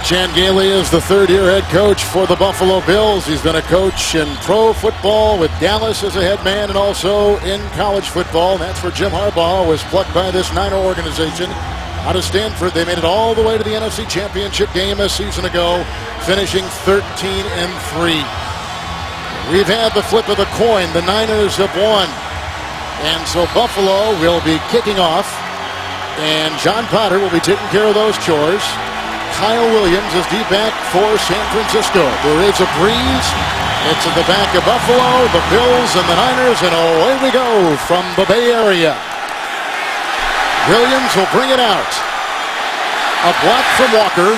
Chan Gailey is the third-year head coach for the Buffalo Bills. He's been a coach in pro football with Dallas as a head man and also in college football. And that's where Jim Harbaugh was plucked by this Niner organization out of Stanford. They made it all the way to the NFC Championship game a season ago, finishing 13-3. We've had the flip of the coin. The Niners have won. And so Buffalo will be kicking off, and John Potter will be taking care of those chores. Kyle Williams is deep back for San Francisco. There is a breeze. It's in the back of Buffalo, the Bills and the Niners, and away we go from the Bay Area. Williams will bring it out. A block from Walker.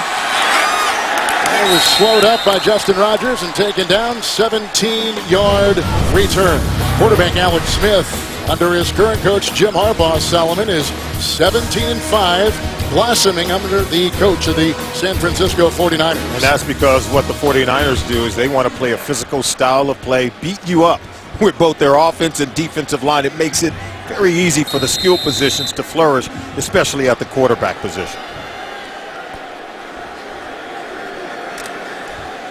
That was slowed up by Justin Rogers and taken down. 17-yard return. Quarterback Alex Smith, under his current coach Jim Harbaugh, Solomon, is 17-5, blossoming under the coach of the San Francisco 49ers. And that's because what the 49ers do is they want to play a physical style of play, beat you up with both their offense and defensive line. It makes it very easy for the skill positions to flourish, especially at the quarterback position.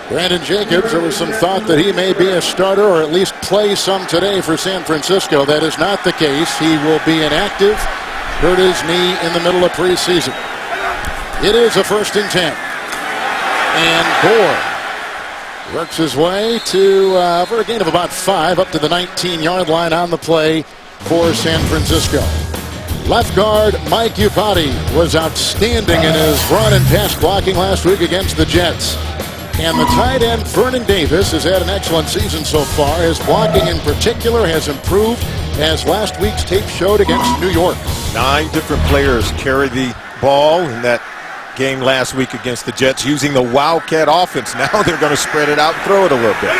Brandon Jacobs, there was some thought that he may be a starter or at least play some today for San Francisco. That is not the case. He will be inactive. Hurt his knee in the middle of preseason. It is a 1st and 10. And Gore works his way to for a gain of about 5 up to the 19-yard line on the play for San Francisco. Left guard Mike Iupati was outstanding in his run and pass blocking last week against the Jets. And the tight end, Vernon Davis, has had an excellent season so far. His blocking in particular has improved, as last week's tape showed against New York. 9 different players carried the ball in that game last week against the Jets using the Wildcat offense. Now they're going to spread it out and throw it a little bit.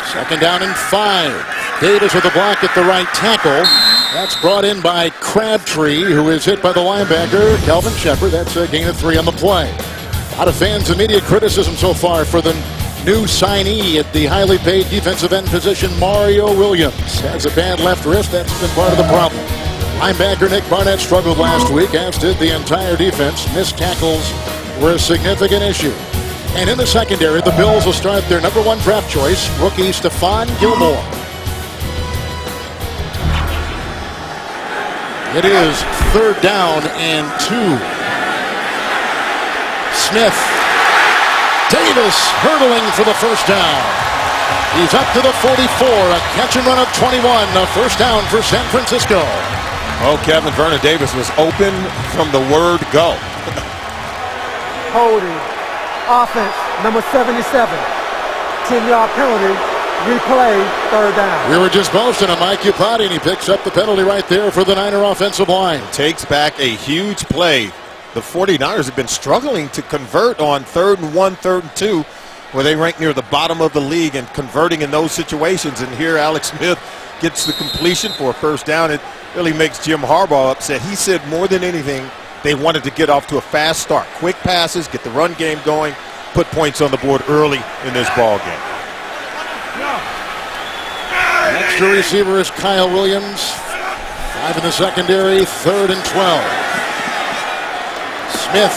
2nd down and 5. Davis with a block at the right tackle. That's brought in by Crabtree, who is hit by the linebacker, Calvin Shepard. That's a gain of 3 on the play. A lot of fans and media criticism so far for the new signee at the highly paid defensive end position, Mario Williams. Has a bad left wrist. That's been part of the problem. Linebacker Nick Barnett struggled last week, as did the entire defense. Missed tackles were a significant issue. And in the secondary, the Bills will start their number 1 draft choice, rookie Stephon Gilmore. It is 3rd down and 2. Smith. Davis hurdling for the 1st down. He's up to the 44. A catch and run of 21. A 1st down for San Francisco. Oh, Kevin, Vernon Davis was open from the word go. Holding. Offense, number 77. 10-yard penalty. Replay, 3rd down. We were just boasting of Mike Iupati, and he picks up the penalty right there for the Niner offensive line. Takes back a huge play. The 49ers have been struggling to convert on 3rd and 1, 3rd and 2, where they rank near the bottom of the league and converting in those situations. And here Alex Smith gets the completion for a 1st down. It really makes Jim Harbaugh upset. He said more than anything, they wanted to get off to a fast start. Quick passes, get the run game going, put points on the board early in this ball game. Extra receiver is Kyle Williams. 5 in the secondary, 3rd and 12. Smith,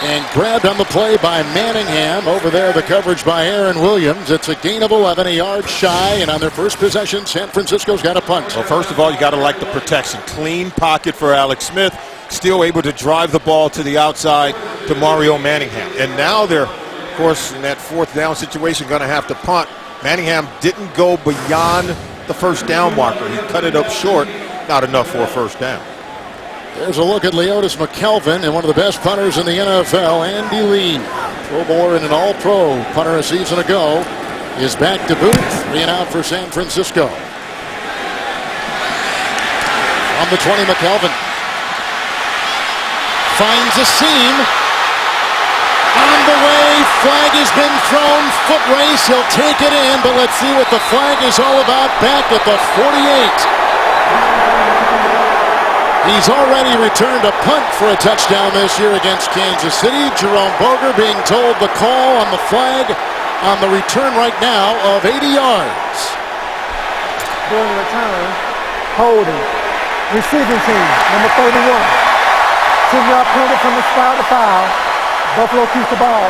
and grabbed on the play by Manningham. Over there, the coverage by Aaron Williams. It's a gain of 11, a yard shy, and on their first possession, San Francisco's got a punt. Well, first of all, you got to like the protection. Clean pocket for Alex Smith, still able to drive the ball to the outside to Mario Manningham. And now they're, of course, in that 4th down situation, going to have to punt. Manningham didn't go beyond the 1st down marker. He cut it up short, not enough for a 1st down. There's a look at Leotis McKelvin and one of the best punters in the NFL, Andy Lee. Pro Bowler and an all-pro punter a season ago is back to boot, 3 and out for San Francisco. On the 20, McKelvin finds a seam. On the way, flag has been thrown, foot race, he'll take it in, but let's see what the flag is all about back at the 48. He's already returned a punt for a touchdown this year against Kansas City. Jerome Boger being told the call on the flag on the return right now of 80 yards. During the return, holding. Receiving team, number 31. 10-yard penalty from the spot of foul. Buffalo keeps the ball.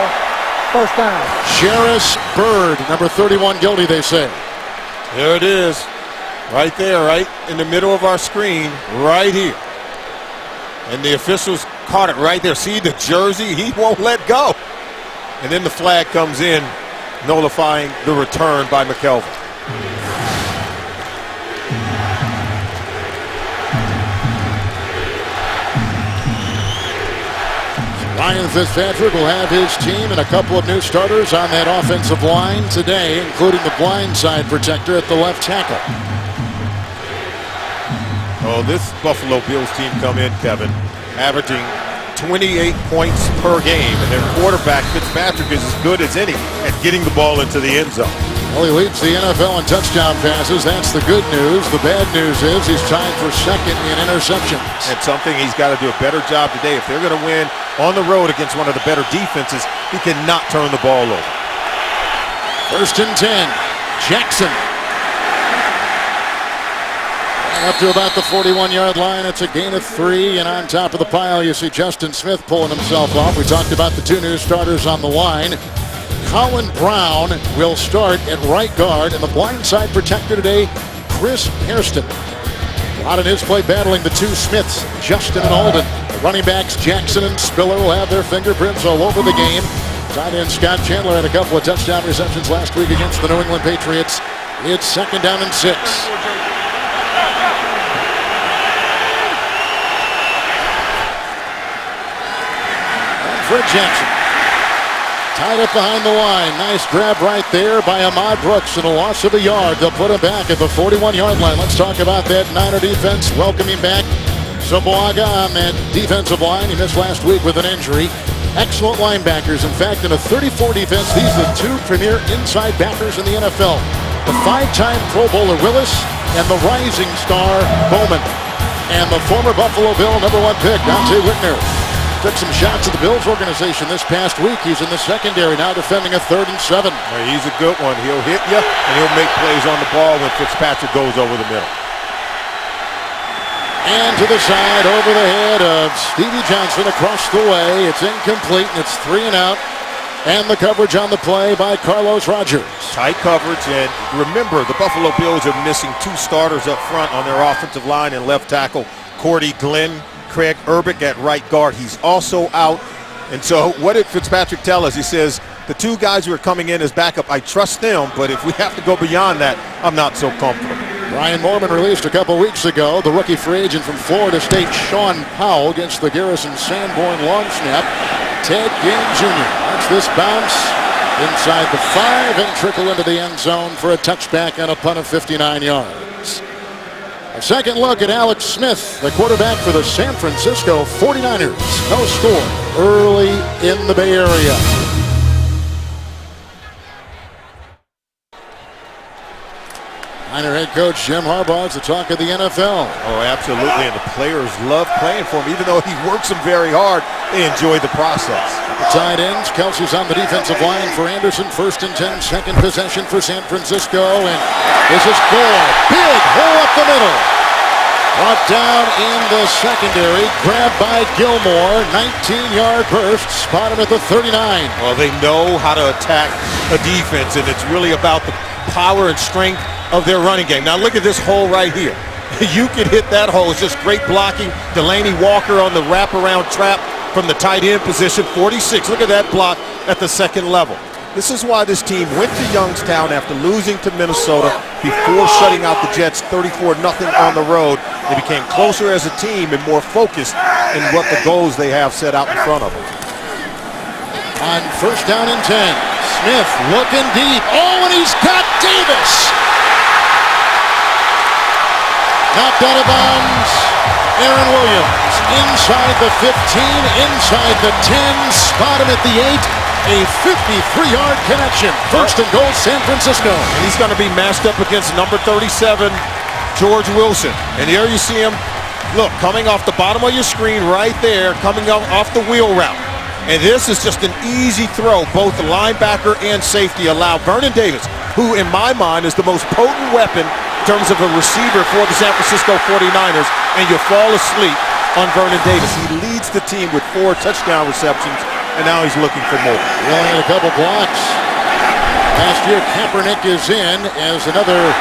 First down. Sheriss Bird, number 31, guilty, they say. There it is. Right there, right in the middle of our screen, right here. And the officials caught it right there. See the jersey? He won't let go. And then the flag comes in, nullifying the return by McKelvin. Ryan Fitzpatrick will have his team and a couple of new starters on that offensive line today, including the blindside protector at the left tackle. Oh, this Buffalo Bills team come in, Kevin, averaging 28 points per game, and their quarterback, Fitzpatrick, is as good as any at getting the ball into the end zone. Well, he leads the NFL in touchdown passes. That's the good news. The bad news is he's tied for second in interceptions. And something he's got to do a better job today. If they're going to win on the road against one of the better defenses, he cannot turn the ball over. 1st and 10. Jackson. Up to about the 41-yard line. It's a gain of 3, and on top of the pile, you see Justin Smith pulling himself off. We talked about the two new starters on the line. Colin Brown will start at right guard, and the blindside protector today, Chris Hairston. Out in his play battling the two Smiths, Justin and Alden. The running backs, Jackson and Spiller, will have their fingerprints all over the game. Tight end Scott Chandler had a couple of touchdown receptions last week against the New England Patriots. It's 2nd down and 6. Fred Jackson. Tied up behind the line. Nice grab right there by Ahmad Brooks and a loss of a yard. They'll put him back at the 41-yard line. Let's talk about that Niner defense. Welcoming back Soboaga on that defensive line. He missed last week with an injury. Excellent linebackers. In fact, in a 34 defense, these are the two premier inside backers in the NFL. The 5-time Pro Bowler Willis and the rising star Bowman. And the former Buffalo Bill #1 pick, Dante Whitner. Took some shots at the Bills organization this past week. He's in the secondary now defending a 3rd and 7. He's a good one. He'll hit you, and he'll make plays on the ball when Fitzpatrick goes over the middle. And to the side, over the head of Stevie Johnson across the way. It's incomplete, and it's 3 and out. And the coverage on the play by Carlos Rogers. Tight coverage, and remember, the Buffalo Bills are missing 2 starters up front on their offensive line and left tackle, Cordy Glenn. Craig Urbick at right guard. He's also out. And so what did Fitzpatrick tell us? He says, the 2 guys who are coming in as backup, I trust them, but if we have to go beyond that, I'm not so comfortable. Brian Mormon released a couple weeks ago. The rookie free agent from Florida State, Sean Powell, against the Garrison Sanborn long snap. Ted Ginn Jr. Watch this bounce inside the 5 and trickle into the end zone for a touchback on a punt of 59 yards. A second look at Alex Smith, the quarterback for the San Francisco 49ers. No score early in the Bay Area. Niner head coach Jim Harbaugh is the talk of the NFL. Oh, absolutely, and the players love playing for him. Even though he works them very hard, they enjoy the process. The tight ends, Kelsey's on the defensive line for Anderson. 1st and 10, second possession for San Francisco, and this is Gore. Big hole up the middle. Brought down in the secondary, grabbed by Gilmore. 19-yard burst, spot him at the 39. Well, they know how to attack a defense, and it's really about the power and strength of their running game. Now look at this hole right here. You could hit that hole. It's just great blocking. Delaney Walker on the wraparound trap from the tight end position, 46. Look at that block at the second level. This is why this team went to Youngstown after losing to Minnesota before shutting out the Jets 34-0 on the road. They became closer as a team and more focused in what the goals they have set out in front of them. On 1st down and 10, Smith looking deep. Oh, and he's got Davis. Knocked out of bounds. Aaron Williams inside the 15, inside the 10, spot him at the 8. A 53-yard connection. 1st and goal, San Francisco. And he's going to be matched up against number 37, George Wilson. And here you see him, look, coming off the bottom of your screen right there, coming off the wheel route. And this is just an easy throw. Both the linebacker and safety allow Vernon Davis, who in my mind is the most potent weapon in terms of a receiver for the San Francisco 49ers, and you fall asleep on Vernon Davis. He leads leads the team with 4 touchdown receptions, and now he's looking for more. He only had a couple blocks. Last year, Kaepernick is in as another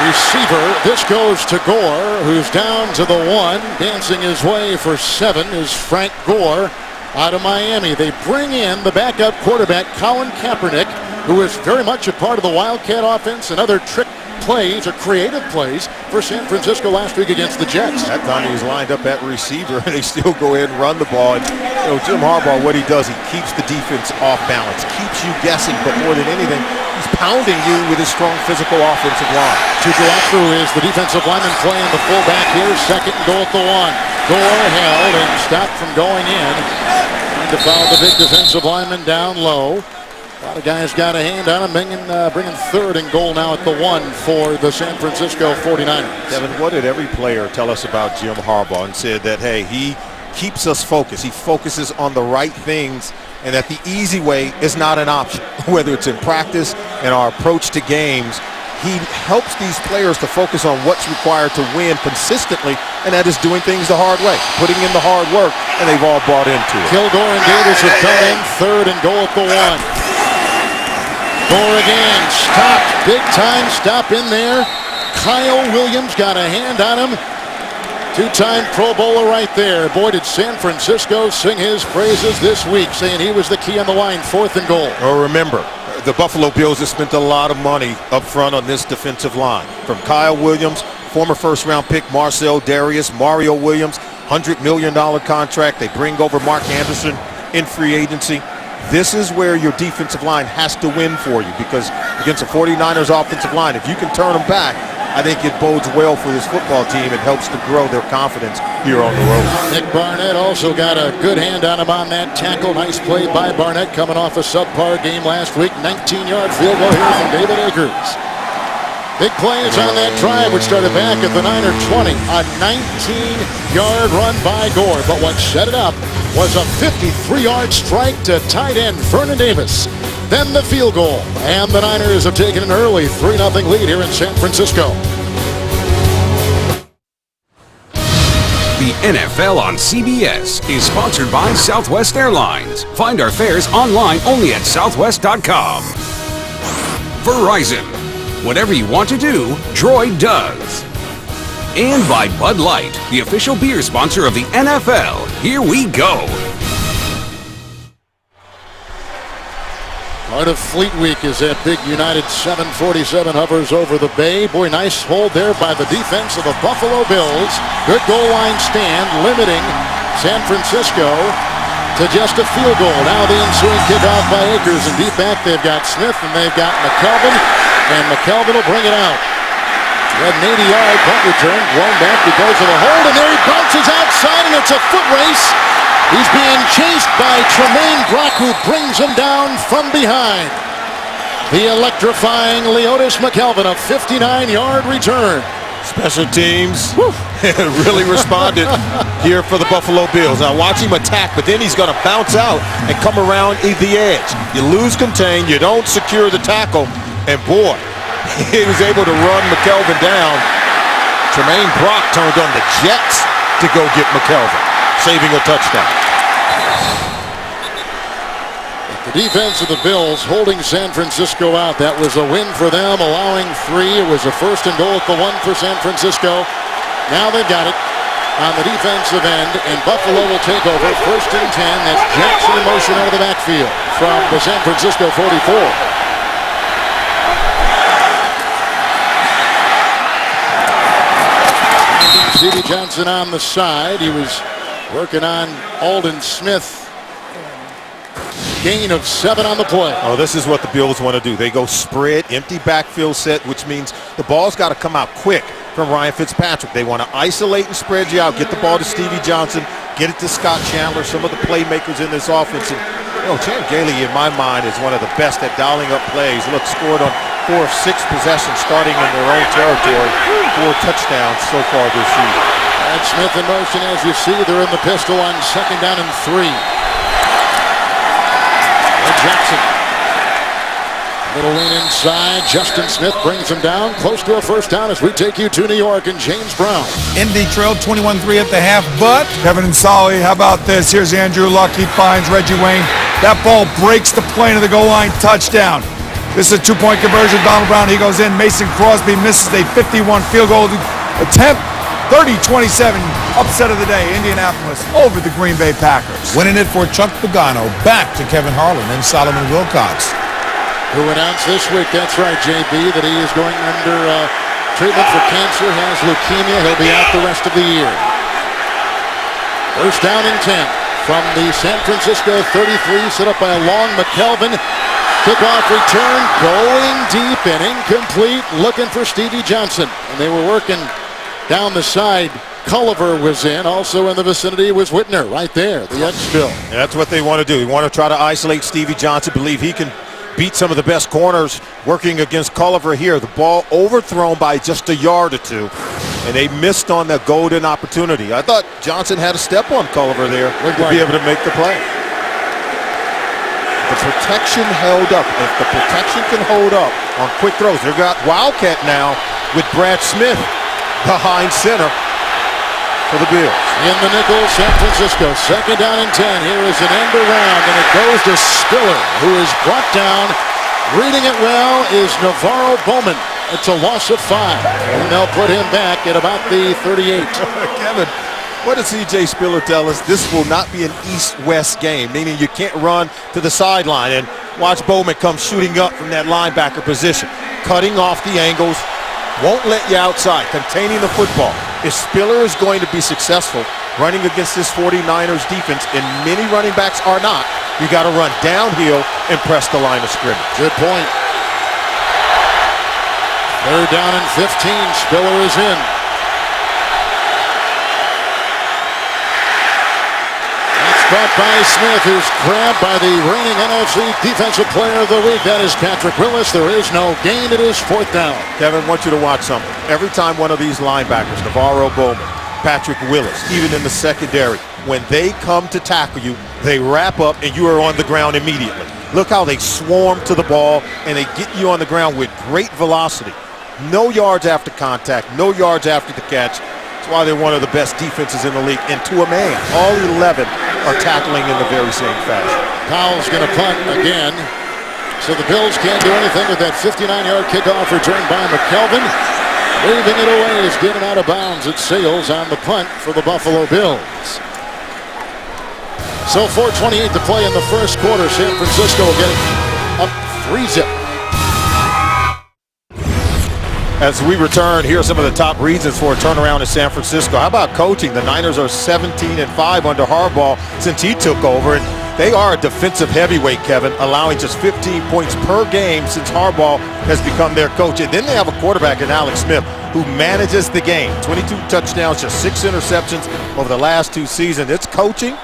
receiver. This goes to Gore, who's down to the 1. Dancing his way for 7 is Frank Gore out of Miami. They bring in the backup quarterback, Colin Kaepernick, who is very much a part of the Wildcat offense and other trick plays or creative plays for San Francisco last week against the Jets. That time he was lined up at receiver, and they still go ahead and run the ball. And, Jim Harbaugh, what he does, he keeps the defense off balance, keeps you guessing, but more than anything, he's pounding you with his strong physical offensive line. To go through is the defensive lineman playing the fullback here. Second and goal at the 1. Gore held and stopped from going in. Trying to foul the big defensive lineman down low. A lot of guys got a hand on him, bringing third and goal now at the 1 for the San Francisco 49ers. Kevin, what did every player tell us about Jim Harbaugh, and said that, hey, he keeps us focused. He focuses on the right things, and that the easy way is not an option, whether it's in practice and our approach to games. He helps these players to focus on what's required to win consistently, and that is doing things the hard way, putting in the hard work, and they've all bought into it. Kilgore and Davis have come in. Third and goal at the 1. Gore again, stopped, big time stop in there. Kyle Williams got a hand on him. 2-time Pro Bowler right there. Boy, did San Francisco sing his praises this week, saying he was the key on the line. 4th and goal. Oh, remember, the Buffalo Bills have spent a lot of money up front on this defensive line. From Kyle Williams, former first-round pick Marcel Darius, Mario Williams, $100 million contract. They bring over Mark Anderson in free agency. This is where your defensive line has to win for you, because against the 49ers offensive line, if you can turn them back, I think it bodes well for this football team. It helps to grow their confidence here on the road. Nick Barnett also got a good hand on him on that tackle. Nice play by Barnett, coming off a subpar game last week. 19-yard field goal here from David Akers. Big plays on that drive, which started back at the Niner 20. A 19-yard run by Gore. But what set it up was a 53-yard strike to tight end Vernon Davis. Then the field goal. And the Niners have taken an early 3-0 lead here in San Francisco. The NFL on CBS is sponsored by Southwest Airlines. Find our fares online only at southwest.com. Verizon. Whatever you want to do, Droid does. And by Bud Light, the official beer sponsor of the NFL. Here we go. Part of Fleet Week is that big United 747 hovers over the bay. Boy, nice hold there by the defense of the Buffalo Bills. Good goal line stand, limiting San Francisco to just a field goal. Now the ensuing kickoff by Akers, and deep back they've got Smith and they've got McKelvin, and McKelvin will bring it out. He had an 80-yard punt return, blown back because of a hold, and there he bounces outside, and it's a foot race. He's being chased by Tremaine Brock, who brings him down from behind. The electrifying Leotis McKelvin, a 59-yard return. Special teams really responded here for the Buffalo Bills. Now watch him attack, but then he's going to bounce out and come around the edge. You lose contain, you don't secure the tackle, and boy, he was able to run McKelvin down. Tremaine Brock turned on the Jets to go get McKelvin, saving a touchdown. The defense of the Bills holding San Francisco out. That was a win for them, allowing 3. It was a 1st and goal at the 1 for San Francisco. Now they've got it on the defensive end, and Buffalo will take over. 1st and 10. That's Jackson in motion out of the backfield from the San Francisco 44. Stevie Johnson on the side. He was working on Aldon Smith. Gain of 7 on the play. Oh, this is what the Bills want to do. They go spread, empty backfield set, which means the ball's got to come out quick from Ryan Fitzpatrick. They want to isolate and spread you out, get the ball to Stevie Johnson, get it to Scott Chandler, some of the playmakers in this offense. And, Chan Gailey, in my mind, is one of the best at dialing up plays. Look, scored on 4 of 6 possessions starting in their own territory. 4 touchdowns so far this season. And Smith in motion, as you see. They're in the pistol on 2nd down and 3. Jackson Little lean inside. Justin Smith brings him down. Close to a first down as we take you to New York and James Brown. Indy trailed 21-3 at the half, but Kevin Nsali, how about this? Here's Andrew Luck. He finds Reggie Wayne. That ball breaks the plane of the goal line. Touchdown. This is a two-point conversion. Donald Brown, he goes in. Mason Crosby misses a 51 field goal attempt. 30-27, upset of the day. Indianapolis over the Green Bay Packers. Winning it for Chuck Pagano. Back to Kevin Harlan and Solomon Wilcox. Who announced this week, that's right, JB, that he is going under treatment for cancer, has leukemia. He'll be out the rest of the year. First down and 10 from the San Francisco 33, set up by a long McKelvin. Kickoff return, going deep and incomplete, looking for Stevie Johnson. And they were working down the side. Culliver was in. Also in the vicinity was Whitner right there, the edge spill. That's what they want to do. They want to try to isolate Stevie Johnson, believe he can beat some of the best corners working against Culliver here. The ball overthrown by just a yard or two, and they missed on the golden opportunity. I thought Johnson had a step on Culliver there to be able to make the play. The protection held up. If the protection can hold up on quick throws, they've got Wildcat now with Brad Smith behind center for the Bills. In the nickel, San Francisco, second down and 10. Here is an end around, and it goes to Spiller, who is brought down. Reading it well is Navarro Bowman. It's a loss of 5, and they'll put him back at about the 38. Kevin, what does C.J. Spiller tell us? This will not be an east-west game, meaning you can't run to the sideline. And watch Bowman come shooting up from that linebacker position, cutting off the angles, won't let you outside, containing the football. If Spiller is going to be successful running against this 49ers defense, and many running backs are not, you got to run downhill and press the line of scrimmage. Good point. Third down and 15. Spiller is in. That's caught by Smith, who's grabbed by the reigning NFC Defensive Player of the Week. That is Patrick Willis. There is no gain. It is fourth down. Kevin, I want you to watch something. Every time one of these linebackers, Navarro Bowman, Patrick Willis, even in the secondary, when they come to tackle you, they wrap up and you are on the ground immediately. Look how they swarm to the ball and they get you on the ground with great velocity. No yards after contact, no yards after the catch. That's why they're one of the best defenses in the league. And to a man, all 11 are tackling in the very same fashion. Powell's going to punt again. So the Bills can't do anything with that 59-yard kickoff return by McKelvin. Waving it away is given out of bounds. It sails on the punt for the Buffalo Bills. So 4:28 to play in the first quarter. San Francisco getting up 3-zip. As we return, here are some of the top reasons for a turnaround in San Francisco. How about coaching? The Niners are 17-5 under Harbaugh since he took over. And they are a defensive heavyweight, Kevin, allowing just 15 points per game since Harbaugh has become their coach. And then they have a quarterback in Alex Smith who manages the game. 22 touchdowns, just 6 interceptions over the last 2 seasons. It's coaching,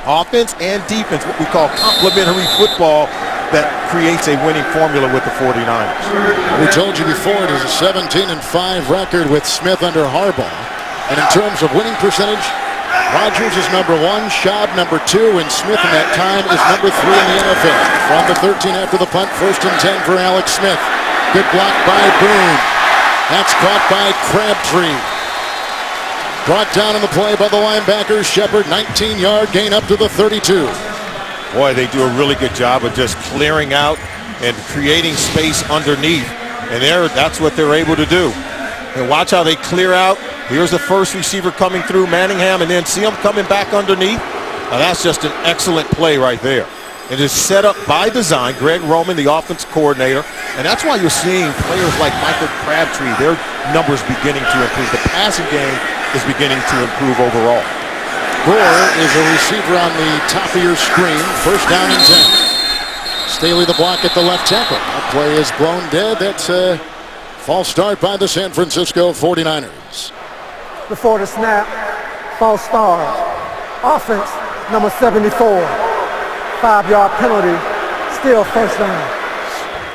offense, and defense, what we call complementary football, that creates a winning formula with the 49ers. We told you before it is a 17-5 record with Smith under Harbaugh. And in terms of winning percentage, Rodgers is number 1, Schaub number 2, and Smith in that time is number 3 in the NFL. From the 13 after the punt, first and 10 for Alex Smith. Good block by Boone. That's caught by Crabtree. Brought down in the play by the linebacker, Shepard. 19-yard gain up to the 32. Boy, they do a really good job of just clearing out and creating space underneath. And that's what they're able to do. And watch how they clear out. Here's the first receiver coming through, Manningham, and then see him coming back underneath. Now that's just an excellent play right there. It is set up by design. Greg Roman, the offense coordinator. And that's why you're seeing players like Michael Crabtree, their numbers beginning to improve. The passing game is beginning to improve overall. Gore is a receiver on the top of your screen. First down and 10. Staley the block at the left tackle. That play is blown dead. That's a false start by the San Francisco 49ers. Before the snap, false start. Offense, number 74. 5-yard penalty, still first down.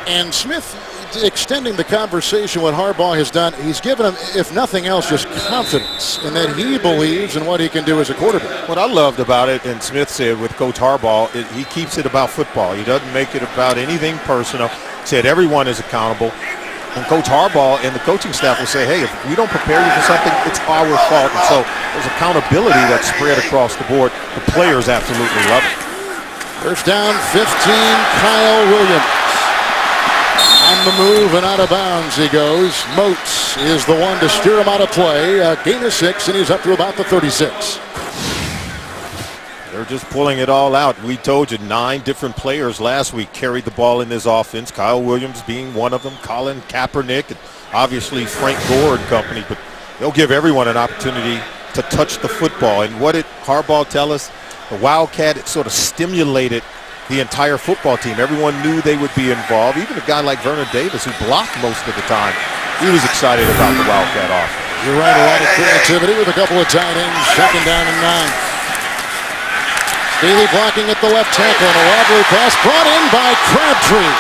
And Smith extending the conversation what Harbaugh has done, he's given him, if nothing else, just confidence in that he believes in what he can do as a quarterback. What I loved about it, and Smith said with Coach Harbaugh, he keeps it about football. He doesn't make it about anything personal. He said everyone is accountable. And Coach Harbaugh and the coaching staff will say, hey, if we don't prepare you for something, it's our fault. And so there's accountability that's spread across the board. The players absolutely love it. First down, 15, Kyle Williams. On the move and out of bounds he goes. Moats is the one to steer him out of play. A gain of 6, and he's up to about the 36. They're just pulling it all out. We told you 9 different players last week carried the ball in this offense. Kyle Williams being one of them, Colin Kaepernick, and obviously Frank Gore and company. But they'll give everyone an opportunity to touch the football. And what did Harbaugh tell us? The Wildcat, it sort of stimulated the entire football team. Everyone knew they would be involved. Even a guy like Vernon Davis, who blocked most of the time, he was excited about the Wildcat offense. You're right, a lot of creativity with a couple of tight ends. Second down and 9. Staley blocking at the left tackle and a wobbly pass brought in by Crabtree.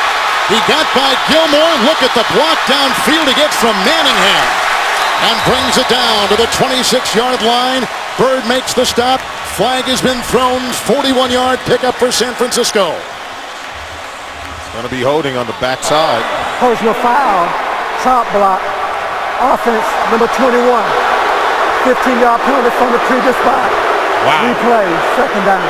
He got by Gilmore. Look at the block downfield he gets from Manningham and brings it down to the 26-yard line. Bird makes the stop. Flag has been thrown. 41-yard pickup for San Francisco. Going to be holding on the backside. Personal foul, chop block, offense number 21. 15-yard penalty from the previous spot. Wow. Replay, second down.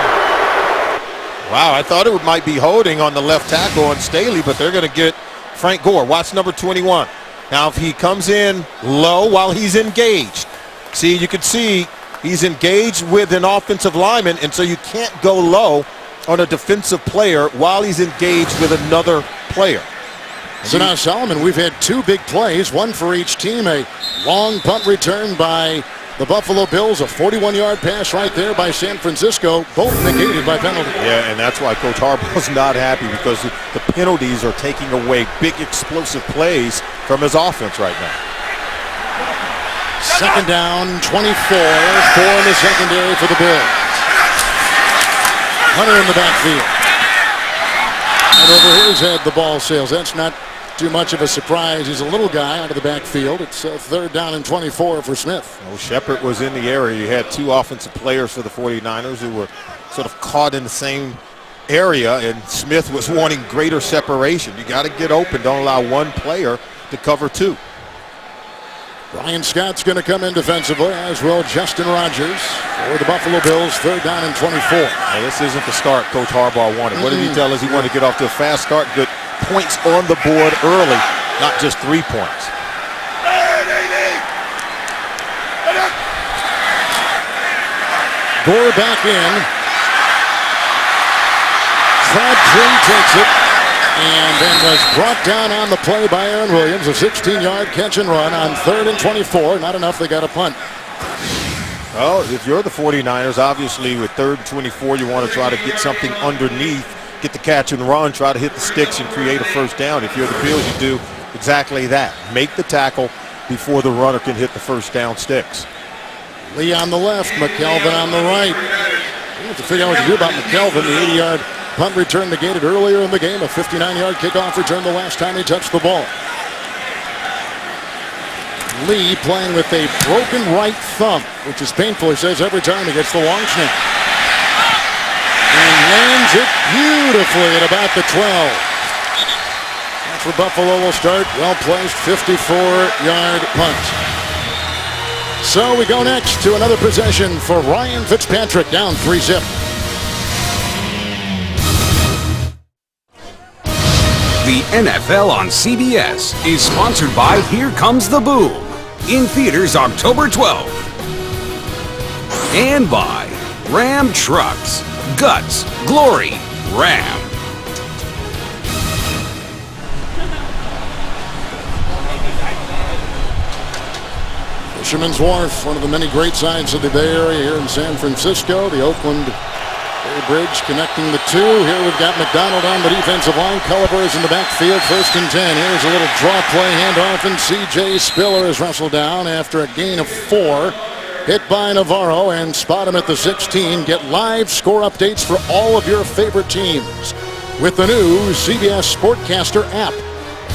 Wow, I thought it might be holding on the left tackle on Staley, but they're going to get Frank Gore. Watch number 21. Now, if he comes in low while he's engaged, see, you can see he's engaged with an offensive lineman, and so you can't go low on a defensive player while he's engaged with another player. So now, Solomon, we've had 2 big plays, one for each team. A long punt return by the Buffalo Bills, a 41-yard pass right there by San Francisco, both negated by penalty. Yeah, and that's why Coach Harbaugh's not happy, because the penalties are taking away big explosive plays from his offense right now. Second down, 24, 4 in the secondary for the Bills. Hunter in the backfield. And over his head, the ball sails. That's not too much of a surprise. He's a little guy out of the backfield. It's third down and 24 for Smith. Well, Shepard was in the area. You had 2 offensive players for the 49ers who were sort of caught in the same area, and Smith was wanting greater separation. You got to get open. Don't allow one player to cover 2. Ryan Scott's going to come in defensively, as will Justin Rogers for the Buffalo Bills. Third down and 24. Now, this isn't the start Coach Harbaugh wanted. What did he tell us? He wanted to get off to a fast start, good points on the board early, not just 3 points. Gore back in. Crabtree takes it and then was brought down on the play by Aaron Williams. A 16-yard catch and run on 3rd and 24. Not enough. They got a punt. Well, if you're the 49ers, obviously with 3rd and 24, you want to try to get something underneath, get the catch and run, try to hit the sticks and create a first down. If you're the Bills, you do exactly that. Make the tackle before the runner can hit the first down sticks. Lee on the left, McKelvin on the right. We have to figure out what to do about McKelvin. The 80-yard punt return negated earlier in the game. A 59-yard kickoff return the last time he touched the ball. Lee playing with a broken right thumb, which is painful, he says, every time he gets the long snap. And lands it beautifully at about the 12. That's where Buffalo will start. Well-placed 54-yard punt. So we go next to another possession for Ryan Fitzpatrick, down 3-zip. The NFL on CBS is sponsored by Here Comes the Boom, in theaters October 12th. And by Ram Trucks, Guts, Glory, Ram. Fisherman's Wharf, one of the many great signs of the Bay Area here in San Francisco. The Oakland Bay Bridge connecting the 2. Here we've got McDonald on the defensive line. Culliver is in the backfield, 1st and 10. Here's a little draw play handoff, and C.J. Spiller is wrestled down after a gain of 4. Hit by Navarro, and spot him at the 16. Get live score updates for all of your favorite teams with the new CBS Sportcaster app.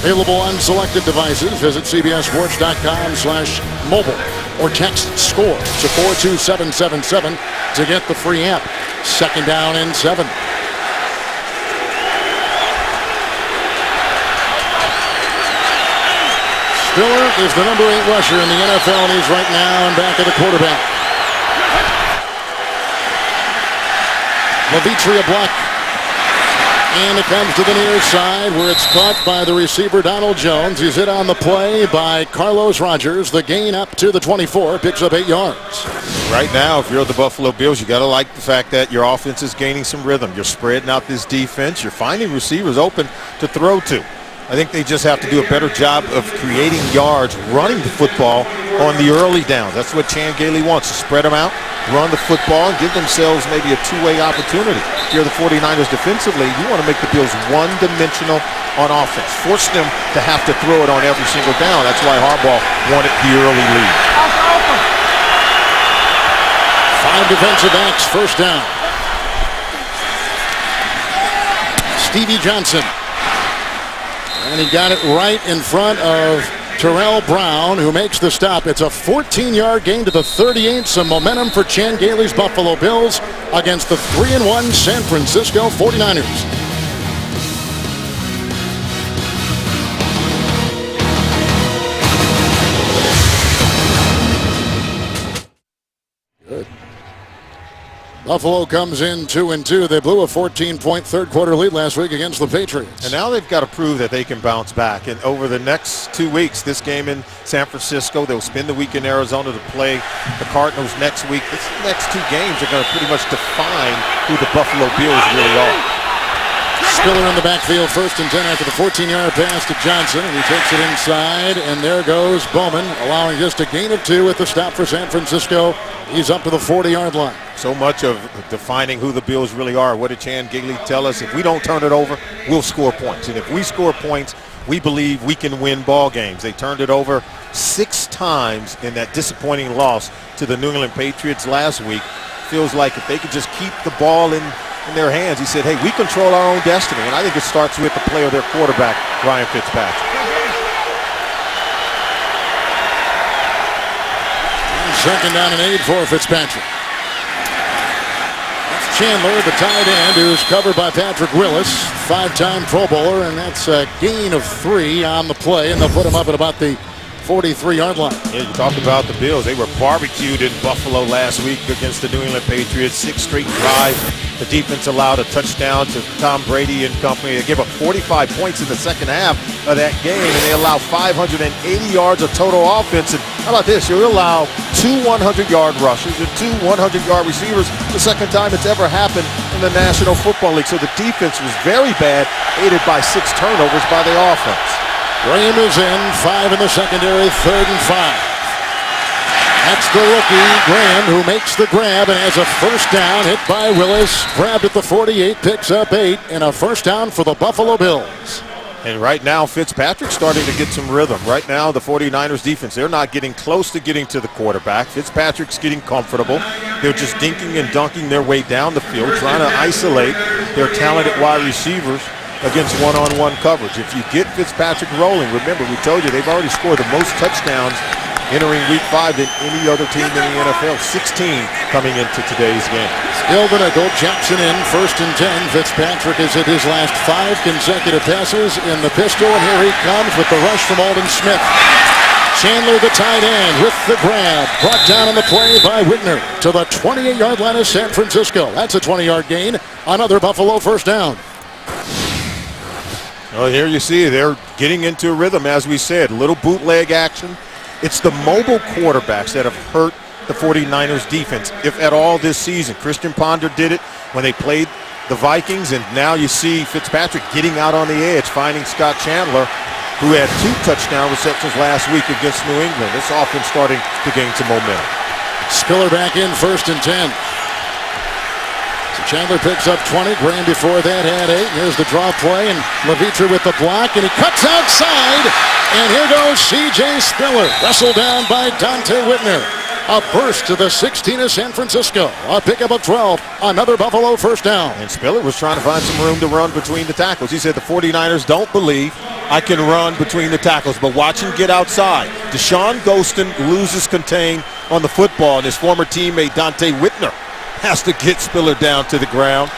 Available on selected devices. Visit cbssports.com/mobile or text SCORE to 42777 to get the free app. 2nd down and 7. Spiller is the number 8 rusher in the NFL, and he's right now in back of the quarterback. Levitre a block. And it comes to the near side where it's caught by the receiver Donald Jones. He's hit on the play by Carlos Rogers. The gain up to the 24, picks up 8 yards. Right now, if you're the Buffalo Bills, you got to like the fact that your offense is gaining some rhythm. You're spreading out this defense. You're finding receivers open to throw to. I think they just have to do a better job of creating yards, running the football on the early downs. That's what Chan Gailey wants, to spread them out, run the football, and give themselves maybe a two-way opportunity. If you're the 49ers defensively, you want to make the Bills one-dimensional on offense. Force them to have to throw it on every single down. That's why Harbaugh wanted the early lead. 5 defensive backs, 1st down. Stevie Johnson. And he got it right in front of Terrell Brown, who makes the stop. It's a 14-yard gain to the 38. Some momentum for Chan Gailey's Buffalo Bills against the 3-1 San Francisco 49ers. Good. Buffalo comes in 2-2. They blew a 14-point third-quarter lead last week against the Patriots. And now they've got to prove that they can bounce back. And over the next 2 weeks, this game in San Francisco, they'll spend the week in Arizona to play the Cardinals next week. These next 2 games are going to pretty much define who the Buffalo Bills really are. Spiller in the backfield, 1st and 10 after the 14-yard pass to Johnson, and he takes it inside, and there goes Bowman, allowing just a gain of 2 at the stop for San Francisco. He's up to the 40-yard line. So much of defining who the Bills really are. What did Chan Gailey tell us? If we don't turn it over, we'll score points. And if we score points, we believe we can win ball games. They turned it over 6 times in that disappointing loss to the New England Patriots last week. Feels like if they could just keep the ball in their hands, he said, hey, we control our own destiny. And I think it starts with the play of their quarterback, Ryan Fitzpatrick. 2nd down and 8 for Fitzpatrick. That's Chandler, the tight end, who's covered by Patrick Willis, 5-time Pro Bowler, and that's a gain of 3 on the play, and they'll put him up at about the 43-yard line. Yeah, you talk about the Bills. They were barbecued in Buffalo last week against the New England Patriots. 6 straight drives. The defense allowed a touchdown to Tom Brady and company. They gave up 45 points in the second half of that game, and they allowed 580 yards of total offense. And how about this? You allow 2 100-yard rushers and 2 100-yard receivers. The second time it's ever happened in the National Football League. So the defense was very bad, aided by 6 turnovers by the offense. Graham is in, 5 in the secondary, 3rd and 5. That's the rookie, Graham, who makes the grab and has a 1st down, hit by Willis, grabbed at the 48, picks up 8, and a 1st down for the Buffalo Bills. And right now, Fitzpatrick's starting to get some rhythm. Right now, the 49ers defense, they're not getting close to getting to the quarterback. Fitzpatrick's getting comfortable. They're just dinking and dunking their way down the field, trying to isolate their talented wide receivers against one-on-one coverage. If you get Fitzpatrick rolling, remember, we told you they've already scored the most touchdowns entering Week 5 than any other team in the NFL. 16 coming into today's game. Still the nickel. Jackson in, 1st and 10. Fitzpatrick has hit his last 5 consecutive passes in the pistol, and here he comes with the rush from Aldon Smith. Chandler, the tight end, with the grab. Brought down on the play by Whitner to the 28-yard line of San Francisco. That's a 20-yard gain. Another Buffalo 1st down. Well, here you see they're getting into a rhythm, as we said. Little bootleg action. It's the mobile quarterbacks that have hurt the 49ers defense, if at all, this season. Christian Ponder did it when they played the Vikings, and now you see Fitzpatrick getting out on the edge, finding Scott Chandler, who had 2 touchdown receptions last week against New England. This offense starting to gain some momentum. Spiller back in, 1st and 10. So Chandler picks up 20. Graham before that had 8. Here's the draw play, and Levitre with the block, and he cuts outside. And here goes C.J. Spiller, wrestled down by Dante Whitner. A burst to the 16 of San Francisco. A pickup of 12. Another Buffalo first down. And Spiller was trying to find some room to run between the tackles. He said the 49ers don't believe I can run between the tackles, but watch him get outside. Deshaun Gholston loses contain on the football, and his former teammate Dante Whitner has to get Spiller down to the ground.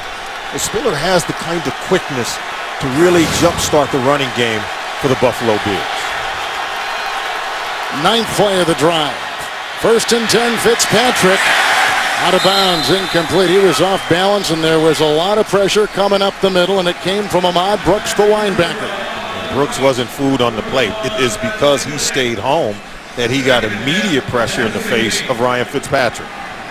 And Spiller has the kind of quickness to really jumpstart the running game for the Buffalo Bills. Ninth play of the drive. 1st and 10, Fitzpatrick. Out of bounds, incomplete. He was off balance, and there was a lot of pressure coming up the middle, and it came from Ahmad Brooks, the linebacker. Brooks wasn't fooled on the plate. It is because he stayed home that he got immediate pressure in the face of Ryan Fitzpatrick.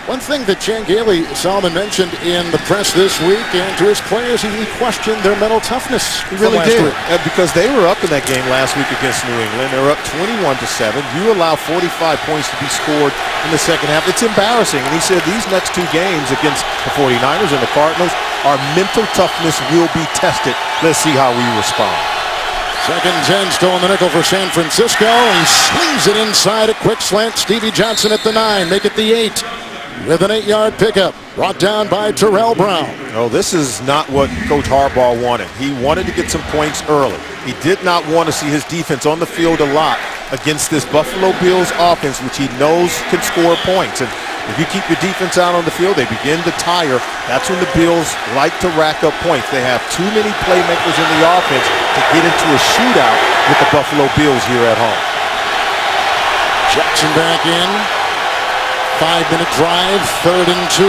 One thing that Chan Gailey, Solomon, mentioned in the press this week, and to his players, he questioned their mental toughness. He really last did. week. Because they were up in that game last week against New England. They were up 21-7. You allow 45 points to be scored in the second half. It's embarrassing. And he said these next two games against the 49ers and the Cardinals, our mental toughness will be tested. Let's see how we respond. 2nd and 10, still in the nickel for San Francisco. He slings it inside, a quick slant. Stevie Johnson at the 9, make it the 8. With an 8-yard pickup, brought down by Terrell Brown. Oh, this is not what Coach Harbaugh wanted. He wanted to get some points early. He did not want to see his defense on the field a lot against this Buffalo Bills offense, which he knows can score points. And if you keep your defense out on the field, they begin to tire. That's when the Bills like to rack up points. They have too many playmakers in the offense to get into a shootout with the Buffalo Bills here at home. Jackson back in. 5-minute drive, 3rd and 2.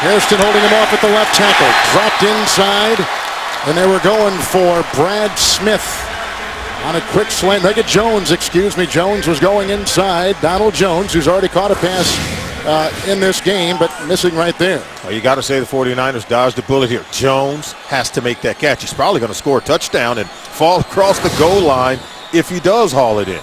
Hairston holding him off at the left tackle. Dropped inside, and they were going for Brad Smith on a quick slant. Jones was going inside. Donald Jones, who's already caught a pass in this game, but missing right there. Well, you got to say the 49ers dodged a bullet here. Jones has to make that catch. He's probably going to score a touchdown and fall across the goal line if he does haul it in.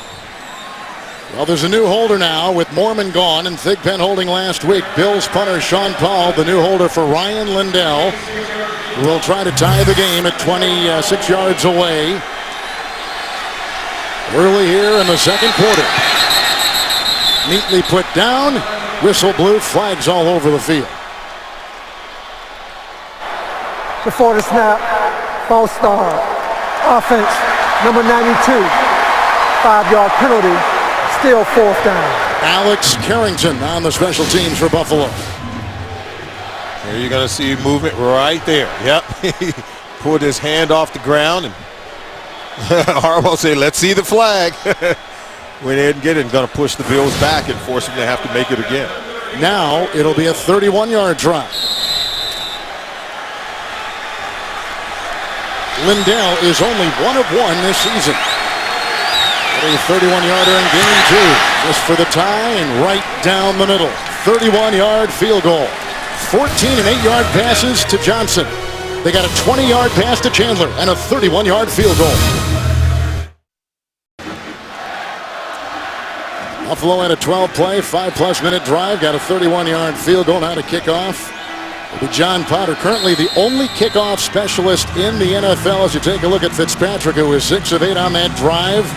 Well, there's a new holder now with Mormon gone and Thigpen holding last week. Bills punter Sean Paul, the new holder for Ryan Lindell, who will try to tie the game at 26 yards away. Early here in the second quarter. Neatly put down. Whistle blew, flags all over the field. Before the snap, false start. Offense, number 92. 5-yard penalty, still 4th down. Alex Carrington on the special teams for Buffalo. Here you're going to see movement right there. Yep. He pulled his hand off the ground, and Harbaugh said, let's see the flag. When they didn't get it, going to push the Bills back and force them to have to make it again. Now it'll be a 31-yard drive. Lindell is only 1 of 1 this season. A 31-yarder in game 2. Just for the tie and right down the middle. 31-yard field goal. 14 and 8-yard passes to Johnson. They got a 20-yard pass to Chandler and a 31-yard field goal. Buffalo had a 12-play, 5+ minute drive, got a 31-yard field goal. Now to kick off will be John Potter, currently the only kickoff specialist in the NFL. As you take a look at Fitzpatrick, who was 6 of 8 on that drive.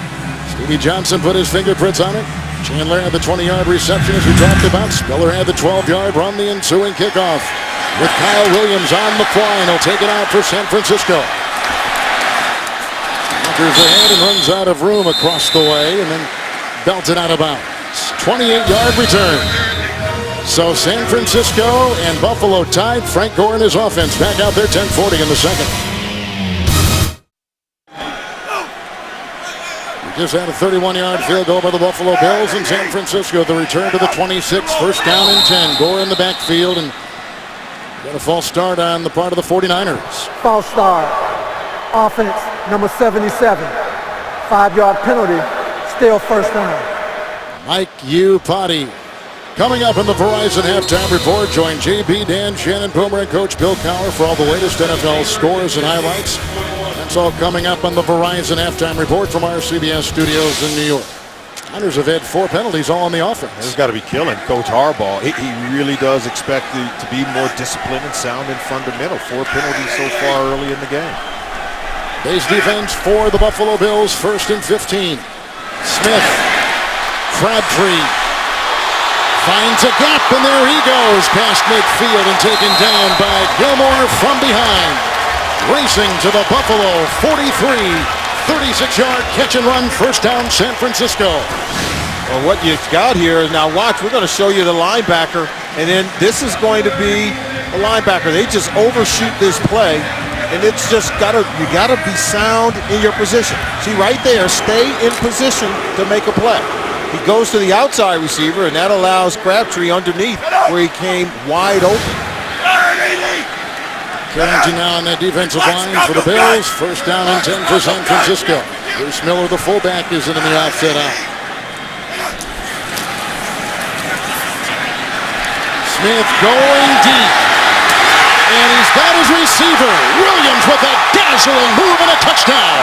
Stevie Johnson put his fingerprints on it. Chandler had the 20-yard reception, as we talked about. Spiller had the 12-yard run, the ensuing kickoff. With Kyle Williams on the fly, and he'll take it out for San Francisco. Anchors ahead and runs out of room across the way, and then belted out of bounds. 28-yard return. So San Francisco and Buffalo tied. Frank Gore and his offense back out there, 10:40 in the second. We just had a 31-yard field goal by the Buffalo Bills in San Francisco. The return to the 26, first down and 10. Gore in the backfield, and got a false start on the part of the 49ers. False start. Offense, number 77. 5-yard penalty, still first down. Mike Iupati. Coming up in the Verizon Halftime Report, join JB, Dan, Shannon Boomer, and Coach Bill Cowher for all the latest NFL scores and highlights. That's all coming up on the Verizon Halftime Report from our CBS studios in New York. Niners have had 4 penalties all on the offense. This has got to be killing Coach Harbaugh. He really does expect to be more disciplined and sound and fundamental. 4 penalties so far early in the game. Base defense for the Buffalo Bills, 1st and 15. Smith, Crabtree finds a gap, and there he goes past midfield and taken down by Gilmore from behind. Racing to the Buffalo 43, 36-yard catch and run, 1st down San Francisco. Well, what you've got here is, now watch, we're going to show you the linebacker, and then this is going to be a linebacker. They just overshoot this play, and it's just you gotta be sound in your position. See right there, stay in position to make a play. He goes to the outside receiver, and that allows Crabtree underneath where he came wide open. Challenging now on that defensive line for the Bills. 1st down and 10 for San Francisco. Bruce Miller, the fullback, is in the offset out. Smith going deep. And he's got his receiver. Williams with a dazzling move and a touchdown.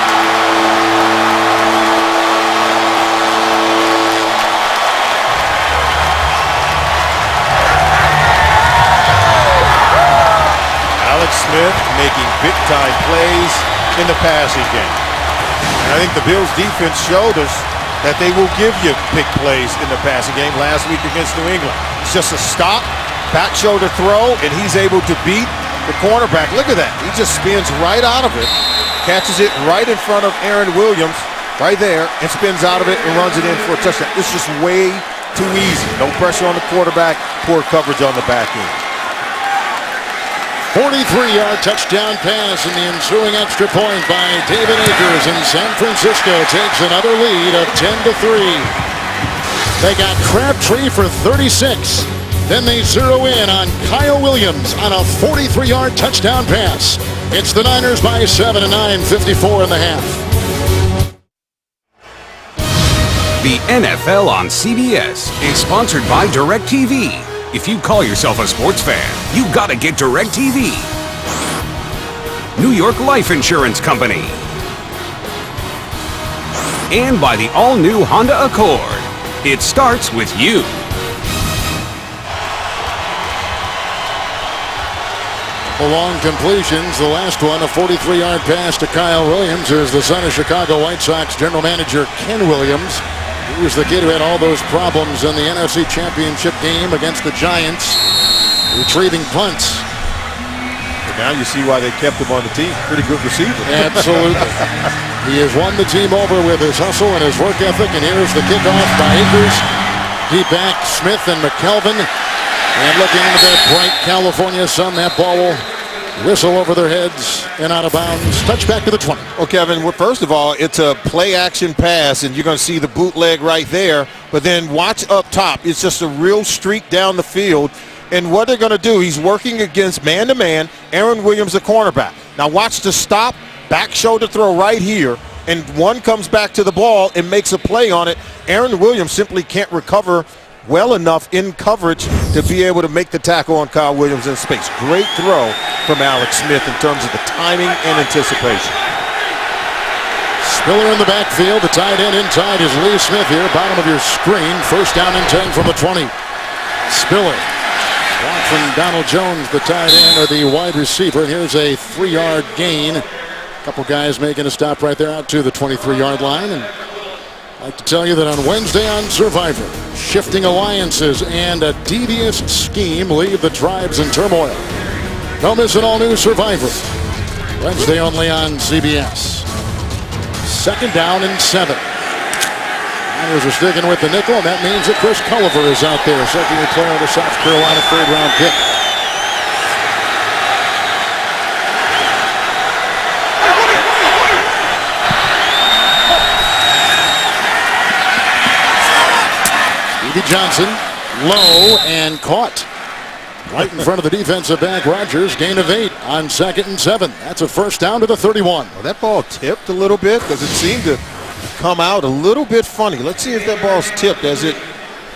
Alex Smith making big-time plays in the passing game. And I think the Bills defense showed us that they will give you big plays in the passing game last week against New England. It's just a stop, back shoulder throw, and he's able to beat the cornerback. Look at that. He just spins right out of it, catches it right in front of Aaron Williams, right there, and spins out of it and runs it in for a touchdown. It's just way too easy. No pressure on the quarterback, poor coverage on the back end. 43-yard touchdown pass, and the ensuing extra point by David Akers, and San Francisco takes another lead of 10-3. They got Crabtree for 36. Then they zero in on Kyle Williams on a 43-yard touchdown pass. It's the Niners by 7 and 9, 54 in the half. The NFL on CBS is sponsored by DirecTV. If you call yourself a sports fan, you gotta get DirecTV. New York Life Insurance Company. And by the all-new Honda Accord. It starts with you. The long completions, the last one, a 43-yard pass to Kyle Williams, who is the son of Chicago White Sox general manager Ken Williams. He was the kid who had all those problems in the NFC Championship game against the Giants, retrieving punts. But now you see why they kept him on the team. Pretty good receiver. Absolutely. He has won the team over with his hustle and his work ethic, and here's the kickoff by Akers. Deep back, Smith and McKelvin. And looking into that bright California sun, that ball will whistle over their heads and out of bounds. Touchback to the 20. Well, Kevin, first of all, it's a play-action pass, and you're going to see the bootleg right there. But then watch up top. It's just a real streak down the field. And what they're going to do, he's working against man-to-man Aaron Williams, the cornerback. Now watch the stop, back shoulder throw right here, and one comes back to the ball and makes a play on it. Aaron Williams simply can't recover well enough in coverage to be able to make the tackle on Kyle Williams in space. Great throw from Alex Smith in terms of the timing and anticipation. Spiller in the backfield. The tight end inside is Lee Smith here. Bottom of your screen. 1st down and 10 from the 20. Spiller. Block from Donald Jones, the tight end, or the wide receiver. Here's a 3-yard gain. A couple guys making a stop right there out to the 23-yard line. And I'd like to tell you that on Wednesday on Survivor, shifting alliances and a devious scheme leave the tribes in turmoil. Don't miss an all-new Survivor. Wednesday only on CBS. 2nd down and 7. Niners are sticking with the nickel, and that means that Chris Culliver is out there, second-year player of the South Carolina 3rd-round pick. Stevie Johnson, low and caught right in front of the defensive back Rodgers. Gain of 8 on 2nd and 7. That's a 1st down to the 31. Well, that ball tipped a little bit because it seemed to come out a little bit funny. Let's see if that ball's tipped as it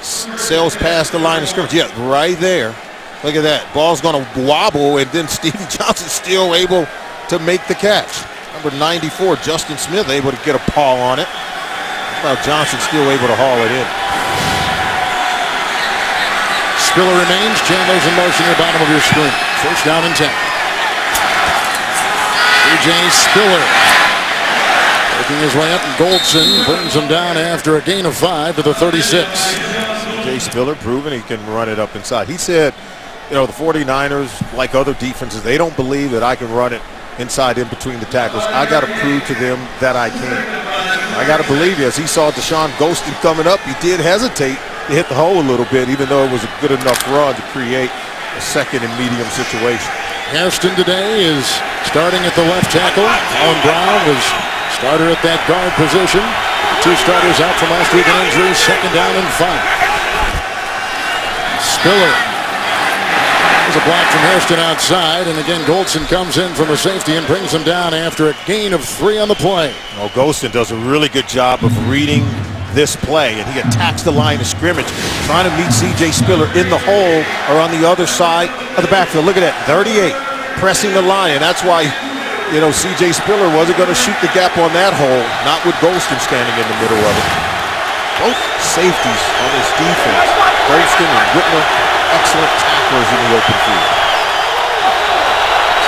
sails past the line of scrimmage. Yeah, right there. Look at that. Ball's going to wobble, and then Stevie Johnson's still able to make the catch. Number 94, Justin Smith, able to get a paw on it. How about Johnson still able to haul it in? Spiller remains. Chandler's in motion at the bottom of your screen. 1st down and 10. A.J. Spiller Making his way up, and Goldson brings him down after a gain of 5 to the 36. C.J. Spiller proving he can run it up inside. He said, you know, the 49ers, like other defenses, they don't believe that I can run it inside in between the tackles. I got to prove to them that I can. I got to believe you. As he saw Deshaun Golston coming up, he did hesitate to hit the hole a little bit, even though it was a good enough run to create a second and medium situation. Hairston today is starting at the left tackle. Colin Brown was starter at that guard position. 2 starters out from last week in injury. 2nd down and 5. Spiller. There's a block from Hairston outside, and again Goldson comes in from the safety and brings him down after a gain of 3 on the play. Well, Golston does a really good job of reading this play, and he attacks the line of scrimmage, trying to meet C.J. Spiller in the hole or on the other side of the backfield. Look at that, 38, pressing the line, and that's why, you know, C.J. Spiller wasn't going to shoot the gap on that hole, not with Golston standing in the middle of it. Both safeties on this defense, Golston and Whitmer, excellent tacklers in the open field.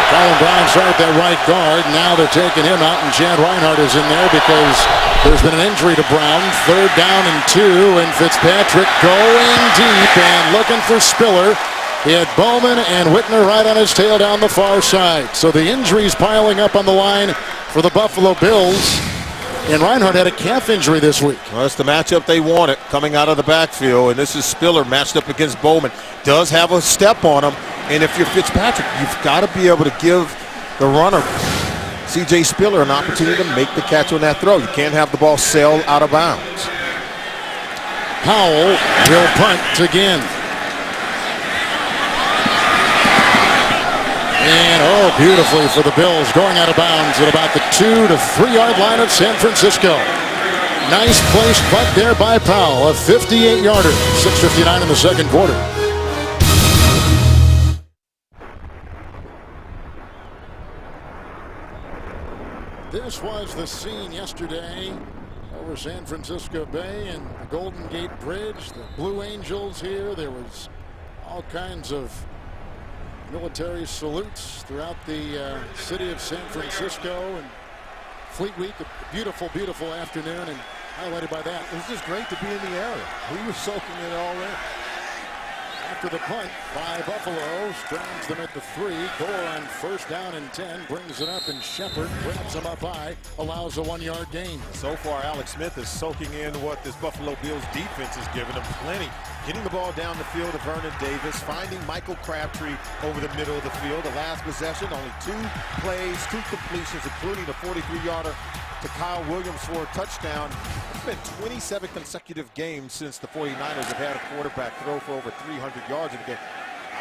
Colin Brown started that right guard. Now they're taking him out, and Chad Reinhardt is in there because there's been an injury to Brown. 3rd down and 2, and Fitzpatrick going deep and looking for Spiller. He had Bowman and Whitner right on his tail down the far side. So the injuries piling up on the line for the Buffalo Bills. And Reinhardt had a calf injury this week. Well, that's the matchup they wanted coming out of the backfield, and this is Spiller matched up against Bowman. Does have a step on him, and if you're Fitzpatrick, you've got to be able to give the runner, C.J. Spiller, an opportunity to make the catch on that throw. You can't have the ball sail out of bounds. Howell will punt again. And, oh, beautifully for the Bills, going out of bounds at about the 2 to 3 yard line of San Francisco. Nice placed punt there by Powell, a 58-yarder. 6:59 in the 2nd quarter. This was the scene yesterday over San Francisco Bay and the Golden Gate Bridge. The Blue Angels here. There was all kinds of military salutes throughout the city of San Francisco, and Fleet Week, a beautiful, beautiful afternoon, and highlighted by that. It was just great to be in the area. We were soaking it all in. After the punt by Buffalo, strands them at the 3. Gore on 1st down and 10, brings it up, and Shepard grabs him up high, allows a 1-yard gain. So far, Alex Smith is soaking in what this Buffalo Bills defense has given him plenty. Getting the ball down the field to Vernon Davis, finding Michael Crabtree over the middle of the field. The last possession, only 2 plays, 2 completions, including a 43-yarder to Kyle Williams for a touchdown. It's been 27 consecutive games since the 49ers have had a quarterback throw for over 300 yards in a game.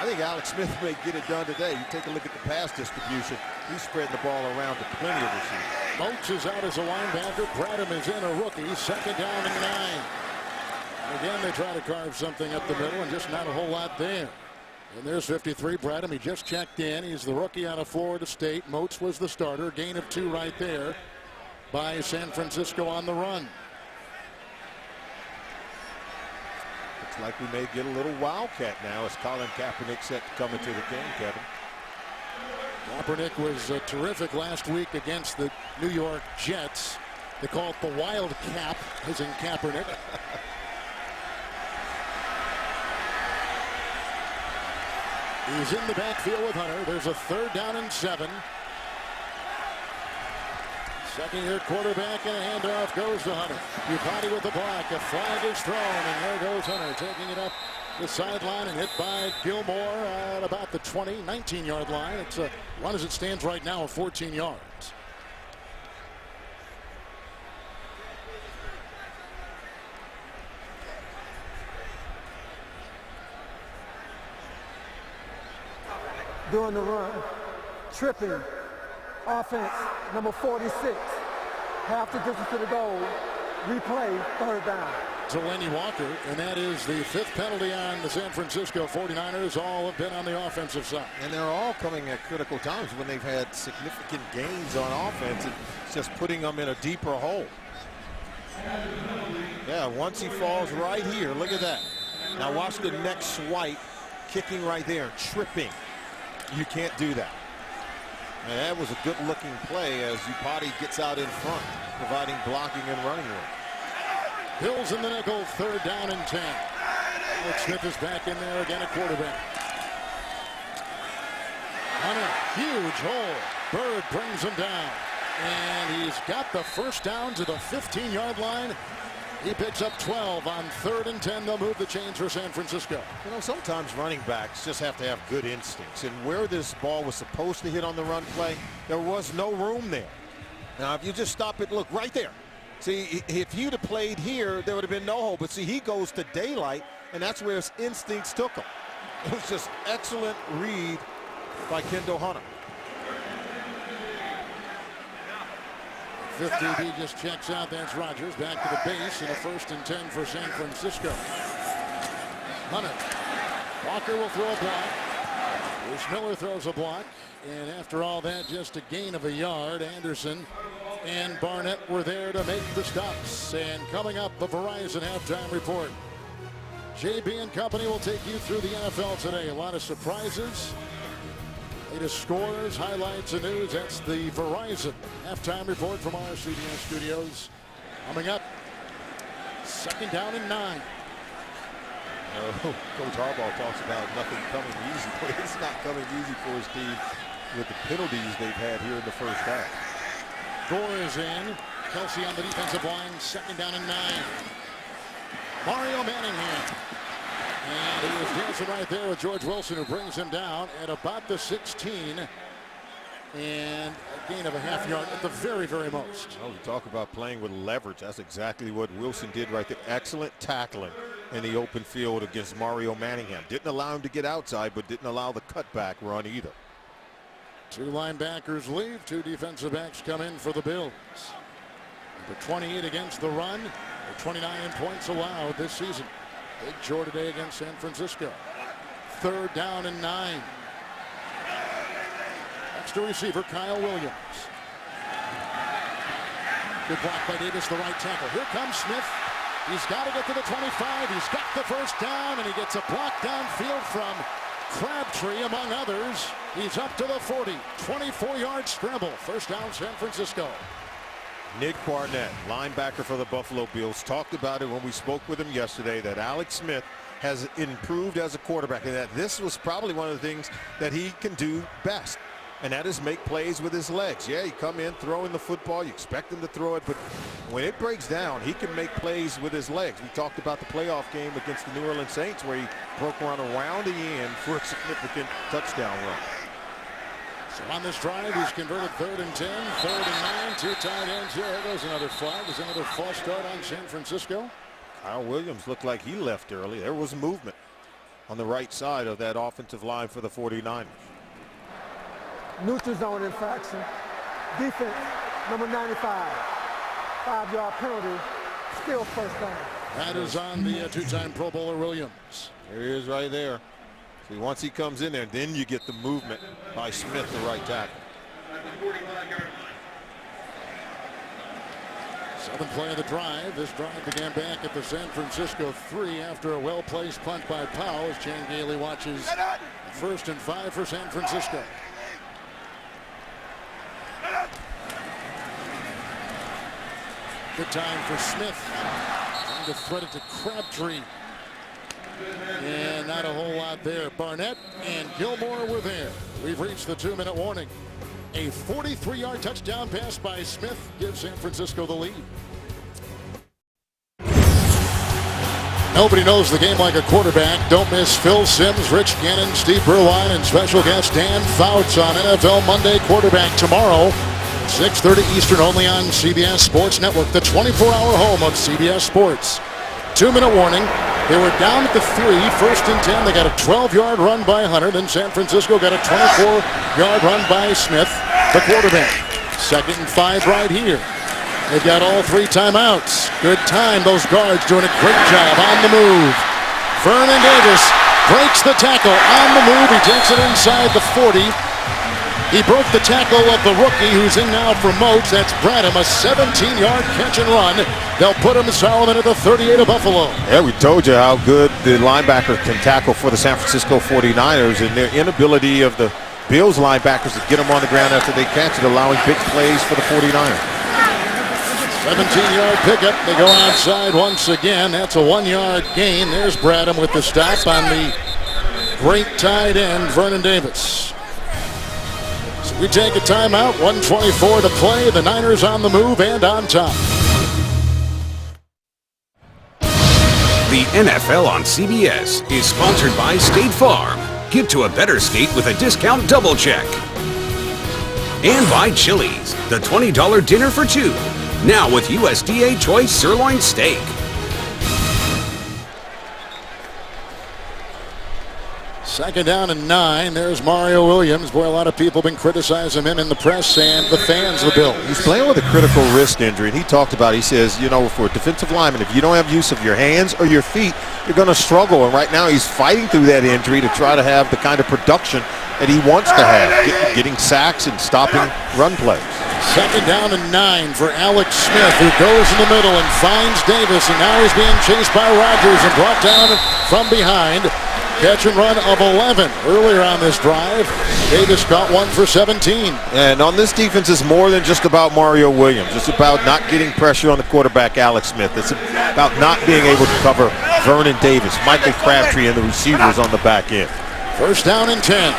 I think Alex Smith may get it done today. You take a look at the pass distribution. He's spreading the ball around to plenty of receivers. Moats is out as a linebacker. Bradham is in, a rookie. 2nd down and 9. Again, they try to carve something up the middle, and just not a whole lot there. And there's 53, Bradham. He just checked in. He's the rookie out of Florida State. Moats was the starter. Gain of 2 right there by San Francisco on the run. Looks like we may get a little wildcat now as Colin Kaepernick set to come into the game, Kevin. Kaepernick was terrific last week against the New York Jets. They call it the Wild Cap, as in Kaepernick. He's in the backfield with Hunter. There's a 3rd down and 7. Second-year quarterback, and a handoff goes to Hunter. Upati with the block. A flag is thrown, and there goes Hunter, taking it up the sideline and hit by Gilmore at about the 19-yard line. It's a run as it stands right now of 14 yards. During the run, tripping, offense, number 46, half the distance to the goal, replay, 3rd down. Delanie Walker, and that is the 5th penalty on the San Francisco 49ers. All have been on the offensive side. And they're all coming at critical times when they've had significant gains on offense. It's just putting them in a deeper hole. Yeah, once he falls right here, look at that. Now watch the next swipe, kicking right there, tripping. You can't do that. And that was a good-looking play as Upati gets out in front, providing blocking and running room. Bills in the nickel, 3rd down and 10. Alex Smith is back in there again at quarterback. Hunter, huge hole. Bird brings him down. And he's got the first down to the 15-yard line. He picks up 12 on 3rd and 10. They'll move the chains for San Francisco. You know, sometimes running backs just have to have good instincts. And where this ball was supposed to hit on the run play, there was no room there. Now, if you just stop it, look, right there. See, if you'd have played here, there would have been no hole. But see, he goes to daylight, and that's where his instincts took him. It was just excellent read by Kendall Hunter. 5th DB just checks out. That's Rodgers back to the base and a 1st and 10 for San Francisco. Hunter. Walker will throw a block. Bruce Miller throws a block. And after all that, just a gain of a yard. Anderson and Barnett were there to make the stops. And coming up, the Verizon halftime report. JB and company will take you through the NFL today. A lot of surprises. Latest scores, highlights, and news. That's the Verizon halftime report from our CBS studios. Coming up, 2nd down and 9. Coach Harbaugh talks about nothing coming easy, but it's not coming easy for his team with the penalties they've had here in the first half. Gore is in. Kelsey on the defensive line, 2nd down and 9. Mario Manningham. And he was dancing right there with George Wilson, who brings him down at about the 16. And a gain of a half yard at the very, very most. Well, we talk about playing with leverage. That's exactly what Wilson did right there. Excellent tackling in the open field against Mario Manningham. Didn't allow him to get outside, but didn't allow the cutback run either. 2 linebackers leave. 2 defensive backs come in for the Bills. Number 28 against the run. 29 points allowed this season. Big chore today against San Francisco. 3rd down and 9. Next to receiver, Kyle Williams. Good block by Davis, the right tackle. Here comes Smith. He's got to get to the 25. He's got the first down, and he gets a block downfield from Crabtree, among others. He's up to the 40. 24-yard scramble. First down, San Francisco. Nick Barnett, linebacker for the Buffalo Bills, talked about it when we spoke with him yesterday, that Alex Smith has improved as a quarterback, and that this was probably one of the things that he can do best, and that is make plays with his legs. Yeah, you come in throwing the football, you expect him to throw it, but when it breaks down, he can make plays with his legs. We talked about the playoff game against the New Orleans Saints where he broke one around the end for a significant touchdown run. So on this drive, he's converted 3rd and 10, 3rd and 9, 2 tight ends here. There goes another flag. There's another false start on San Francisco. Kyle Williams looked like he left early. There was movement on the right side of that offensive line for the 49ers. Neutral zone infraction. Defense, number 95. 5-yard penalty. Still first down. That is on the 2-time Pro Bowler Williams. There he is right there. See, once he comes in there, then you get the movement by Smith, the right tackle. 7th play of the drive. This drive began back at the San Francisco 3 after a well-placed punt by Powell as Chan Gailey watches 1st and 5 for San Francisco. Good time for Smith. Trying to thread it to Crabtree. And not a whole lot there. Barnett and Gilmore were there. We've reached the 2-minute warning. A 43-yard touchdown pass by Smith gives San Francisco the lead. Nobody knows the game like a quarterback. Don't miss Phil Simms, Rich Gannon, Steve Berline, and special guest Dan Fouts on NFL Monday Quarterback tomorrow. 6:30 Eastern, only on CBS Sports Network, the 24-hour home of CBS Sports. 2-minute warning. They were down at the 3, 1st and 10. They got a 12-yard run by Hunter. Then San Francisco got a 24-yard run by Smith, the quarterback. 2nd and 5 right here. They've got all 3 timeouts. Good time. Those guards doing a great job on the move. Vernon Davis breaks the tackle on the move. He takes it inside the 40. He broke the tackle of the rookie who's in now for Moats. That's Branham, a 17-yard catch and run. They'll put him, Solomon, at the 38 of Buffalo. Yeah, we told you how good the linebacker can tackle for the San Francisco 49ers, and their inability of the Bills linebackers to get him on the ground after they catch it, allowing big plays for the 49ers. 17-yard pickup. They go outside once again. That's a 1-yard gain. There's Bradham with the stop on the great tight end, Vernon Davis. So we take a timeout. 1:24 to play. The Niners on the move and on top. The NFL on CBS is sponsored by State Farm. Get to a better state with a discount double check. And by Chili's, the $20 dinner for two. Now with USDA Choice Sirloin Steak. Second down and 9. There's Mario Williams. Boy, a lot of people have been criticizing him in the press and the fans of the Bills. He's playing with a critical wrist injury, and he talked about it. He says, you know, for a defensive lineman, if you don't have use of your hands or your feet, you're going to struggle. And right now he's fighting through that injury to try to have the kind of production that he wants to have, getting sacks and stopping run plays. Second down and 9 for Alex Smith, who goes in the middle and finds Davis, and now he's being chased by Rodgers and brought down from behind. Catch and run of 11 earlier on this drive. Davis caught one for 17. And on this defense, it's more than just about Mario Williams. It's about not getting pressure on the quarterback, Alex Smith. It's about not being able to cover Vernon Davis, Michael Crabtree, and the receivers on the back end. First down and 10.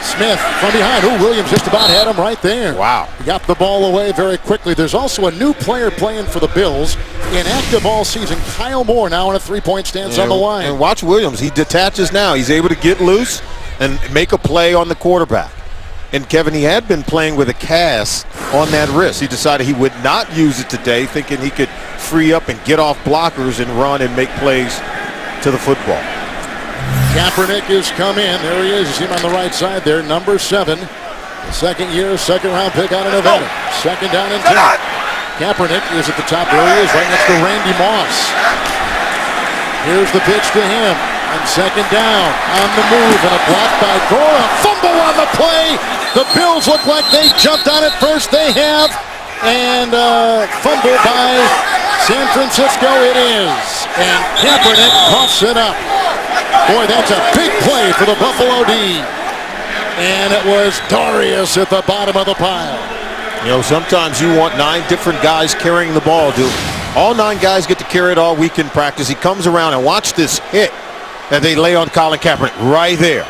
Smith from behind. Ooh, Williams just about had him right there. Wow. He got the ball away very quickly. There's also a new player playing for the Bills, inactive all season. Kyle Moore now in a three-point stance on the line. And watch Williams. He detaches now. He's able to get loose and make a play on the quarterback. And Kevin, he had been playing with a cast on that wrist. He decided he would not use it today, thinking he could free up and get off blockers and run and make plays to the football. Kaepernick has come in. There he is. You see him on the right side there, number 7. The second-year, second-round pick out of Nevada. Second down and 10. Kaepernick is at the top. There he is, right next to Randy Moss. Here's the pitch to him. And second down, on the move, and a block by Gore. A fumble on the play. The Bills look like they jumped on it first. They have. And fumble by San Francisco it is. And Kaepernick coughs it up. Boy, that's a big play for the Buffalo D. And it was Darius at the bottom of the pile. You know, sometimes you want 9 different guys carrying the ball, dude. All 9 guys get to carry it all week in practice. He comes around and watch this hit that they lay on Colin Kaepernick right there.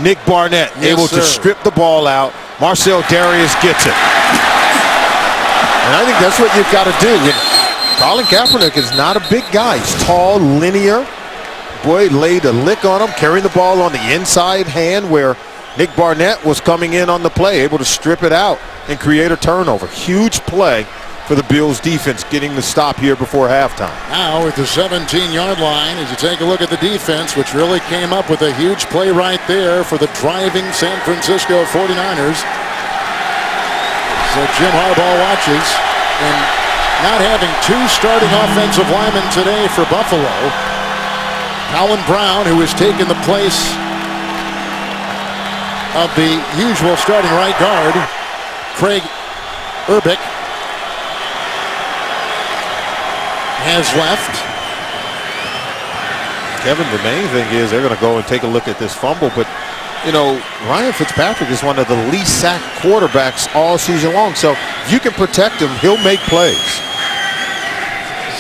Nick Barnett able to strip the ball out. Marcell Dareus gets it. And I think that's what you've got to do. Colin Kaepernick is not a big guy. He's tall, linear. Boy, laid a lick on him, carrying the ball on the inside hand where Nick Barnett was coming in on the play, able to strip it out and create a turnover. Huge play for the Bills defense, getting the stop here before halftime. Now at the 17-yard line, as you take a look at the defense, which really came up with a huge play right there for the driving San Francisco 49ers. So Jim Harbaugh watches, and not having 2 starting offensive linemen today for Buffalo. Colin Brown, who has taken the place of the usual starting right guard, Craig Urbick, has left. Kevin, the main thing is they're going to go and take a look at this fumble, but you know, Ryan Fitzpatrick is one of the least sacked quarterbacks all season long, so if you can protect him, he'll make plays.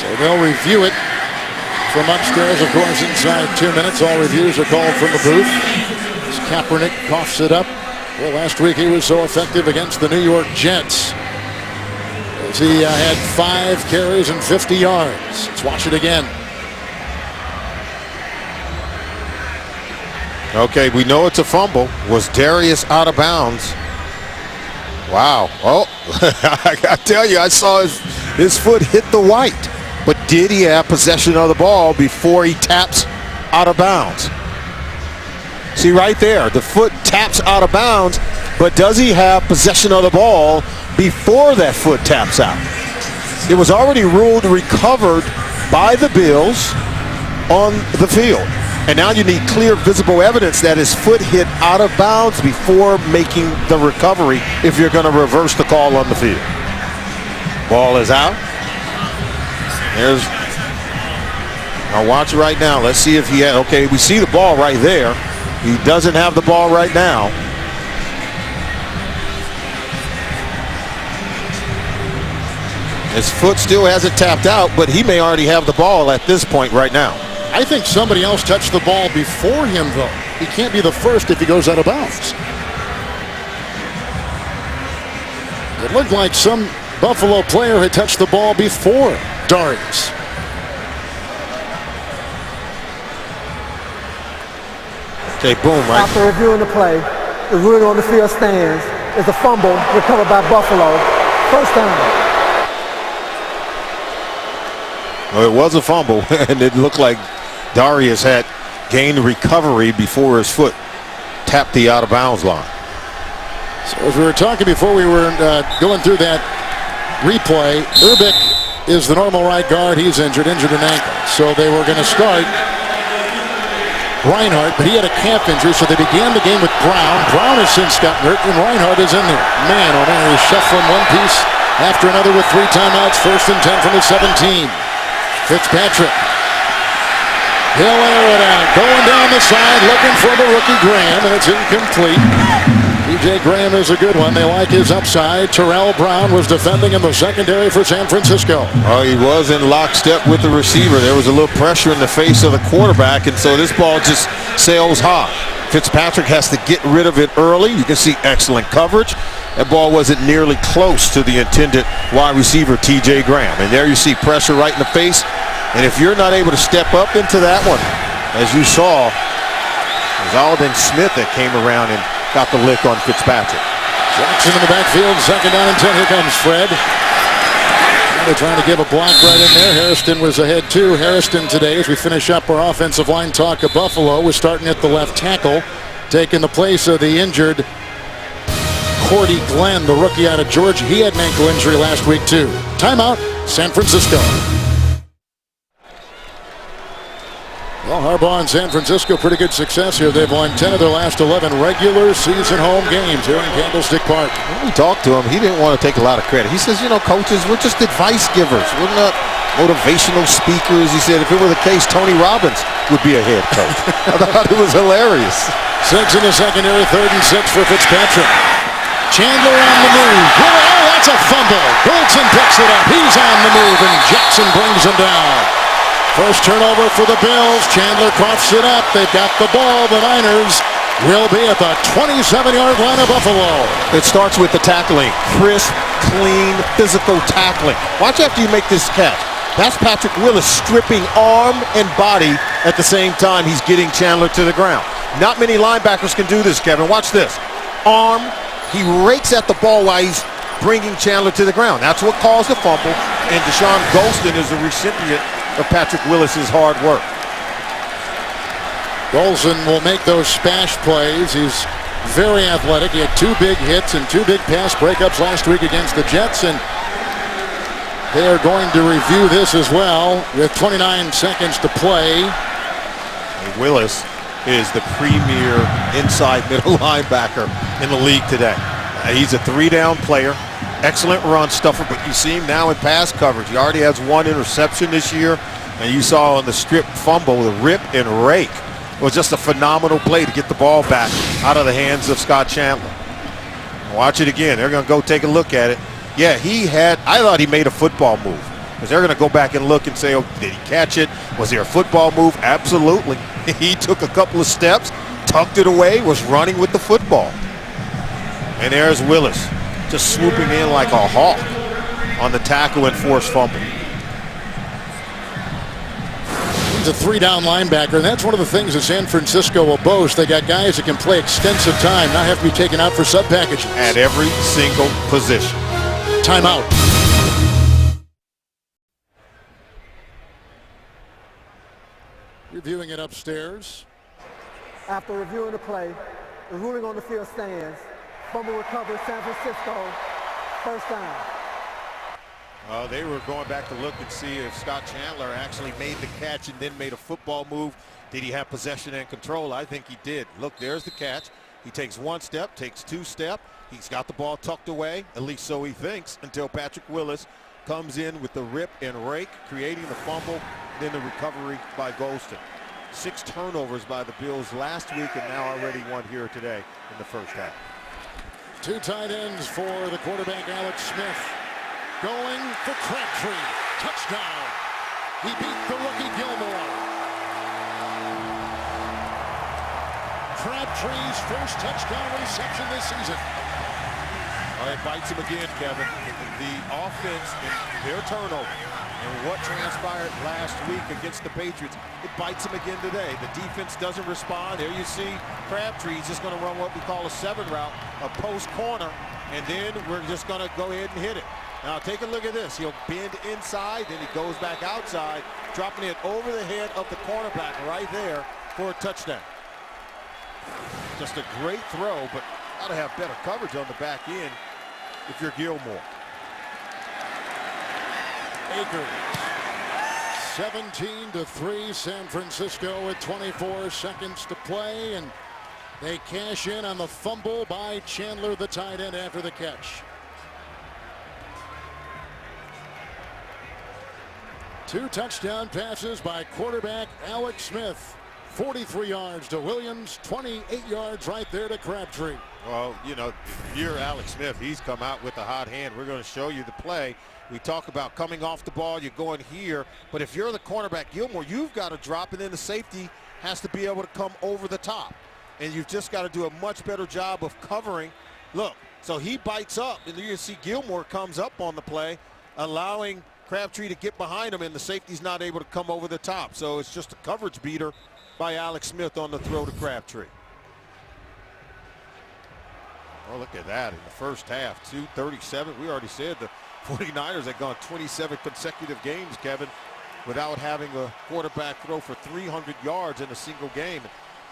So they'll review it from upstairs, of course, inside 2 minutes. All reviews are called from the booth. As Kaepernick coughs it up. Well, last week he was so effective against the New York Jets, as he had 5 carries and 50 yards. Let's watch it again. Okay, we know it's a fumble. Was Darius out of bounds? Wow. Oh, I tell you, I saw his foot hit the white. But did he have possession of the ball before he taps out of bounds? See right there, the foot taps out of bounds, but does he have possession of the ball before that foot taps out? It was already ruled recovered by the Bills on the field. And now you need clear, visible evidence that his foot hit out of bounds before making the recovery if you're going to reverse the call on the field. Ball is out. Now watch right now. Let's see if he had, okay, we see the ball right there. He doesn't have the ball right now. His foot still hasn't tapped out, but he may already have the ball at this point right now. I think somebody else touched the ball before him, though. He can't be the first if he goes out of bounds. It looked like some Buffalo player had touched the ball before Darius. Okay, boom, right? After reviewing the play, the ruling on the field stands is a fumble recovered by Buffalo. First down. Well, it was a fumble, and it looked like Darius had gained recovery before his foot tapped the out-of-bounds line. So as we were talking before we were going through that replay, Urbic is the normal right guard. He's injured an ankle. So they were going to start Reinhardt, but he had a calf injury, so they began the game with Brown. Brown has since gotten hurt, and Reinhardt is in there. Man, oh man, he's shuffling one piece after another with 3 timeouts. 1st and 10 from the 17. Fitzpatrick. He'll air it out. Going down the side, looking for the rookie Graham, and it's incomplete. T.J. Graham is a good one. They like his upside. Terrell Brown was defending in the secondary for San Francisco. Oh, he was in lockstep with the receiver. There was a little pressure in the face of the quarterback, and so this ball just sails high. Fitzpatrick has to get rid of it early. You can see excellent coverage. That ball wasn't nearly close to the intended wide receiver, T.J. Graham. And there you see pressure right in the face. And if you're not able to step up into that one, as you saw, it was Aldon Smith that came around and got the lick on Fitzpatrick. Jackson in the backfield, 2nd down and 10. Here comes Fred. They're trying to give a block right in there. Harrison was ahead too. Harrison today, as we finish up our offensive line talk of Buffalo, was starting at the left tackle, taking the place of the injured Cordy Glenn, the rookie out of Georgia. He had an ankle injury last week too. Timeout, San Francisco. Well, Harbaugh and San Francisco, pretty good success here. They've won 10 of their last 11 regular season home games here in Candlestick Park. When we talked to him, he didn't want to take a lot of credit. He says, you know, coaches, we're just advice givers. We're not motivational speakers. He said if it were the case, Tony Robbins would be a head coach. I thought it was hilarious. 6 in the secondary, 3rd and 6 for Fitzpatrick. Chandler on the move. Oh, that's a fumble. Bolton picks it up. He's on the move, and Jackson brings him down. First turnover for the Bills. Chandler coughs it up. They've got the ball. The Niners will be at the 27-yard line of Buffalo. It starts with the tackling. Crisp, clean, physical tackling. Watch after you make this catch. That's Patrick Willis stripping arm and body at the same time he's getting Chandler to the ground. Not many linebackers can do this, Kevin. Watch this. Arm. He rakes at the ball while he's bringing Chandler to the ground. That's what caused the fumble, and Deshaun Golston is the recipient of Patrick Willis's hard work. Golston will make those smash plays. He's very athletic. He had 2 big hits and 2 big pass breakups last week against the Jets, and they are going to review this as well with 29 seconds to play. Willis is the premier inside middle linebacker in the league today. He's a 3-down player, excellent run stuffer, but you see him now in pass coverage. He already has 1 interception this year, and you saw on the strip fumble, the rip and rake. It was just a phenomenal play to get the ball back out of the hands of Scott Chandler. Watch it again. They're going to go take a look at it. Yeah, I thought he made a football move, because they're going to go back and look and say, oh, did he catch it? Was there a football move? Absolutely. He took a couple of steps, tucked it away, was running with the football. And there's Willis, just swooping in like a hawk on the tackle and forced fumble. He's a 3-down linebacker, and that's one of the things that San Francisco will boast. They got guys that can play extensive time, not have to be taken out for sub packages. At every single position. Timeout. Reviewing it upstairs. After reviewing the play, the ruling on the field stands. Fumble recovered, San Francisco. First down. They were going back to look and see if Scott Chandler actually made the catch and then made a football move. Did he have possession and control? I think he did. Look, there's the catch. He takes 1 step, takes 2 steps. He's got the ball tucked away, at least so he thinks, until Patrick Willis comes in with the rip and rake, creating the fumble, then the recovery by Golston. 6 turnovers by the Bills last week, and now already 1 here today in the first half. 2 tight ends for the quarterback, Alex Smith. going for Crabtree. Touchdown. He beat the rookie Gilmore. Crabtree's first touchdown reception this season. It bites him again, Kevin. The offense and their turnover and what transpired last week against the Patriots, it bites him again today. The defense doesn't respond. There you see Crabtree. He's just going to run what we call a 7 route, a post corner, and then we're just going to go ahead and hit it. Now take a look at this. He'll bend inside, then he goes back outside, dropping it over the head of the cornerback right there for a touchdown. Just a great throw, but got to have better coverage on the back end if you're Gilmore. Akers. 17-3, San Francisco with 24 seconds to play, and they cash in on the fumble by Chandler, the tight end, after the catch. 2 touchdown passes by quarterback Alex Smith. 43 yards to Williams, 28 yards right there to Crabtree. Well, you know, if you're Alex Smith, he's come out with a hot hand. We're going to show you the play. We talk about coming off the ball, you're going here. But if you're the cornerback, Gilmore, you've got to drop, and then the safety has to be able to come over the top. And you've just got to do a much better job of covering. Look, so he bites up, and you see Gilmore comes up on the play, allowing Crabtree to get behind him, and the safety's not able to come over the top. So it's just a coverage beater by Alex Smith on the throw to Crabtree. Oh, look at that in the first half, 2:37. We already said the 49ers had gone 27 consecutive games, Kevin, without having a quarterback throw for 300 yards in a single game.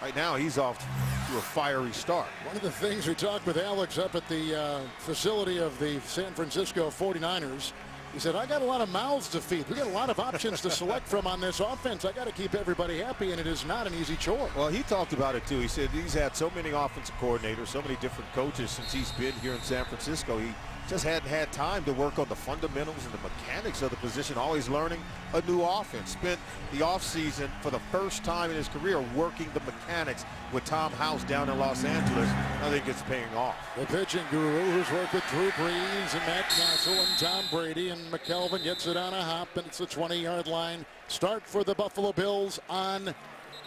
Right now, he's off to a fiery start. One of the things we talked with Alex up at the facility of the San Francisco 49ers, he said, I got a lot of mouths to feed. We got a lot of options to select from on this offense. I got to keep everybody happy, and it is not an easy chore. Well, he talked about it, too. He said he's had so many offensive coordinators, so many different coaches since he's been here in San Francisco. He just hadn't had time to work on the fundamentals and the mechanics of the position, always learning a new offense. Spent the offseason for the first time in his career working the mechanics with Tom House down in Los Angeles. I think it's paying off. The pitching guru who's worked with Drew Brees and Matt Castle and Tom Brady, and McKelvin gets it on a hop, and it's the 20-yard line. Start for the Buffalo Bills on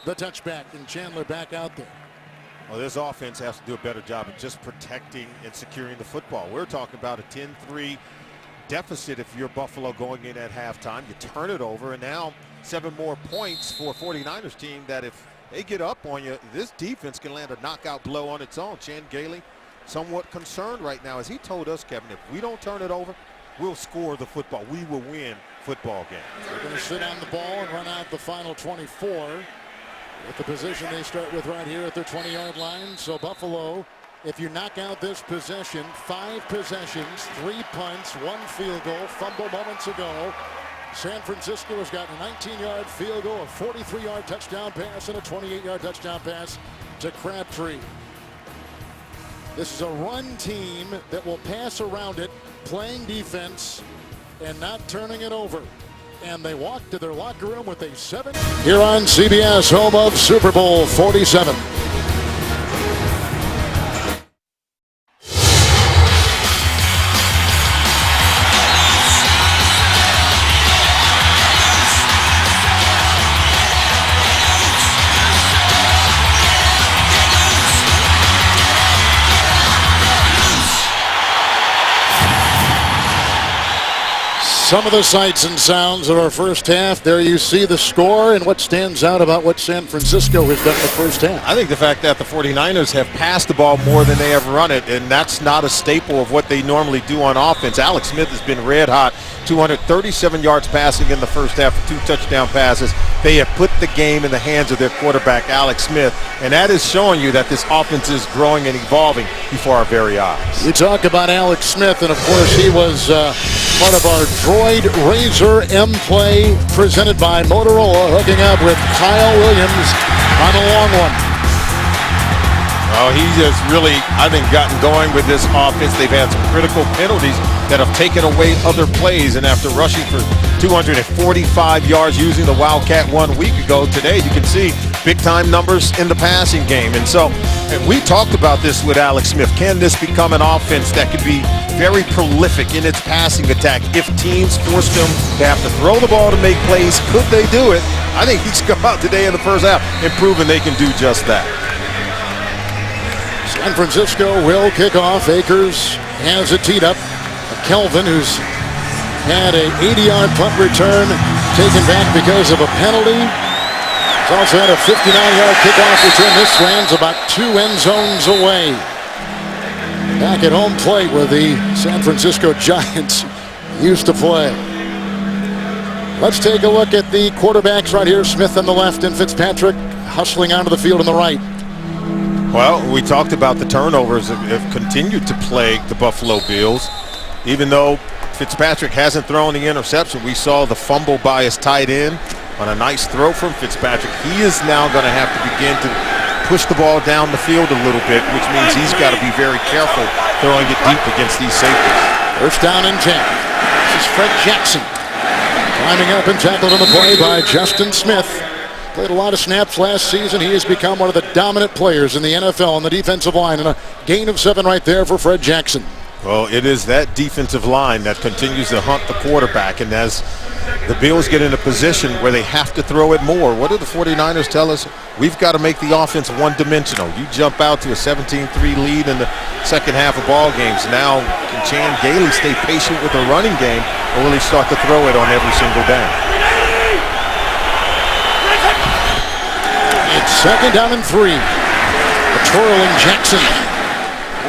the touchback, and Chandler back out there. Well, this offense has to do a better job of just protecting and securing the football. We're talking about a 10-3 deficit if you're Buffalo going in at halftime. You turn it over, and now 7 more points for a 49ers team that if they get up on you, this defense can land a knockout blow on its own. Chan Gailey somewhat concerned right now. As he told us, Kevin, if we don't turn it over, we'll score the football. We will win football games. They're going to sit on the ball and run out the final 24. With the position they start with right here at their 20-yard line. So Buffalo, if you knock out this possession, 5 possessions, 3 punts, 1 field goal, fumble moments ago. San Francisco has got a 19-yard field goal, a 43-yard touchdown pass, and a 28-yard touchdown pass to Crabtree. This is a run team that will pass around it, playing defense and not turning it over. And they walk to their locker room with a 7. Here on CBS, home of Super Bowl 47. Some of the sights and sounds of our first half. There you see the score and what stands out about what San Francisco has done in the first half. I think the fact that the 49ers have passed the ball more than they have run it, and that's not a staple of what they normally do on offense. Alex Smith has been red hot, 237 yards passing in the first half for 2 touchdown passes. They have put the game in the hands of their quarterback, Alex Smith, and that is showing you that this offense is growing and evolving before our very eyes. You talk about Alex Smith, and of course he was part of our Droid Razor M Play presented by Motorola, hooking up with Kyle Williams on a long one. Oh, he has really, I think, gotten going with this offense. They've had some critical penalties that have taken away other plays, and after rushing for 245 yards using the Wildcat 1 week ago, today you can see big-time numbers in the passing game. And so And we talked about this with Alex Smith. Can this become an offense that could be very prolific in its passing attack if teams force them to have to throw the ball to make plays? Could they do it? I think he's come out today in the first half and proven they can do just that. San Francisco will kick off. Akers has it teed up. Kelvin, who's had a 80-yard punt return taken back because of a penalty. He's also had a 59-yard kickoff return. This lands about 2 end zones away. Back at home plate where the San Francisco Giants used to play. Let's take a look at the quarterbacks right here. Smith on the left and Fitzpatrick hustling onto the field on the right. Well, we talked about the turnovers have continued to plague the Buffalo Bills. Even though Fitzpatrick hasn't thrown the interception, we saw the fumble by his tight end on a nice throw from Fitzpatrick. He is now going to have to begin to push the ball down the field a little bit, which means he's got to be very careful throwing it deep against these safeties. First down and 10. This is Fred Jackson. Climbing up and tackled on the play by Justin Smith. Played a lot of snaps last season. He has become one of the dominant players in the NFL on the defensive line. And a gain of 7 right there for Fred Jackson. Well, it is that defensive line that continues to hunt the quarterback. And as the Bills get in a position where they have to throw it more, what do the 49ers tell us? We've got to make the offense one-dimensional. You jump out to a 17-3 lead in the second half of ball games. Now, can Chan Gailey stay patient with the running game or will he start to throw it on every single down? It's second down and 3. A twirling Jackson.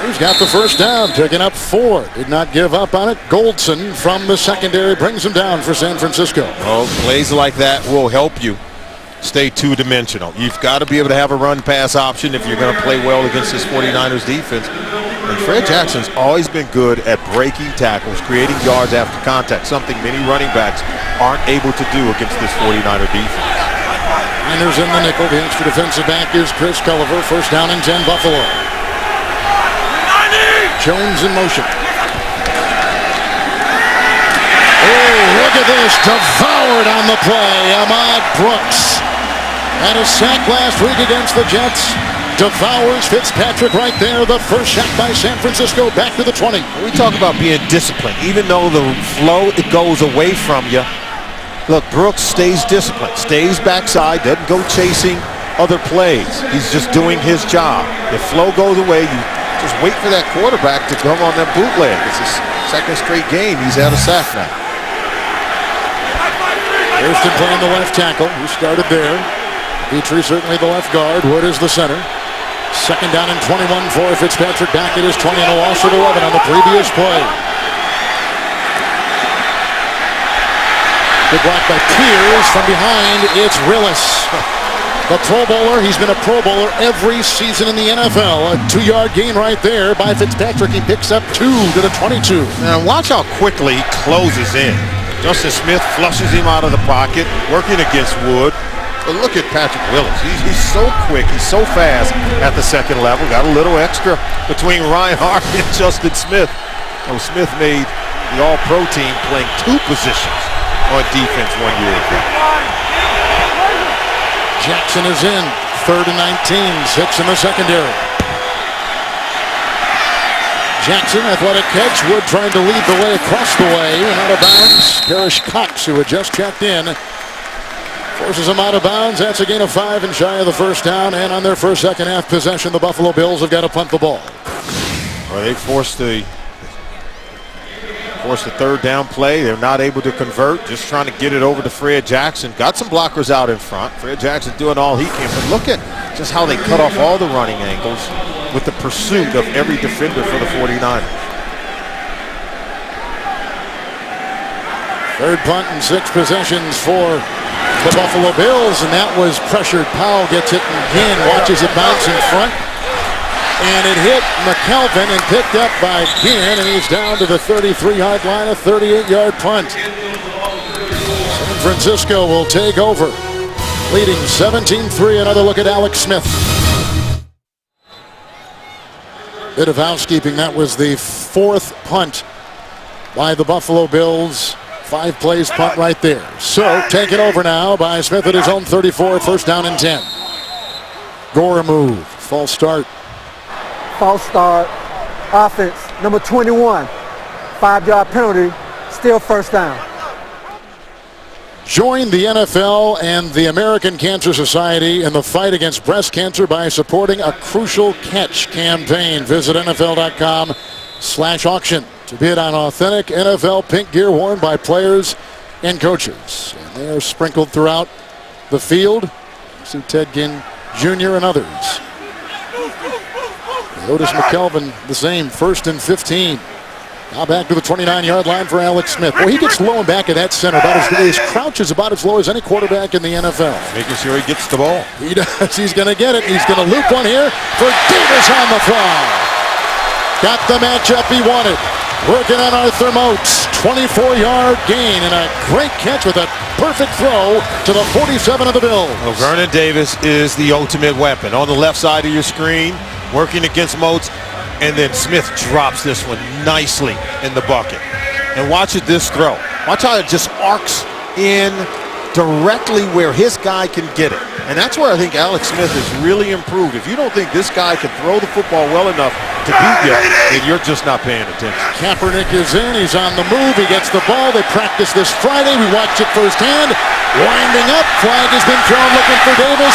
He's got the first down, picking up 4. Did not give up on it. Goldson from the secondary brings him down for San Francisco. Well, plays like that will help you stay two-dimensional. You've got to be able to have a run-pass option if you're going to play well against this 49ers defense. And Fred Jackson's always been good at breaking tackles, creating yards after contact, something many running backs aren't able to do against this 49er defense. Niners in the nickel. The extra defensive back is Chris Culliver. First down and 10, Buffalo. Jones in motion. Oh, look at this. Devoured on the play. Ahmad Brooks. Had a sack last week against the Jets. Devours Fitzpatrick right there. The first shot by San Francisco back to the 20. We talk about being disciplined. Even though the flow, it goes away from you. Look, Brooks stays disciplined. Stays backside. Doesn't go chasing other plays. He's just doing his job. If flow goes away, you just wait for that quarterback to come on that bootleg. It's his second straight game. He's had a sack now. Thurston playing the left tackle. Who started there? Petrie certainly the left guard. Wood is the center. Second down and 21 for Fitzpatrick. Back at his 20 and a loss of 11 on the previous play. Good block by Pierce. From behind, it's Rillis. The Pro Bowler, he's been a Pro Bowler every season in the NFL. A 2-yard gain right there by Fitzpatrick. He picks up 2 to the 22. Now watch how quickly he closes in. Justin Smith flushes him out of the pocket, working against Wood. But look at Patrick Willis. He's so quick, he's so fast at the second level. Got a little extra between Ryan Harvey and Justin Smith. Oh, Smith made the All-Pro team playing 2 positions on defense 1 year ago. Jackson is in. 3rd and 19. 6 in the secondary. Jackson, athletic catch. Wood trying to lead the way across the way. And out of bounds. Parrish Cox, who had just checked in, forces him out of bounds. That's a gain of 5 and shy of the first down. And on their first second half possession, the Buffalo Bills have got to punt the ball. Well, they forced the third down play. They're not able to convert. Just trying to get it over to Fred Jackson. Got some blockers out in front. Fred Jackson doing all he can. But look at just how they cut off all the running angles with the pursuit of every defender for the 49ers. Third punt and 6 possessions for the Buffalo Bills. And that was pressured. Powell gets it again. Watches it bounce in front. And it hit McKelvin and picked up by Ginn, and he's down to the 33-yard line, a 38-yard punt. San Francisco will take over, leading 17-3. Another look at Alex Smith. Bit of housekeeping. That was the 4th punt by the Buffalo Bills. 5 plays punt right there. So taken over now by Smith at his own 34, first down and 10. Gore move, false start. false start, offense, number 21, 5-yard penalty, still first down. Join the NFL and the American Cancer Society in the fight against breast cancer by supporting a Crucial Catch campaign. Visit NFL.com/auction to bid on authentic NFL pink gear worn by players and coaches. And they are sprinkled throughout the field. You see Ted Ginn Jr. and others. Otis McKelvin the same, 1st and 15. Now back to the 29-yard line for Alex Smith. Well, he gets low and back at that center. His crouch is about as low as any quarterback in the NFL. Making sure he gets the ball. He does. He's going to get it. He's going to loop one here for Davis on the fly. Got the matchup he wanted. Working on Arthur Moats. 24-yard gain and a great catch with a perfect throw to the 47 of the Bills. Well, Vernon Davis is the ultimate weapon. On the left side of your screen, working against Moats. And then Smith drops this one nicely in the bucket. And watch this throw. Watch how it just arcs in directly where his guy can get it. And that's where I think Alex Smith has really improved. If you don't think this guy can throw the football well enough to beat you, then you're just not paying attention. Kaepernick is in. He's on the move. He gets the ball. They practice this Friday. We watched it firsthand. Winding up. Flag has been thrown looking for Davis.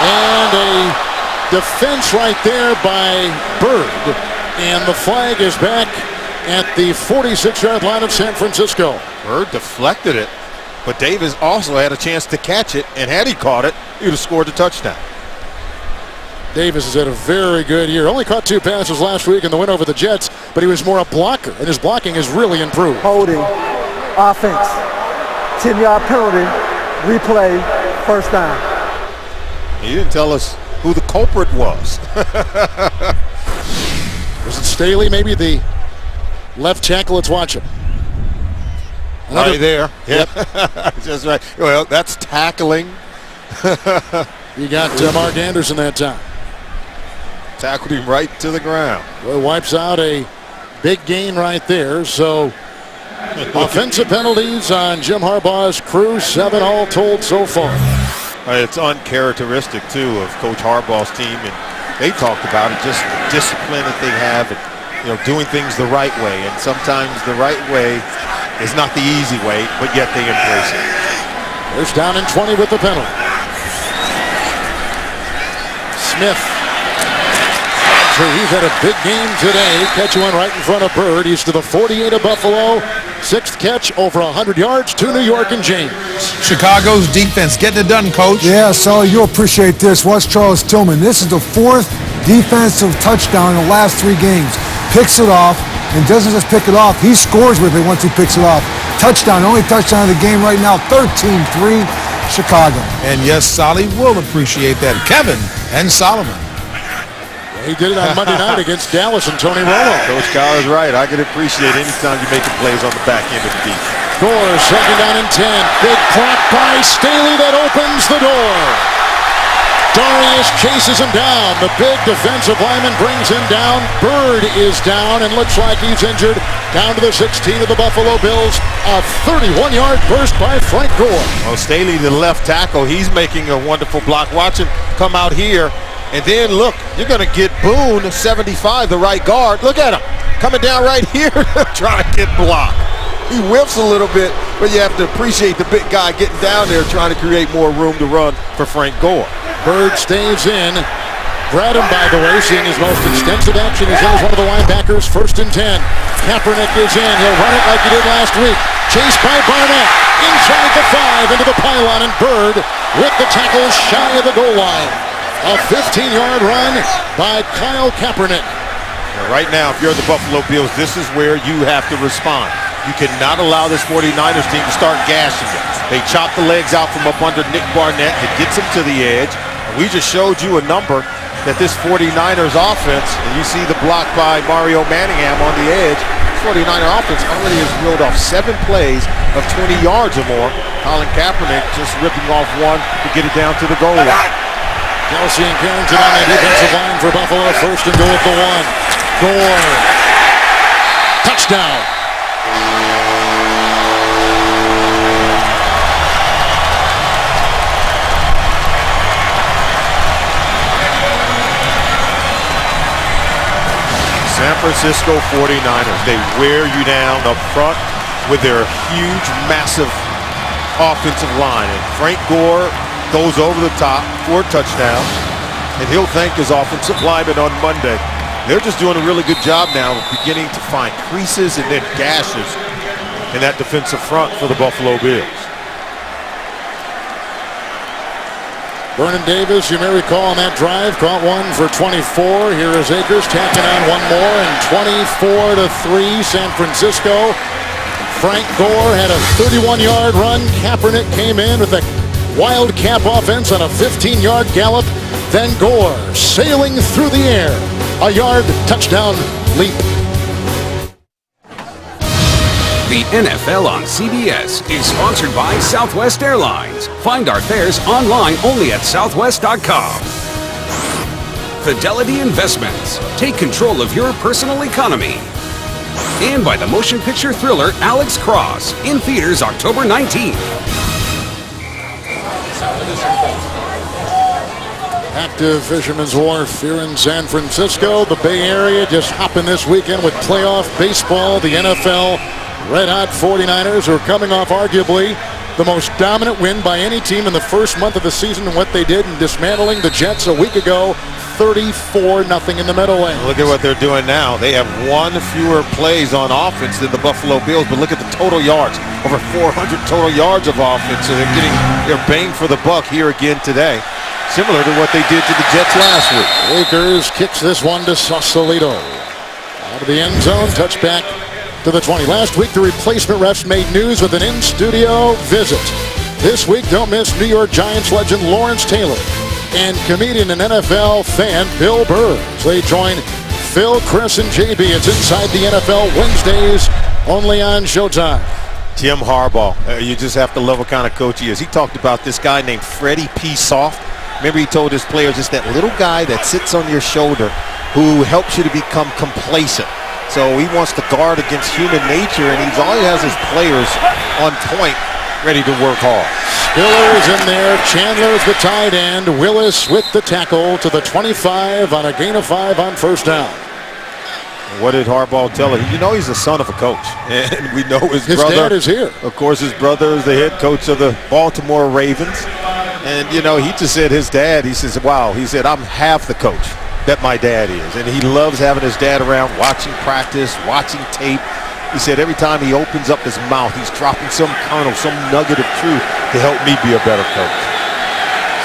And a defense right there by Bird, and the flag is back at the 46-yard line of San Francisco. Bird deflected it, but Davis also had a chance to catch it, and had he caught it, he would have scored the touchdown. Davis has had a very good year. Only caught 2 passes last week in the win over the Jets, but he was more a blocker, and his blocking has really improved. Holding, offense, 10-yard penalty, replay, first down. He didn't tell us who the culprit was. Was it Staley, maybe the left tackle? Let's watch him. Right there. Yep. Just right. Well, that's tackling. You got Mark Anderson that time. Tackled him right to the ground. Well, wipes out a big gain right there. So offensive penalties on Jim Harbaugh's crew, 7 all told so far. It's uncharacteristic, too, of Coach Harbaugh's team, and they talked about it, just the discipline that they have, and doing things the right way. And sometimes the right way is not the easy way, but yet they embrace it. First down and 20 with the penalty. Smith. He's had a big game today. Catch one right in front of Bird. He's to the 48 of Buffalo. 6th catch, over 100 yards to New York and James. Chicago's defense getting it done, Coach. Yeah, Sully, you'll appreciate this. Watch Charles Tillman. This is the 4th defensive touchdown in the last 3 games. Picks it off, and doesn't just pick it off. He scores with it once he picks it off. Touchdown, only touchdown of the game right now, 13-3, Chicago. And yes, Solly will appreciate that. Kevin and Solomon. He did it on Monday night against Dallas and Tony Romo. Coach Carr is right. I can appreciate any time you're making plays on the back end of the defense. Gore, 2nd down and 10. Big clock by Staley that opens the door. Darius chases him down. The big defensive lineman brings him down. Bird is down and looks like he's injured. Down to the 16 of the Buffalo Bills. A 31-yard burst by Frank Gore. Well, Staley, the left tackle, he's making a wonderful block. Watch him come out here. And then, look, you're going to get Boone, 75, the right guard. Look at him coming down right here trying to get blocked. He whiffs a little bit, but you have to appreciate the big guy getting down there trying to create more room to run for Frank Gore. Bird stays in. Bradham, by the way, seeing his most extensive action. He's in as one of the linebackers, 1st and 10. Kaepernick is in. He'll run it like he did last week. Chased by Barnett. Inside the 5, into the pylon, and Bird with the tackle shy of the goal line. A 15-yard run by Kyle Kaepernick. Right now, if you're the Buffalo Bills, this is where you have to respond. You cannot allow this 49ers team to start gashing you. They chop the legs out from up under Nick Barnett. It gets him to the edge. And we just showed you a number that this 49ers offense, and you see the block by Mario Manningham on the edge, 49er offense already has reeled off 7 plays of 20 yards or more. Colin Kaepernick just ripping off one to get it down to the goal line. Kelsey and Carrington on the defensive line for Buffalo. 1st and goal at the 1. Gore. Touchdown. Francisco 49ers. They wear you down up front with their huge, massive offensive line. And Frank Gore goes over the top for a touchdown, and he'll thank his offensive lineman on Monday. They're just doing a really good job now of beginning to find creases and then gashes in that defensive front for the Buffalo Bills. Vernon Davis, you may recall on that drive, caught one for 24. Here is Akers tacking on one more, and 24-3 San Francisco. Frank Gore had a 31-yard run. Kaepernick came in with a wild cap offense on a 15-yard gallop. Then Gore sailing through the air. A yard touchdown leap. The NFL on CBS is sponsored by Southwest Airlines. Find our fares online only at southwest.com. Fidelity Investments. Take control of your personal economy. And by the motion picture thriller Alex Cross, in theaters October 19th. Active Fisherman's Wharf here in San Francisco. The Bay Area just hopping this weekend with playoff baseball. The NFL red-hot 49ers are coming off arguably the most dominant win by any team in the first month of the season, and what they did in dismantling the Jets a week ago, 34-0 in the Meadowlands. Look at what they're doing now. They have one fewer plays on offense than the Buffalo Bills, but look at the total yards. Over 400 total yards of offense, so they're getting their bang for the buck here again today. Similar to what they did to the Jets last week. Akers kicks this one to Sausalito. Out of the end zone, touchback to the 20. Last week, the replacement refs made news with an in-studio visit. This week, don't miss New York Giants legend Lawrence Taylor and comedian and NFL fan Bill Burr as they join Phil, Chris, and JB. It's Inside the NFL Wednesdays, only on Showtime. Jim Harbaugh, you just have to love what kind of coach he is. He talked about this guy named Freddie P. Soft. Remember, he told his players, just that little guy that sits on your shoulder who helps you to become complacent. So he wants to guard against human nature, and all he has is players on point, ready to work hard. Spiller's in there. Chandler's the tight end. Willis with the tackle to the 25 on a gain of 5 on first down. What did Harbaugh tell him? You know he's the son of a coach, and we know his brother. His dad is here. Of course, his brother is the head coach of the Baltimore Ravens. And, you know, he just said his dad, he says, wow, he said, I'm half the coach that my dad is. And he loves having his dad around, watching practice, watching tape. He said every time he opens up his mouth, he's dropping some kernel, some nugget of truth to help me be a better coach.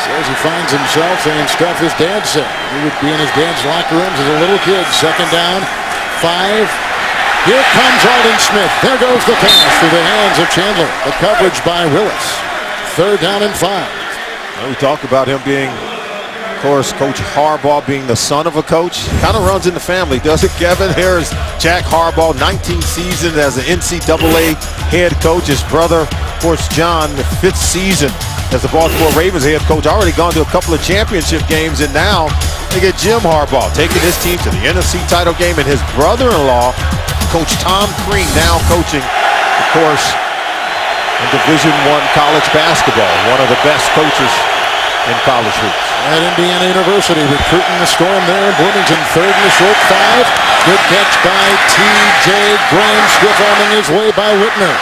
Says he finds himself saying stuff his dad said. He would be in his dad's locker rooms as a little kid. Second down, 5. Here comes Aldon Smith. There goes the pass through the hands of Chandler. The coverage by Willis. Third down and 5. Well, we talk about him being, of course, Coach Harbaugh being the son of a coach. Kind of runs in the family, does it, Kevin? Here's Jack Harbaugh, 19 seasons as an NCAA head coach. His brother, of course, John, the 5th season as the Baltimore Ravens head coach. Already gone to a couple of championship games, and now they get Jim Harbaugh taking his team to the NFC title game, and his brother-in-law, Coach Tom Crean, now coaching, of course, in Division I college basketball, one of the best coaches in college hoops. At Indiana University, recruiting the Storm there in Bloomington. Third and a short 5. Good catch by T.J. Graham, stiff-arming his way by Whitner.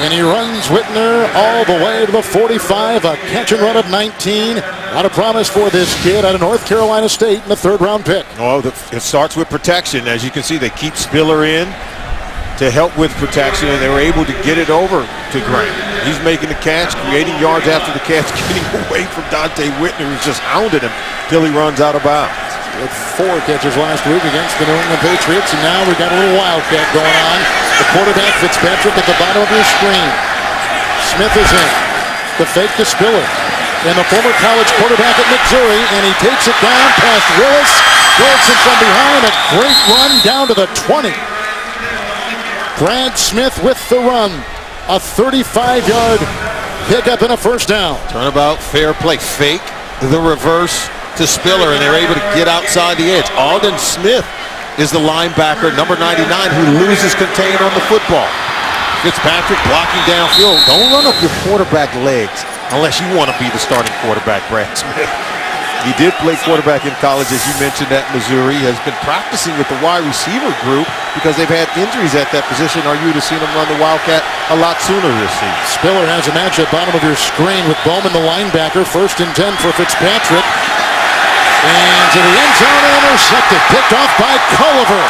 And he runs Whitner all the way to the 45. A catch and run of 19. A lot of promise for this kid out of North Carolina State in the 3rd-round pick. Oh, it starts with protection. As you can see, they keep Spiller in to help with protection, and they were able to get it over to Graham. He's making the catch, creating yards after the catch, getting away from Dante Whitner, who's just hounding him till he runs out of bounds. He had 4 catches last week against the New England Patriots, and now we've got a little wildcat going on. The quarterback, Fitzpatrick, at the bottom of your screen. Smith is in. The fake to Spiller. And the former college quarterback at Missouri, and he takes it down past Willis. Wilson from behind, a great run down to the 20. Brad Smith with the run. A 35-yard pickup and a first down. Turnabout, fair play. Fake the reverse to Spiller, and they're able to get outside the edge. Aldon Smith is the linebacker, number 99, who loses contain on the football. Fitzpatrick blocking downfield. Don't run up your quarterback legs unless you want to be the starting quarterback, Brad Smith. He did play quarterback in college, as you mentioned, at Missouri. Has been practicing with the wide receiver group because they've had injuries at that position, or you would have seen him run the Wildcat a lot sooner this season. Spiller has a match at bottom of your screen with Bowman, the linebacker. 1st and 10 for Fitzpatrick. And to the end zone, intercepted. Picked off by Culliver.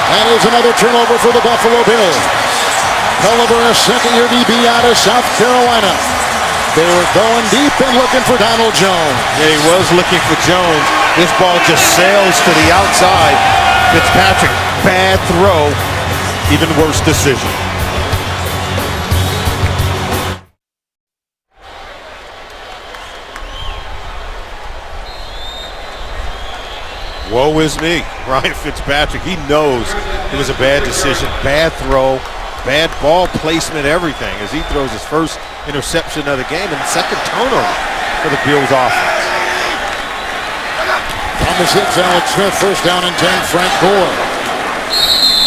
That is another turnover for the Buffalo Bills. Culliver, a second-year DB out of South Carolina. They were going deep and looking for Donald Jones. Yeah, he was looking for Jones. This ball just sails to the outside. Fitzpatrick, bad throw. Even worse decision. Woe is me. Ryan Fitzpatrick, he knows it was a bad decision, bad throw, bad ball placement, everything, as he throws his first interception of the game and second turnover for the Bills offense. On the 6, Alex Smith, 1st down and 10, Frank Gore.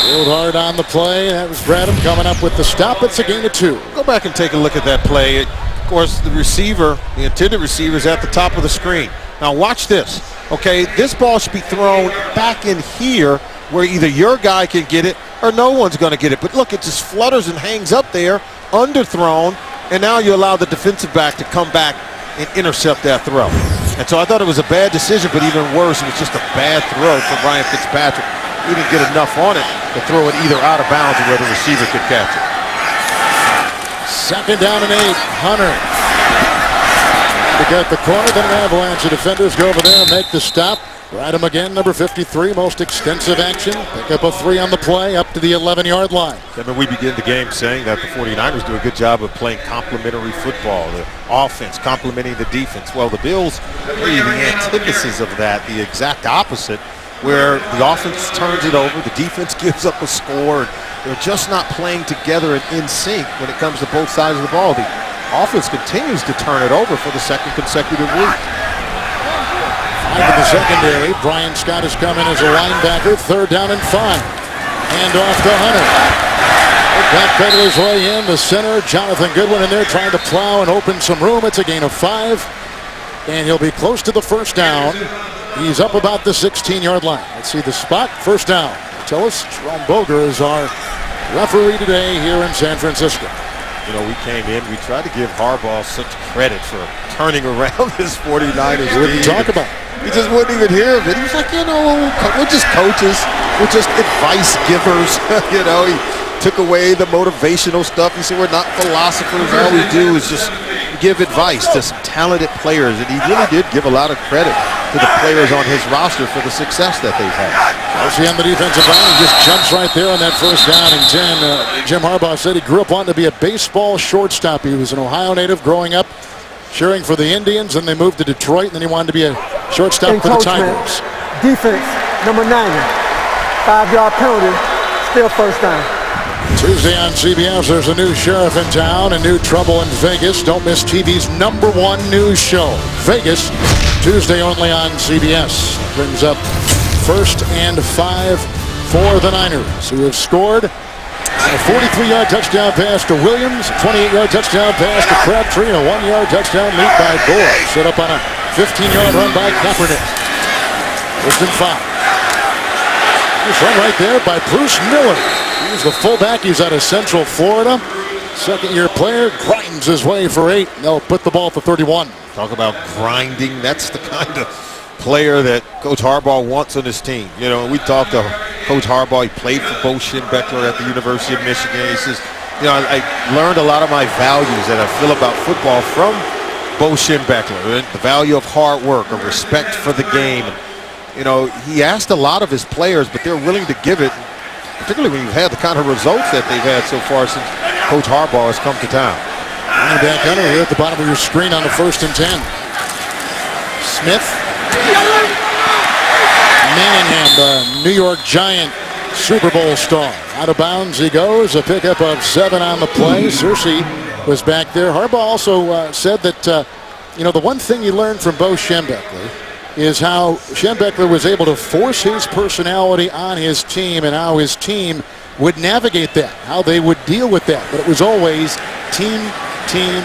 Pulled hard on the play. That was Bradham coming up with the stop. It's a gain of 2. Go back and take a look at that play. Of course, the receiver, the intended receiver, is at the top of the screen. Now watch this. Okay, this ball should be thrown back in here where either your guy can get it or no one's going to get it. But look, it just flutters and hangs up there, underthrown, and now you allow the defensive back to come back and intercept that throw. And so I thought it was a bad decision, but even worse, it was just a bad throw for Ryan Fitzpatrick. He didn't get enough on it to throw it either out of bounds or where the receiver could catch it. 2nd down and 8, Hunter. To get the corner, then an avalanche of defenders go over there and make the stop. Bradham again, number 53, most extensive action. Pick up a 3 on the play, up to the 11-yard line. Kevin, we begin the game saying that the 49ers do a good job of playing complementary football. The offense complementing the defense. Well, the Bills play the antithesis of that, the exact opposite, where the offense turns it over, the defense gives up a score, and they're just not playing together and in sync when it comes to both sides of the ball. The offense continues to turn it over for the second consecutive week. 5 in the secondary. Brian Scott has come in as a linebacker. 3rd down and 5. Hand off to Hunter. Backpedal his way in. The center, Jonathan Goodwin, in there trying to plow and open some room. It's a gain of 5. And he'll be close to the 1st down. He's up about the 16-yard line. Let's see the spot. 1st down. Tell us, Jerome Boger is our referee today here in San Francisco. You know, we came in, we tried to give Harbaugh such credit for turning around this 49ers team. Wouldn't talk about it. He just wouldn't even hear of it. He was like, you know, we're just coaches. We're just advice givers. You know, he took away the motivational stuff. He said, we're not philosophers. All we do is just give advice to some talented players. And he really did give a lot of credit to the players on his roster for the success that they've had. Kelsey on the defensive line. He just jumps right there on that 1st down and 10. Jim Harbaugh said he grew up wanting to be a baseball shortstop. He was an Ohio native growing up, cheering for the Indians, and they moved to Detroit, and then he wanted to be a shortstop for the Tigers. Defense, number 90. 5-yard penalty, still 1st down. Tuesday on CBS, there's a new sheriff in town and new trouble in Vegas. Don't miss TV's #1 news show, Vegas, Tuesday only on CBS. Brings up 1st and 5 for the Niners, who have scored a 43-yard touchdown pass to Williams, a 28-yard touchdown pass to Crabtree, and a 1-yard touchdown lead by Gore. Set up on a 15-yard run by Kaepernick. 1st and 5. Nice run right there by Bruce Miller. He's the fullback. He's out of Central Florida. 2nd-year player, grinds his way for 8. They'll put the ball at the 31. Talk about grinding. That's the kind of player that Coach Harbaugh wants on his team. You know, we talked to Coach Harbaugh. He played for Bo Schembechler at the University of Michigan. He says, you know, I learned a lot of my values that I feel about football from Bo Schembechler. The value of hard work, of respect for the game. You know, he asked a lot of his players, but they're willing to give it, particularly when you've had the kind of results that they've had so far since Coach Harbaugh has come to town. Running back Hunter here at the bottom of your screen on the 1st and 10. Smith. Manningham, the New York Giant Super Bowl star. Out of bounds he goes. A pickup of 7 on the play. Searcy was back there. Harbaugh also said that, you know, the one thing you learned from Bo Schembechler is how Schembechler was able to force his personality on his team and how his team would navigate that, how they would deal with that. But it was always team team.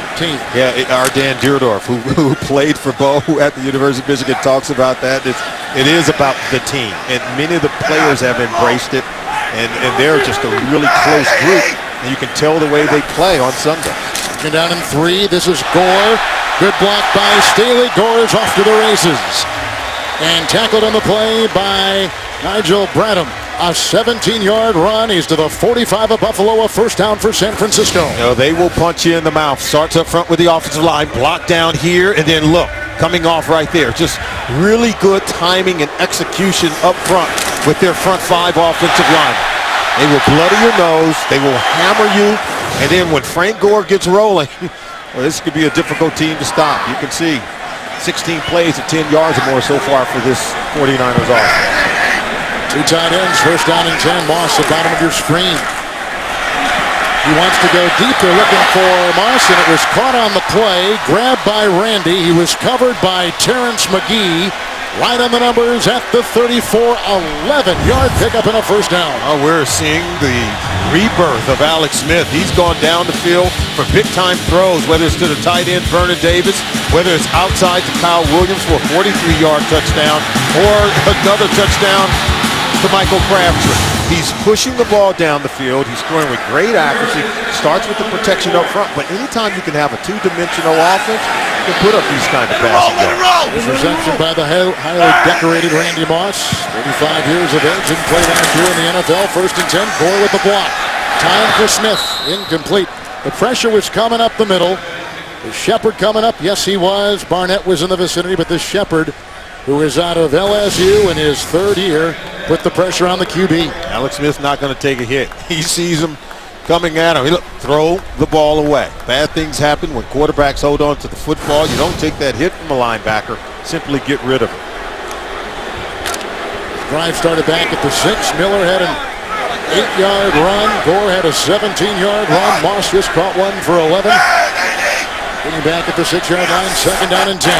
Yeah, our Dan Deerdorf, who played for Bo at the University of Michigan, talks about that. It is about the team, and many of the players have embraced it, and they're just a really close group, and you can tell the way they play on Sunday. Down in 3, this is Gore. Good block by Staley. Gore is off to the races. And tackled on the play by Nigel Bradham. A 17-yard run. He's to the 45 of Buffalo. A first down for San Francisco. You know, they will punch you in the mouth. Starts up front with the offensive line. Block down here, and then look, coming off right there. Just really good timing and execution up front with their front 5 offensive line. They will bloody your nose. They will hammer you. And then when Frank Gore gets rolling, well, this could be a difficult team to stop. You can see 16 plays at 10 yards or more so far for this 49ers offense. 2 tight ends, first down and 10. Moss, the bottom of your screen. He wants to go deep. They're looking for Moss, and it was caught on the play. Grabbed by Randy. He was covered by Terrence McGee. Right on the numbers at the 34, 11-yard pickup and a first down. Oh, we're seeing the rebirth of Alex Smith. He's gone down the field for big-time throws, whether it's to the tight end, Vernon Davis, whether it's outside to Kyle Williams for a 43-yard touchdown, or another touchdown to Michael Crabtree. He's pushing the ball down the field. He's throwing with great accuracy. Starts with the protection up front, but anytime you can have a 2-dimensional offense, you can put up these kind of passes. Reception by the highly decorated Randy Moss. 35 years of age and played last year in the NFL. First and 10, Gore with the block. Time for Smith. Incomplete. The pressure was coming up the middle. Was Shepard coming up? Yes, he was. Barnett was in the vicinity, but this Shepard, who is out of LSU in his 3rd year, put the pressure on the QB. Alex Smith's not going to take a hit. He sees him coming at him. Look, throw the ball away. Bad things happen when quarterbacks hold on to the football. You don't take that hit from a linebacker. Simply get rid of it. Drive started back at the 6. Miller had an 8-yard run. Gore had a 17-yard run. Moss just caught one for 11. Getting back at the 6-yard line. Second down and 10.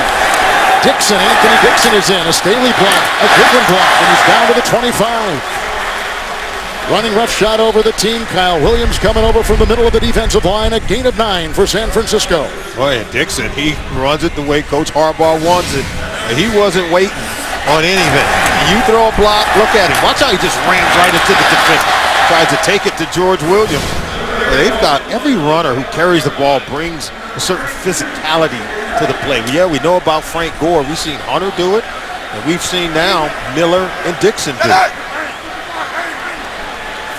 Dixon, Anthony Dixon is in. A Staley block, a Goodwin block, and he's down to the 25. Running rough shot over the team. Kyle Williams coming over from the middle of the defensive line. A gain of 9 for San Francisco. Boy, and Dixon, he runs it the way Coach Harbaugh wants it. He wasn't waiting on anything. You throw a block, look at him. Watch how he just rams right into the defense. Tries to take it to George Williams. They've got every runner who carries the ball brings a certain physicality to the play. Yeah, we know about Frank Gore. We've seen Hunter do it, and we've seen now Miller and Dixon do it.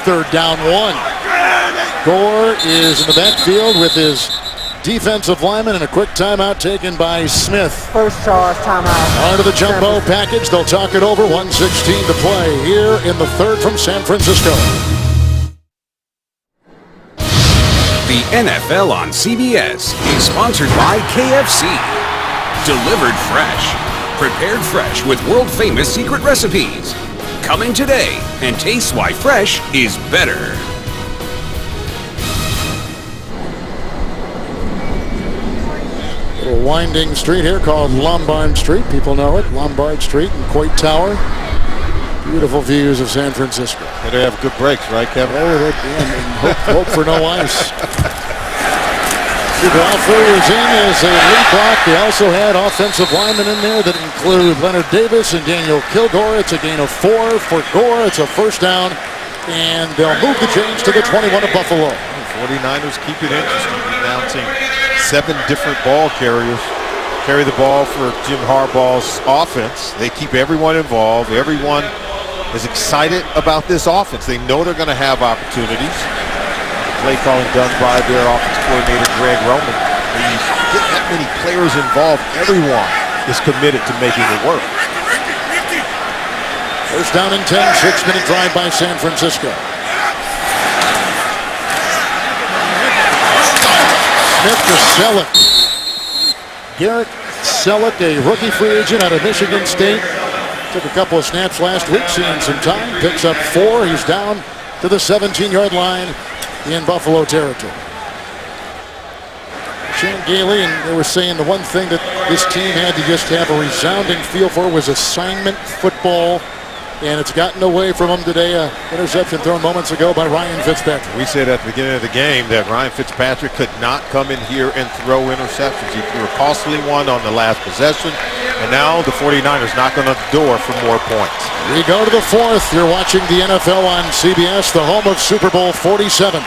3rd down 1. Gore is in the backfield with his defensive lineman, and a quick timeout taken by Smith. First charge, timeout. Onto the jumbo package. They'll talk it over. 1:16 to play here in the 3rd from San Francisco. The NFL on CBS is sponsored by KFC. Delivered fresh. Prepared fresh with world-famous secret recipes. Come in today and taste why fresh is better. Little winding street here called Lombard Street. People know it. Lombard Street and Coit Tower. Beautiful views of San Francisco. They have good breaks, right, Kevin? Hope for no ice. Alfrey was in as a lead block. They also had offensive linemen in there that include Leonard Davis and Daniel Kilgore. It's a gain of 4 for Gore. It's a first down, and they'll move the chains to the 21 of Buffalo. 49ers keep it interesting. Announcing 7 different ball carriers carry the ball for Jim Harbaugh's offense. They keep everyone involved. Everyone is excited about this offense. They know they're going to have opportunities. Play calling done by their offense coordinator, Greg Roman. When you get that many players involved, everyone is committed to making it work. First down and 10, 6-minute drive by San Francisco. Smith to Selleck. Garrett Selleck, a rookie free agent out of Michigan State. Took a couple of snaps last week, seeing some time. Picks up 4. He's down to the 17-yard line in Buffalo territory. Shane Gailey, and they were saying the one thing that this team had to just have a resounding feel for was assignment football. and it's gotten away from him today. Interception thrown moments ago by Ryan Fitzpatrick. We said at the beginning of the game that Ryan Fitzpatrick could not come in here and throw interceptions. He threw a costly one on the last possession, and now the 49ers knocking on the door for more points. We go to the fourth. You're watching the NFL on CBS, the home of Super Bowl 47.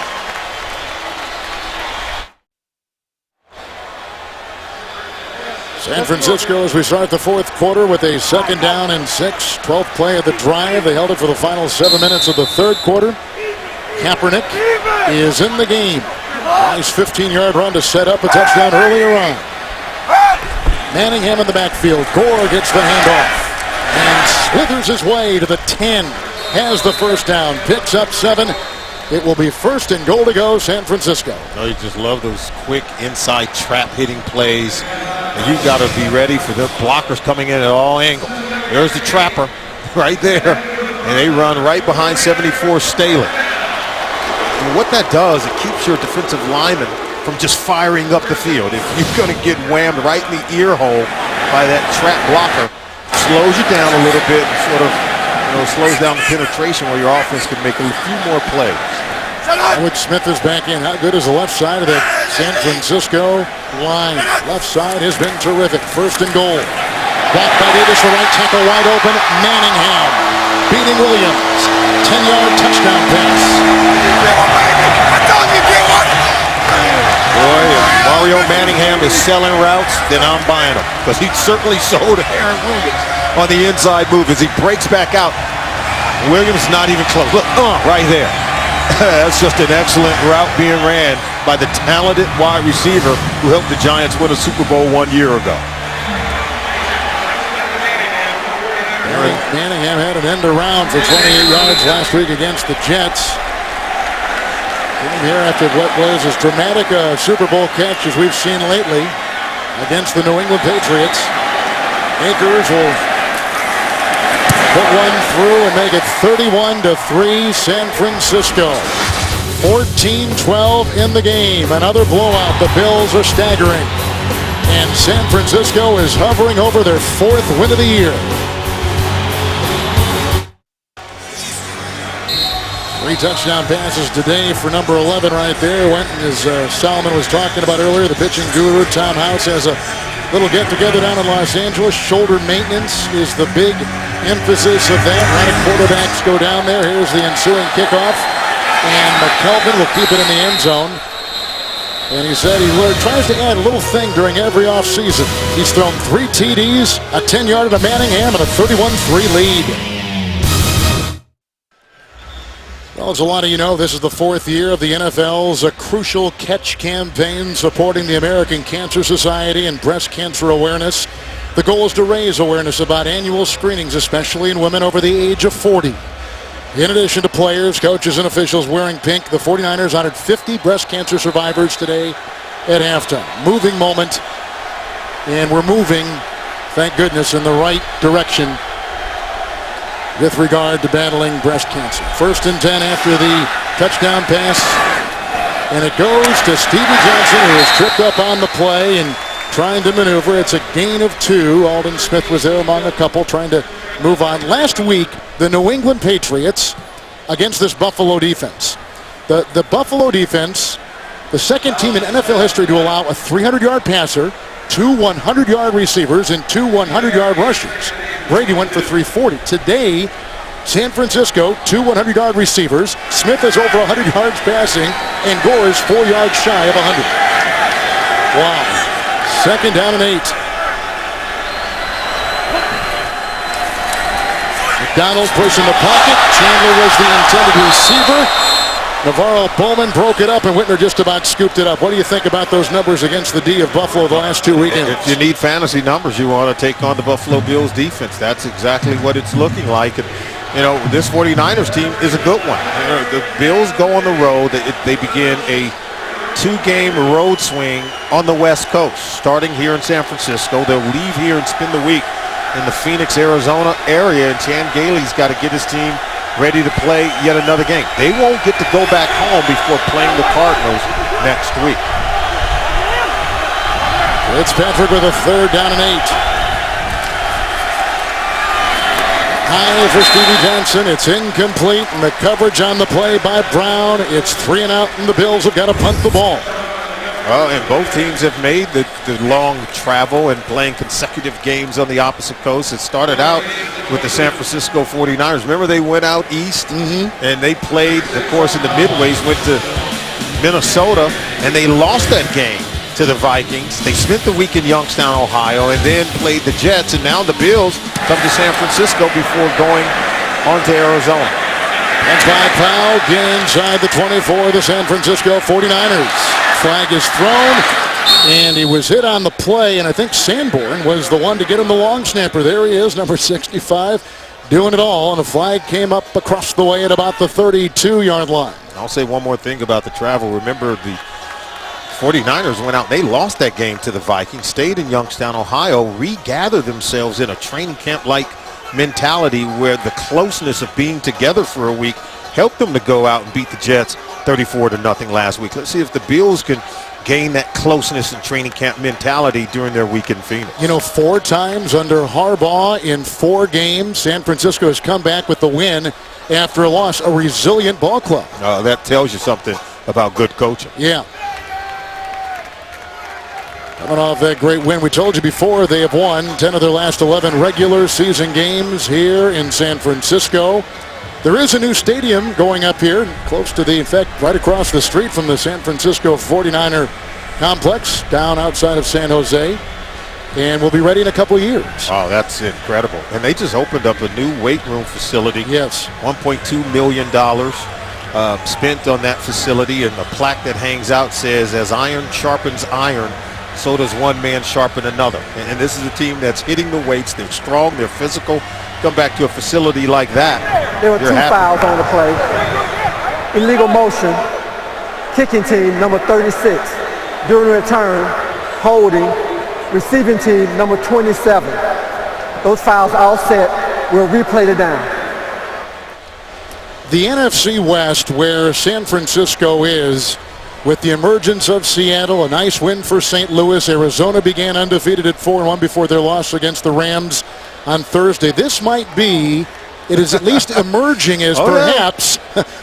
San Francisco as we start the fourth quarter with a 2nd down and 6. 12th play of the drive. They held it for the final 7 minutes of the third quarter. Kaepernick is in the game. Nice 15-yard run to set up a touchdown earlier on. Manningham in the backfield. Gore gets the handoff and slithers his way to the 10. Has the first down. Picks up 7. It will be 1st and goal to go, San Francisco. Oh, you just love those quick inside trap hitting plays. And you've got to be ready for the blockers coming in at all angles. There's the trapper right there. And they run right behind 74 Staley. And what that does, it keeps your defensive lineman from just firing up the field. If you're going to get whammed right in the ear hole by that trap blocker, slows you down a little bit and sort of slows down the penetration where your offense can make a few more plays. Howard Smith is back in. How good is the left side of that San Francisco line? Left side has been terrific. 1st and goal. Blocked by Davis, the right tackle wide open. Manningham beating Williams. 10-yard touchdown pass. Boy, if Mario Manningham is selling routes, then I'm buying them. Because he certainly sold Aaron Williams on the inside move as he breaks back out. Williams not even close. Look, right there. That's just an excellent route being ran by the talented wide receiver who helped the Giants win a Super Bowl 1 year ago. Manningham had an end around for 28 yards last week against the Jets. Came here after what was as dramatic a Super Bowl catch as we've seen lately against the New England Patriots. Akers will put one through and make it 31-3 San Francisco. 14-12 in the game. Another blowout. The Bills are staggering. And San Francisco is hovering over their 4th win of the year. 3 touchdown passes today for number 11 right there. Went, as Solomon was talking about earlier, the pitching guru Tom House has a little get-together down in Los Angeles. Shoulder maintenance is the big emphasis of that. A lot of quarterbacks go down there. Here's the ensuing kickoff. And McKelvin will keep it in the end zone. And he said he tries to add a little thing during every offseason. He's thrown 3 TDs, a 10-yarder to Manningham, and a 31-3 lead. Well, as a lot of you know, this is the 4th year of the NFL's Crucial Catch campaign supporting the American Cancer Society and breast cancer awareness. The goal is to raise awareness about annual screenings, especially in women over the age of 40. In addition to players, coaches, and officials wearing pink, the 49ers honored 50 breast cancer survivors today at halftime. Moving moment, and we're moving, thank goodness, in the right direction with regard to battling breast cancer. 1st and 10 after the touchdown pass. And it goes to Stevie Johnson, who is tripped up on the play and trying to maneuver. It's a gain of 2. Aldon Smith was there among a couple trying to move on. Last week, the New England Patriots against this Buffalo defense. The Buffalo defense, the 2nd team in NFL history to allow a 300-yard passer, 2 100-yard receivers, and 2 100-yard rushers. Brady went for 340. Today, San Francisco, 2 100-yard receivers. Smith is over 100 yards passing, and Gore is 4 yards shy of 100. Wow. 2nd down and 8. McDonald pushing the pocket. Chandler was the intended receiver. Navarro Bowman broke it up, and Whitner just about scooped it up. What do you think about those numbers against the D of Buffalo the last 2 weekends? If you need fantasy numbers, you want to take on the Buffalo Bills defense. That's exactly what it's looking like. And, this 49ers team is a good one. The Bills go on the road. They begin a 2-game road swing on the West Coast, starting here in San Francisco. They'll leave here and spend the week in the Phoenix, Arizona area, and Chan Gailey's got to get his team ready to play yet another game. They won't get to go back home before playing the Cardinals next week. Fitzpatrick with a 3rd down and 8. High for Stevie Johnson. It's incomplete, and the coverage on the play by Brown. It's 3 and out, and the Bills have got to punt the ball. Well, and both teams have made the long travel and playing consecutive games on the opposite coast. It started out with the San Francisco 49ers. Remember, they went out east, and they played, of course, in the midways, went to Minnesota, and they lost that game to the Vikings. They spent the week in Youngstown, Ohio, and then played the Jets, and now the Bills come to San Francisco before going on to Arizona. That's by Powell, get inside the 24 of the San Francisco 49ers. Flag is thrown, and he was hit on the play, and I think Sanborn was the one to get him the long snapper. There he is, number 65, doing it all, and a flag came up across the way at about the 32-yard line. I'll say one more thing about the travel. Remember, the 49ers went out, they lost that game to the Vikings, stayed in Youngstown, Ohio, regathered themselves in a training camp-like mentality where the closeness of being together for a week helped them to go out and beat the Jets 34-0 last week. Let's see if the Bills can gain that closeness and training camp mentality during their week in Phoenix. You know, 4 times under Harbaugh in 4 games, San Francisco has come back with the win after a loss. A resilient ball club. That tells you something about good coaching. Yeah. Coming off that great win, we told you before, they have won 10 of their last 11 regular season games here in San Francisco. There is a new stadium going up here, close to in fact, right across the street from the San Francisco 49er complex, down outside of San Jose, and will be ready in a couple of years. Oh, that's incredible. And they just opened up a new weight room facility. Yes. $1.2 million spent on that facility, and the plaque that hangs out says, "As iron sharpens iron, so does one man sharpen another." And this is a team that's hitting the weights. They're strong, they're physical. Come back to a facility like that. There were 2 fouls on the play. Illegal motion, kicking team, number 36. During return, holding, receiving team, number 27. Those fouls all set. We'll replay the down. The NFC West, where San Francisco is, with the emergence of Seattle, a nice win for St. Louis. Arizona began undefeated at 4-1 before their loss against the Rams on Thursday. This might be, it is at least emerging as perhaps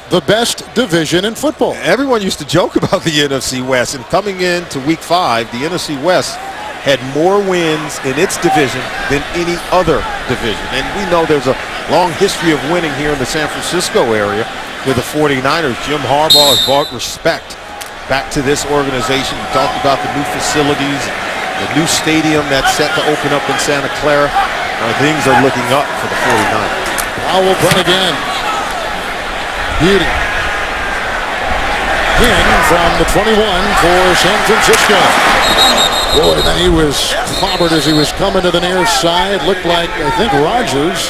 the best division in football. Everyone used to joke about the NFC West, and coming into week 5, the NFC West had more wins in its division than any other division. And we know there's a long history of winning here in the San Francisco area with the 49ers. Jim Harbaugh has brought respect back to this organization. We talked about the new facilities, the new stadium that's set to open up in Santa Clara. Things are looking up for the 49ers. Powell punt again. Beauty. Pin from the 21 for San Francisco. Boy, then he was clobbered as he was coming to the near side. Looked like, I think Rodgers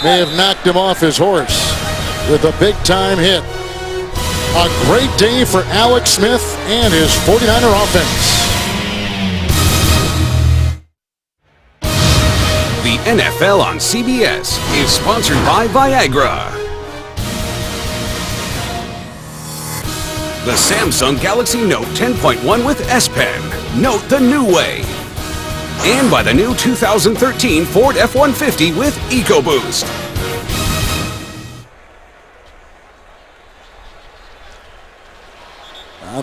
may have knocked him off his horse with a big-time hit. A great day for Alex Smith and his 49er offense. The NFL on CBS is sponsored by Viagra. The Samsung Galaxy Note 10.1 with S Pen. Note the new way. And by the new 2013 Ford F-150 with EcoBoost.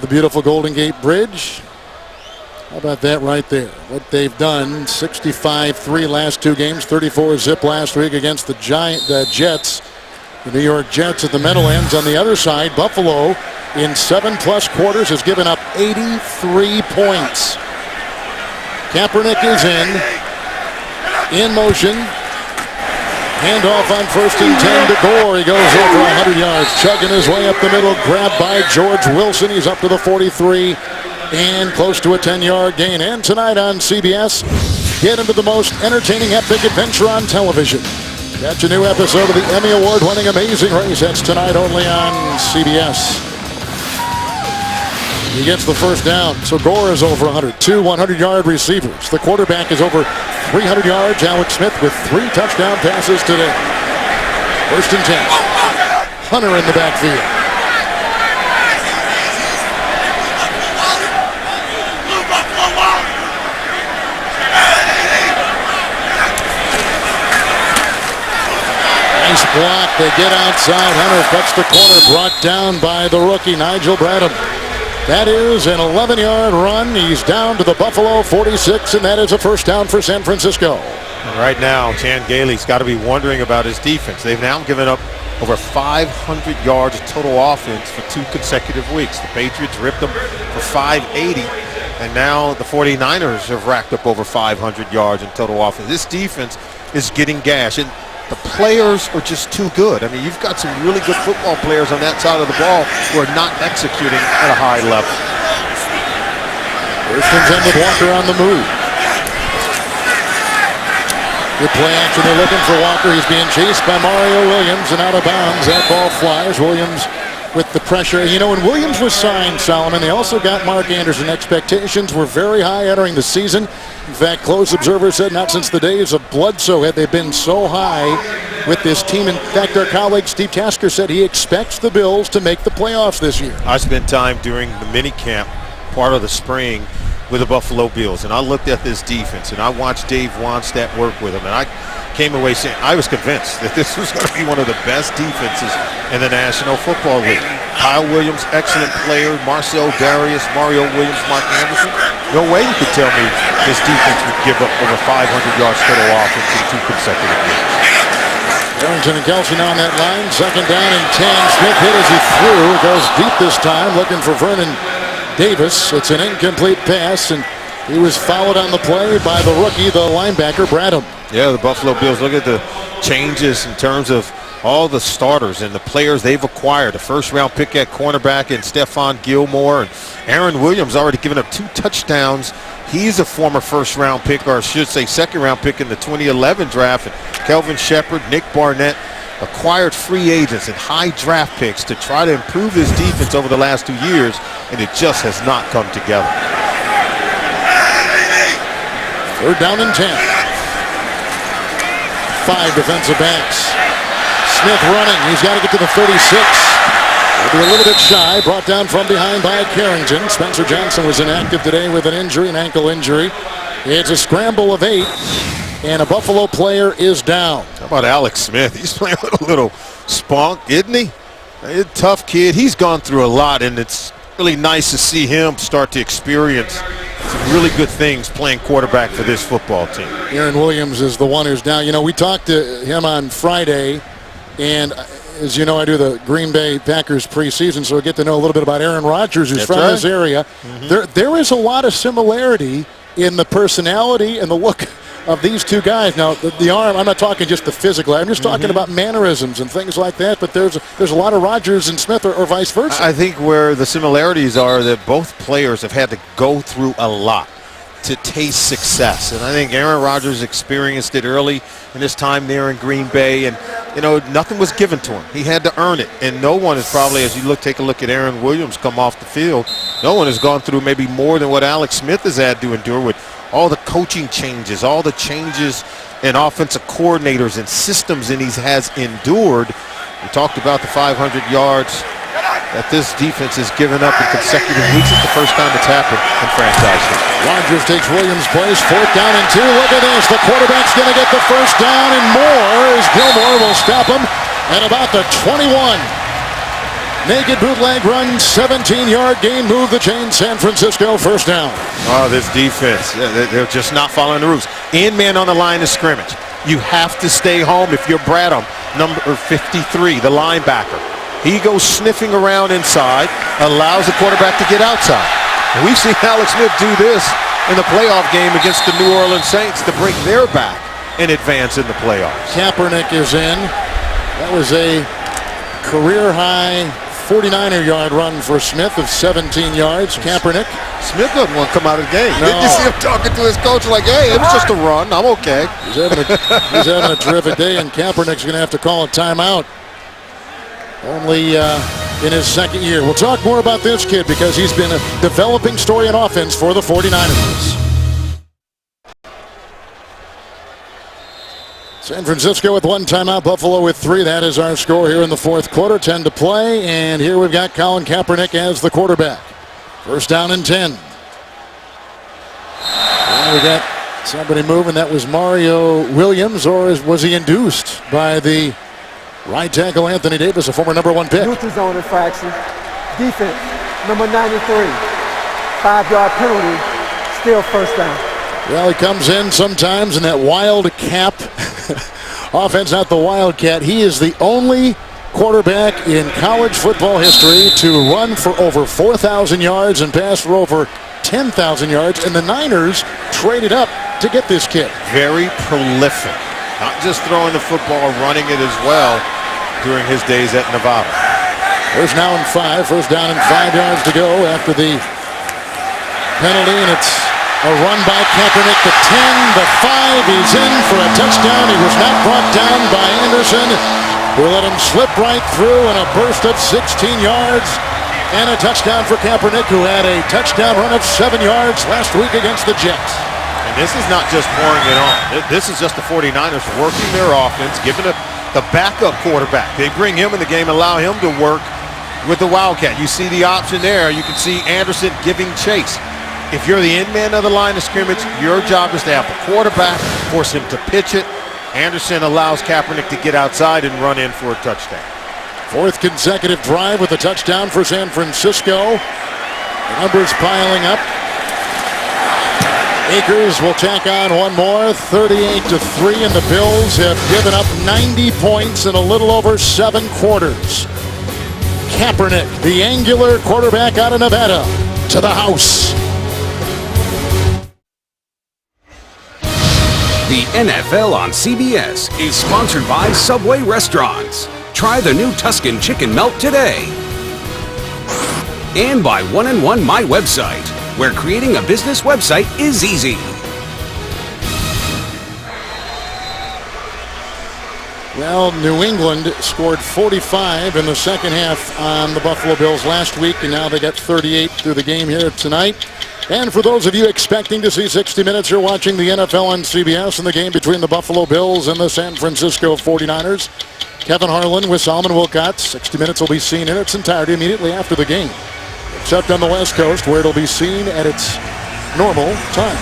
The beautiful Golden Gate Bridge. How about that right there? What they've done, 65-3 last 2 games, 34-zip last week against the Jets. The New York Jets at the Meadowlands. On the other side, Buffalo in 7+ quarters has given up 83 points. Kaepernick is in motion. Handoff on 1st and 10 to Gore. He goes over 100 yards, chugging his way up the middle, grabbed by George Wilson. He's up to the 43 and close to a 10-yard gain. And tonight on CBS, get into the most entertaining epic adventure on television. Catch a new episode of the Emmy Award-winning Amazing Race. That's tonight only on CBS. He gets the first down. So Gore is over 100. 2 100-yard receivers. The quarterback is over 300 yards. Alex Smith with 3 touchdown passes today. 1st and 10. Hunter in the backfield. block. They get outside. Hunter cuts the corner. Brought down by the rookie, Nigel Bradham. That is an 11-yard run. He's down to the Buffalo 46, and that is a first down for San Francisco. And right now, Chan Gailey's got to be wondering about his defense. They've now given up over 500 yards of total offense for 2 consecutive weeks. The Patriots ripped them for 580, and now the 49ers have racked up over 500 yards in total offense. This defense is getting gashed, and the players are just too good. I mean, you've got some really good football players on that side of the ball who are not executing at a high level. First and 10 with Walker on the move. Good play action. They're looking for Walker. He's being chased by Mario Williams and out of bounds. That ball flies. Williams with the pressure. You know, when Williams was signed, Solomon, they also got Mark Anderson. Expectations were very high entering the season. In fact, close observers said not since the days of Bledsoe had they been so high with this team. In fact, our colleague Steve Tasker said he expects the Bills to make the playoffs this year. I spent time during the mini camp, part of the spring, with the Buffalo Bills, and I looked at this defense, and I watched Dave Wannstedt work with them, and I came away saying I was convinced that this was going to be one of the best defenses in the National Football League. Kyle Williams, excellent player. Marcel Darius, Mario Williams, Mark Anderson. No way you could tell me this defense would give up over 500 yards total offense in 2 consecutive games. Arrington and Kelsey now on that line. Second down and 10. Smith hit as he threw. Goes deep this time, looking for Vernon Davis. It's an incomplete pass, and he was fouled on the play by the rookie, the linebacker, Bradham. Yeah, the Buffalo Bills, look at the changes in terms of all the starters and the players they've acquired. A first-round pick at cornerback in Stephon Gilmore, and Aaron Williams already given up 2 touchdowns. He's a former first-round pick, or I should say second-round pick in the 2011 draft. And Kelvin Shepard, Nick Barnett acquired free agents and high draft picks to try to improve this defense over the last 2 years, and it just has not come together. Third down and 10. 5 defensive backs. Smith running. He's got to get to the 36. He'll be a little bit shy. Brought down from behind by Carrington. Spencer Johnson was inactive today with an injury, an ankle injury. It's a scramble of 8, and a Buffalo player is down. How about Alex Smith? He's playing with a little spunk, isn't he? He's a tough kid. He's gone through a lot, and it's really nice to see him start to experience some really good things playing quarterback for this football team. Aaron Williams is the one who's down. You know, we talked to him on Friday, and as you know, I do the Green Bay Packers preseason, so I get to know a little bit about Aaron Rodgers, who's from this area. There is a lot of similarity in the personality and the look of these two guys. Now, the arm, I'm not talking just the physical. I'm just talking about mannerisms and things like that, but there's a lot of Rodgers and Smith or vice versa. I think where the similarities are that both players have had to go through a lot to taste success. And I think Aaron Rodgers experienced it early in his time there in Green Bay, and you know, nothing was given to him. He had to earn it, and no one is probably, as you take a look at Aaron Williams come off the field, no one has gone through maybe more than what Alex Smith has had to endure with all the coaching changes, all the changes in offensive coordinators and systems that he has endured. We talked about the 500 yards that this defense has given up in consecutive weeks. It's the first time it's happened in franchise history. Rodgers takes Williams' place. 4th down and 2. Look at this. The quarterback's going to get the first down and more as Gilmore will stop him at about the 21. Naked bootleg run, 17-yard gain, move the chain, San Francisco, first down. Oh, this defense, they're just not following the rules. In man on the line of scrimmage. You have to stay home if you're Bradham, number 53, the linebacker. He goes sniffing around inside, allows the quarterback to get outside. And we've seen Alex Smith do this in the playoff game against the New Orleans Saints to break their back and advance in the playoffs. Kaepernick is in. That was a career-high 49er-yard run for Smith of 17 yards. Kaepernick. Smith doesn't want to come out of the game. No. Didn't you see him talking to his coach like, hey, it was just a run. I'm okay. He's having a terrific day, and Kaepernick's going to have to call a timeout. Only in his second year. We'll talk more about this kid because he's been a developing story in offense for the 49ers. San Francisco with 1 timeout, Buffalo with 3. That is our score here in the 4th quarter. 10 to play, and here we've got Colin Kaepernick as the quarterback. First down and 10. And we got somebody moving. That was Mario Williams, or was he induced by the Right tackle Anthony Davis, a former #1 pick. Neutral zone infraction. Defense, number 93. 5-yard penalty, still first down. Well, he comes in sometimes in that wildcat offense, not the Wildcat. He is the only quarterback in college football history to run for over 4,000 yards and pass for over 10,000 yards. And the Niners traded up to get this kid. Very prolific. Not just throwing the football, running it as well during his days at Nevada. First now and 5. First down and 5 yards to go after the penalty, and it's a run by Kaepernick. The 10, the 5, he's in for a touchdown. He was not brought down by Anderson, who let him slip right through in a burst of 16 yards. And a touchdown for Kaepernick, who had a touchdown run of 7 yards last week against the Jets. And this is not just pouring it on. This is just the 49ers working their offense, giving it the backup quarterback. They bring him in the game, allow him to work with the Wildcat. You see the option there. You can see Anderson giving chase. If you're the end man of the line of scrimmage, your job is to have the quarterback, force him to pitch it. Anderson allows Kaepernick to get outside and run in for a touchdown. Fourth consecutive drive with a touchdown for San Francisco. The numbers piling up. Akers will tack on one more, 38-3, and the Bills have given up 90 points in a little over 7 quarters. Kaepernick, the angular quarterback out of Nevada, to the house. The NFL on CBS is sponsored by Subway Restaurants. Try the new Tuscan Chicken Melt today. And by 1&1 My Website, where creating a business website is easy. Well, New England scored 45 in the second half on the Buffalo Bills last week, and now they got 38 through the game here tonight. And for those of you expecting to see 60 Minutes, you're watching the NFL on CBS and the game between the Buffalo Bills and the San Francisco 49ers. Kevin Harlan with Solomon Wilcott. 60 Minutes will be seen in its entirety immediately after the game, except on the West Coast, where it'll be seen at its normal time.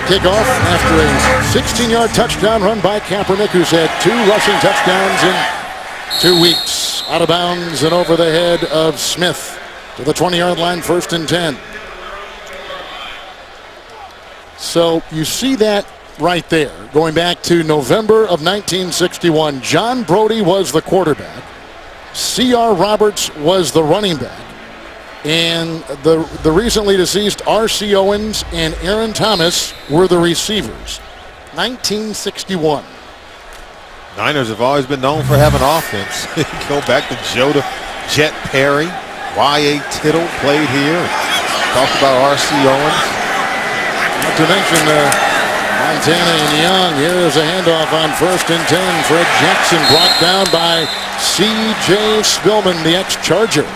Kickoff after a 16-yard touchdown run by Kaepernick, who's had 2 rushing touchdowns in 2 weeks. Out of bounds and over the head of Smith to the 20-yard line, 1st and 10. So you see that right there. Going back to November of 1961, John Brodie was the quarterback. C.R. Roberts was the running back. And the recently deceased R.C. Owens and Aaron Thomas were the receivers. 1961. Niners have always been known for having offense. Go back to Joe Jet Perry. Y.A. Tittle played here. Talk about R.C. Owens. Not to mention Montana and Young. Here is a handoff on 1st and 10. Fred Jackson brought down by C.J. Spillman, the ex-Charger.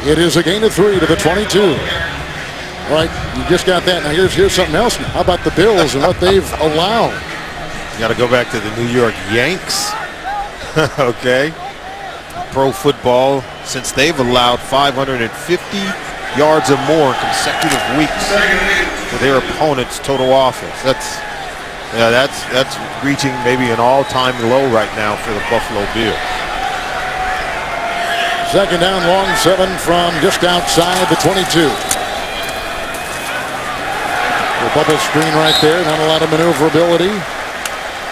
It is a gain of 3 to the 22. All right, you just got that. Now here's something else. How about the Bills and what they've allowed? You got to go back to the New York Yanks. Okay. Pro football, since they've allowed 550 yards or more in consecutive weeks for their opponent's total offense. That's reaching maybe an all-time low right now for the Buffalo Bills. Second down, long 7 from just outside the 22. The bubble screen right there, not a lot of maneuverability.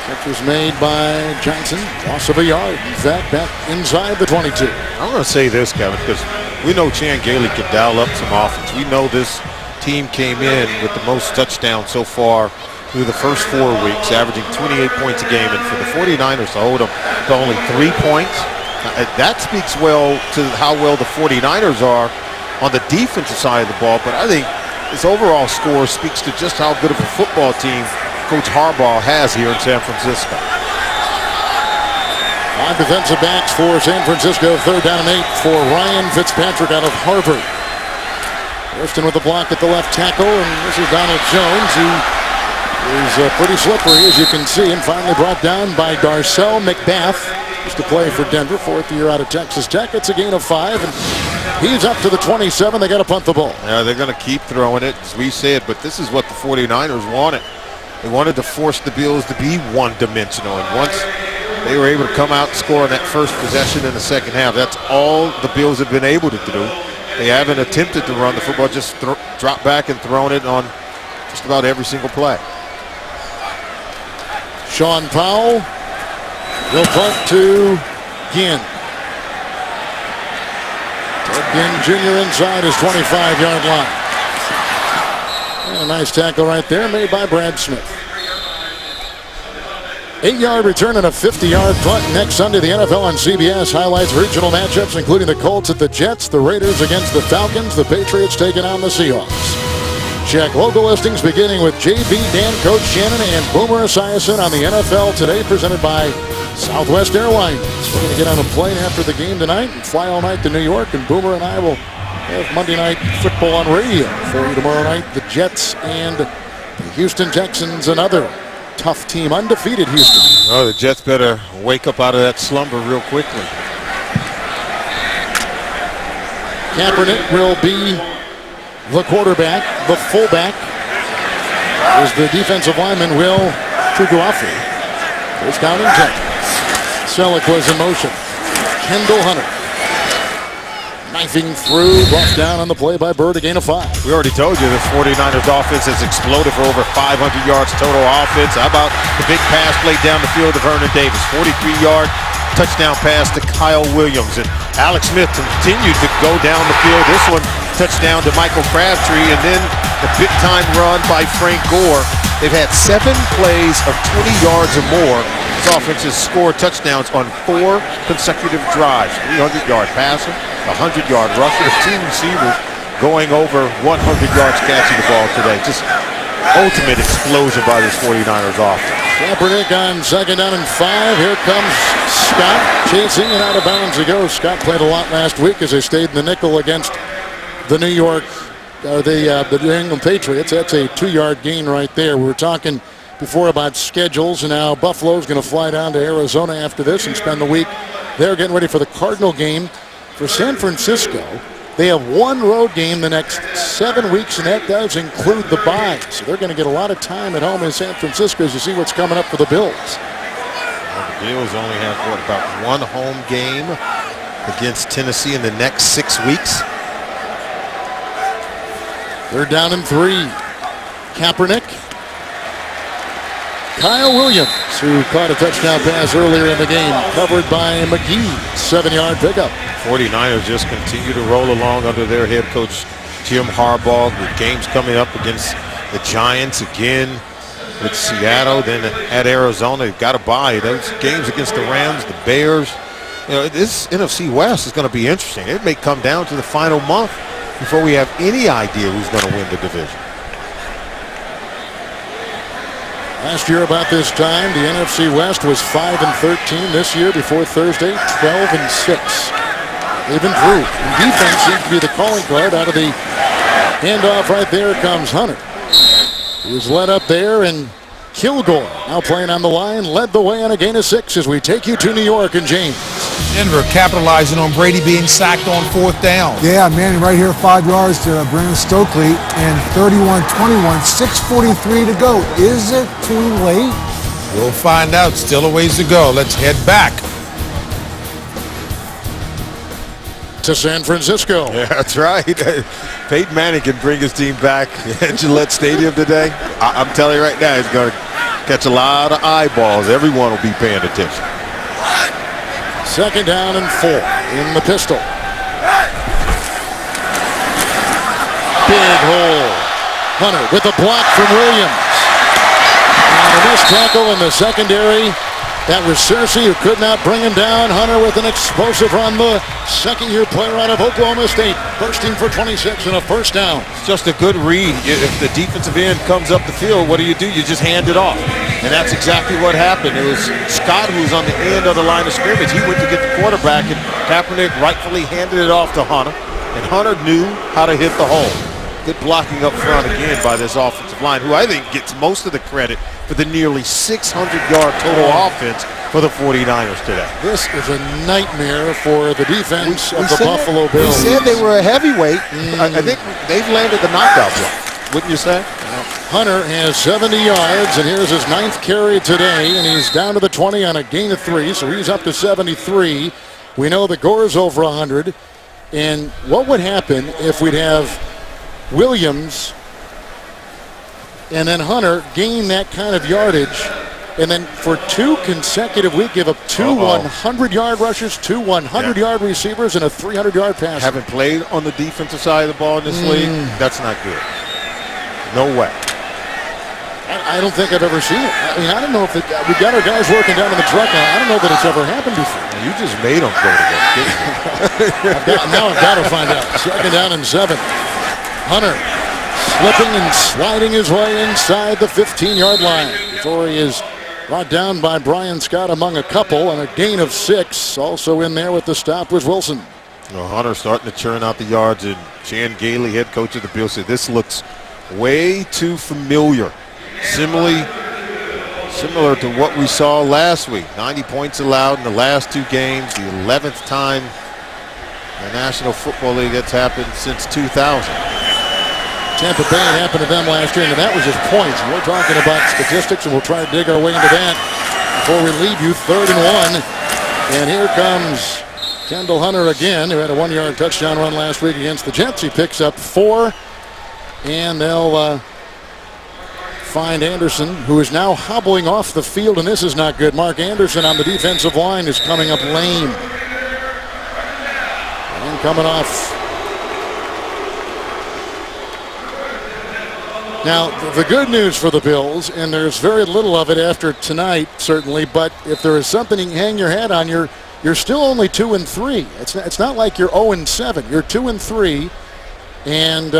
Catch was made by Johnson. Loss of a yard. In fact, back inside the 22. I'm going to say this, Kevin, because we know Chan Gailey can dial up some offense. We know this team came in with the most touchdowns so far through the first 4 weeks, averaging 28 points a game. And for the 49ers to hold them to only 3 points, that speaks well to how well the 49ers are on the defensive side of the ball. But I think this overall score speaks to just how good of a football team Coach Harbaugh has here in San Francisco. 5 defensive backs for San Francisco. 3rd down and 8 for Ryan Fitzpatrick out of Harvard. Thurston with the block at the left tackle, and this is Donald Jones, who is pretty slippery, as you can see, and finally brought down by Darcel McBath. Used to play for Denver, 4th year out of Texas Tech. It's a gain of 5, and he's up to the 27. They got to punt the ball. Yeah, they're going to keep throwing it, as we said, but this is what the 49ers wanted. They wanted to force the Bills to be one-dimensional, and once They were able to come out and score on that first possession in the second half. That's all the Bills have been able to do. They haven't attempted to run the football, just drop back and thrown it on just about every single play. Sean Powell will punt to Ginn. Ted Ginn Jr. inside his 25-yard line. And a nice tackle right there made by Brad Smith. 8-yard return and a 50-yard punt next Sunday. The NFL on CBS highlights regional matchups, including the Colts at the Jets, the Raiders against the Falcons, the Patriots taking on the Seahawks. Check local listings beginning with JB, Dan, Coach Shannon, and Boomer Esiason on the NFL Today, presented by Southwest Airlines. We're going to get on a plane after the game tonight and fly all night to New York, and Boomer and I will have Monday Night Football on radio for you tomorrow night. The Jets and the Houston Texans, another tough team, undefeated Houston. Oh, the Jets better wake up out of that slumber real quickly. Kaepernick will be the quarterback. The fullback is the defensive lineman, Will Tuguafu. First down and 10. Selleck was in motion. Kendall Hunter knifing through, brought down on the play by Bird, a gain of 5. We already told you this 49ers offense has exploded for over 500 yards total offense. How about the big pass played down the field to Vernon Davis? 43-yard touchdown pass to Kyle Williams. And Alex Smith continued to go down the field. This one touchdown to Michael Crabtree, and then the big-time run by Frank Gore. They've had 7 plays of 20 yards or more. This offense has scored touchdowns on 4 consecutive drives. 300-yard passer, 100-yard rusher, 2 receivers going over 100 yards catching the ball today. Just ultimate explosion by this 49ers offense. Kaepernick on second down and 5. Here comes Scott chasing, and out of bounds he goes. Scott played a lot last week as they stayed in the nickel against the New England Patriots. That's a 2-yard gain right there. We were talking before about schedules, and now Buffalo's going to fly down to Arizona after this and spend the week there getting ready for the Cardinal game. For San Francisco, they have 1 road game the next 7 weeks, and that does include the bye. So they're going to get a lot of time at home in San Francisco to see what's coming up for the Bills. Well, the Bills only have, about 1 home game against Tennessee in the next 6 weeks. They're down in 3. Kaepernick. Kyle Williams, who caught a touchdown pass earlier in the game, covered by McGee. 7-yard pickup. 49ers just continue to roll along under their head coach, Jim Harbaugh. The game's coming up against the Giants again with Seattle, then at Arizona. They've got to bye. Those games against the Rams, the Bears. You know, this NFC West is going to be interesting. It may come down to the final month before we have any idea who's going to win the division. Last year about this time, the NFC West was 5-13. This year, before Thursday, 12-6. They've improved. And defense seems to be the calling card out of the handoff. Right there comes Hunter. He was led up there, and Kilgore, now playing on the line, led the way on a gain of 6 as we take you to New York and James. Denver capitalizing on Brady being sacked on 4th down. Yeah, man, right here, 5 yards to Brandon Stokely, and 31-21, 6:43 to go. Is it too late? We'll find out. Still a ways to go. Let's head back To San Francisco. Yeah, that's right. Peyton Manning can bring his team back at Gillette Stadium today. I'm telling you right now, he's going to catch a lot of eyeballs. Everyone will be paying attention. 2nd down and 4 in the pistol. Big hole. Hunter with a block from Williams. And a missed tackle in the secondary. That was Cersei, who could not bring him down. Hunter with an explosive run, the second-year player out of Oklahoma State, bursting for 26 and a first down. It's just a good read. If the defensive end comes up the field, what do? You just hand it off. And that's exactly what happened. It was Scott who was on the end of the line of scrimmage. He went to get the quarterback, and Kaepernick rightfully handed it off to Hunter. And Hunter knew how to hit the hole. Good blocking up front again by this offensive line, who I think gets most of the credit for the nearly 600-yard total offense for the 49ers today. This is a nightmare for the defense of the Buffalo Bills. We said they were a heavyweight. I think they've landed the knockout blow, wouldn't you say? Hunter has 70 yards, and here's his 9th carry today, and he's down to the 20 on a gain of 3, so he's up to 73. We know that Gore's over 100. And what would happen if we'd have Williams and then Hunter gain that kind of yardage, and then for 2 consecutive weeks give up 2 100-yard rushers, 2 100-yard receivers, and a 300-yard pass? Haven't played on the defensive side of the ball in this league. That's not good. No way. I don't think I've ever seen it. I mean, I don't know if we got our guys working down in the truck. I don't know that it's ever happened before. You just made them go to work, didn't you? Now I've got to find out. 2nd down and 7. Hunter slipping and sliding his way inside the 15-yard line before he is brought down by Brian Scott among a couple, and a gain of 6. Also in there with the stop was Wilson. Hunter starting to churn out the yards, and Chan Gailey, head coach of the Bills, said this looks way too familiar. Similar to what we saw last week. 90 points allowed in the last 2 games, the 11th time in the National Football League that's happened since 2000. Tampa Bay, it happened to them last year, and that was just points. We're talking about statistics, and we'll try to dig our way into that before we leave you. 3rd and 1. And here comes Kendall Hunter again, who had a 1-yard touchdown run last week against the Jets. He picks up 4, and they'll find Anderson, who is now hobbling off the field, and this is not good. Mark Anderson on the defensive line is coming up lame. And coming off. Now, the good news for the Bills, and there's very little of it after tonight, certainly, but if there is something you can hang your hat on, you're still only 2-3. It's not like you're 0-7. You're 2-3, and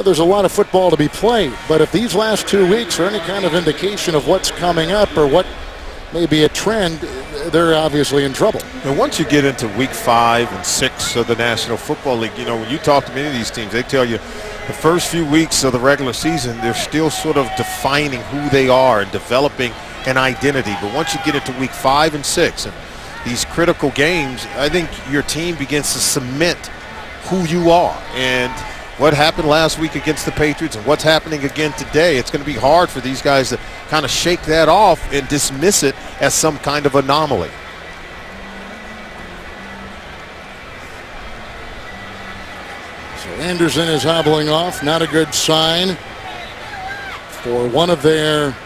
there's a lot of football to be played. But if these last 2 weeks are any kind of indication of what's coming up or what may be a trend, they're obviously in trouble. And once you get into week 5 and 6 of the National Football League, when you talk to many of these teams, they tell you the first few weeks of the regular season, they're still sort of defining who they are and developing an identity. But once you get into week 5 and 6 and these critical games, I think your team begins to cement who you are. And what happened last week against the Patriots and what's happening again today, it's going to be hard for these guys to kind of shake that off and dismiss it as some kind of anomaly. So Anderson is hobbling off. Not a good sign for one of their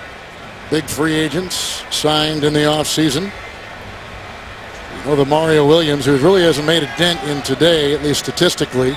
big free agents signed in the offseason. You know, the Mario Williams, who really hasn't made a dent in today, at least statistically,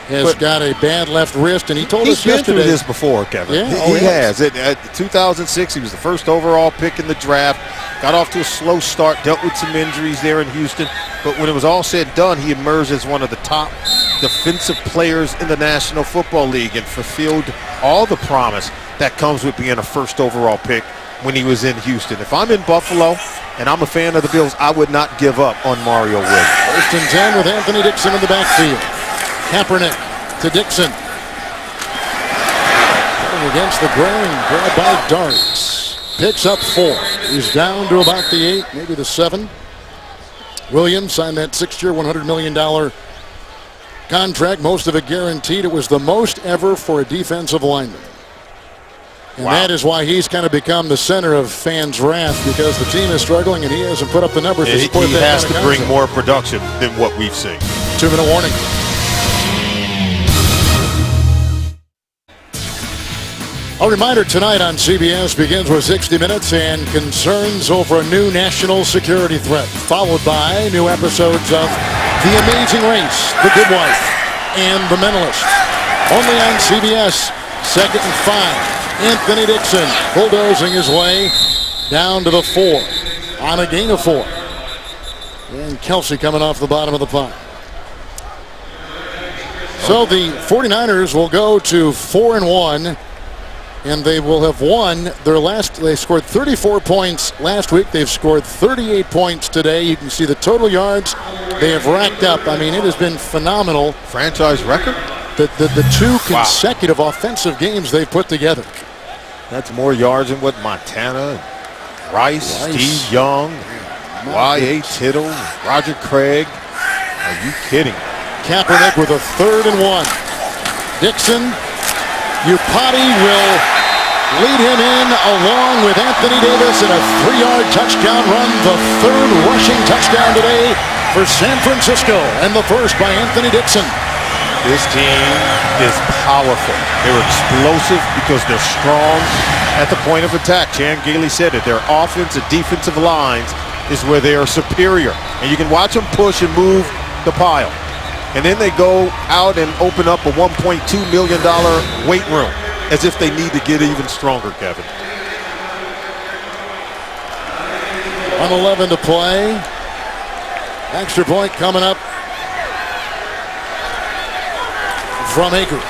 has got a bad left wrist, and he told us yesterday. He's been through this before, Kevin. Yeah? He has. At 2006, he was the first overall pick in the draft. Got off to a slow start, dealt with some injuries there in Houston. But when it was all said and done, he emerged as one of the top defensive players in the National Football League and fulfilled all the promise that comes with being a first overall pick when he was in Houston. If I'm in Buffalo and I'm a fan of the Bills, I would not give up on Mario Williams. 1st and 10 with Anthony Dixon in the backfield. Kaepernick to Dixon. Going against the grain, grabbed by Darts. Picks up 4. He's down to about the 8, maybe the 7. Williams signed that 6-year, $100 million contract, most of it guaranteed. It was the most ever for a defensive lineman. And that is why he's kind of become the center of fans' wrath, because the team is struggling and he hasn't put up the numbers to support that. He has to bring more production than what we've seen. 2-minute warning. A reminder tonight on CBS begins with 60 Minutes and concerns over a new national security threat, followed by new episodes of The Amazing Race, The Good Wife, and The Mentalist. Only on CBS, 2nd and 5. Anthony Dixon bulldozing his way down to the 4 on a gain of 4. And Kelsey coming off the bottom of the pile. So the 49ers will go to 4-1. And they will have won their they scored 34 points last week. They've scored 38 points today. You can see the total yards they have racked up. I mean, it has been phenomenal. Franchise record? The 2 consecutive offensive games they've put together. That's more yards than what Montana, Rice, Steve Young, Y.A. Tittle, Roger Craig. Are you kidding? Kaepernick with a 3rd and 1. Dixon Upati will lead him in along with Anthony Davis in a 3-yard touchdown run, the third rushing touchdown today for San Francisco, and the first by Anthony Dixon. This team is powerful. They're explosive because they're strong at the point of attack. Chan Gailey said it. Their offense and defensive lines is where they are superior. And you can watch them push and move the pile. And then they go out and open up a $1.2 million weight room as if they need to get even stronger, Kevin. 1:11 to play. Extra point coming up from Akers.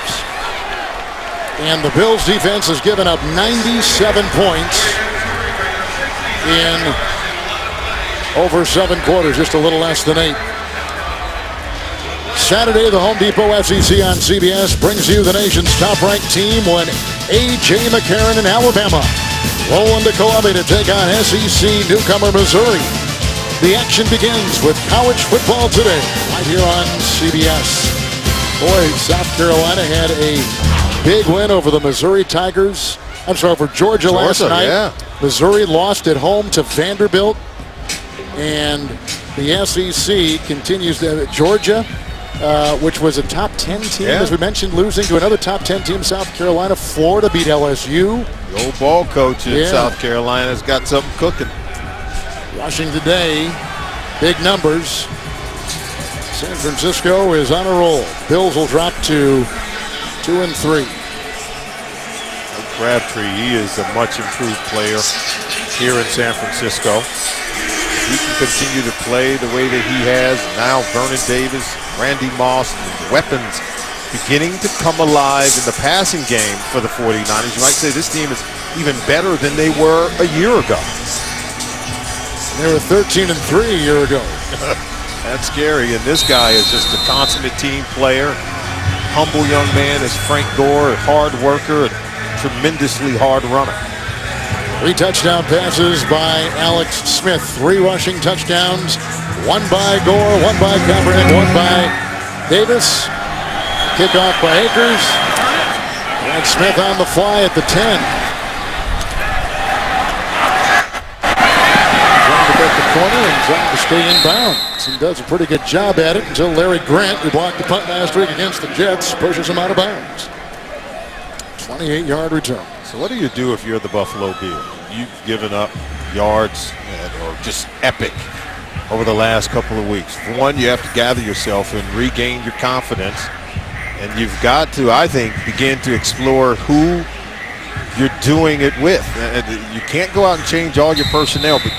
And the Bills defense has given up 97 points in over 7 quarters, just a little less than 8. Saturday, the Home Depot SEC on CBS brings you the nation's top-ranked team when A.J. McCarron in Alabama roll into Columbia to take on SEC newcomer Missouri. The action begins with college football today, right here on CBS. Boy, South Carolina had a big win over the Missouri Tigers. I'm sorry, over Georgia last night. Yeah. Missouri lost at home to Vanderbilt. And the SEC continues to Georgia, which was a top 10 team, as we mentioned, losing to another top 10 team, South Carolina. Florida beat LSU. The old ball coach in South Carolina's got something cooking. Rushing today, big numbers. San Francisco is on a roll. Bills will drop to 2-3. Crabtree, he is a much improved player here in San Francisco. He can continue to play the way that he has. Now Vernon Davis, Randy Moss, and weapons beginning to come alive in the passing game for the 49ers. You might say this team is even better than they were a year ago. They were 13-3 a year ago. That's scary, and this guy is just a consummate team player. Humble young man is Frank Gore, a hard worker, and tremendously hard runner. 3 touchdown passes by Alex Smith. 3 rushing touchdowns. 1 by Gore, 1 by Kaepernick, 1 by Davis. Kickoff by Akers. And Smith on the fly at the 10. The corner and trying to stay in bounds, and does a pretty good job at it until Larry Grant, who blocked the punt last week against the Jets, pushes him out of bounds. 28-yard return. So what do you do if you're the Buffalo Bills? You've given up yards that are just epic over the last couple of weeks. For one, you have to gather yourself and regain your confidence, and you've got to, I think, begin to explore who you're doing it with. You can't go out and change all your personnel, but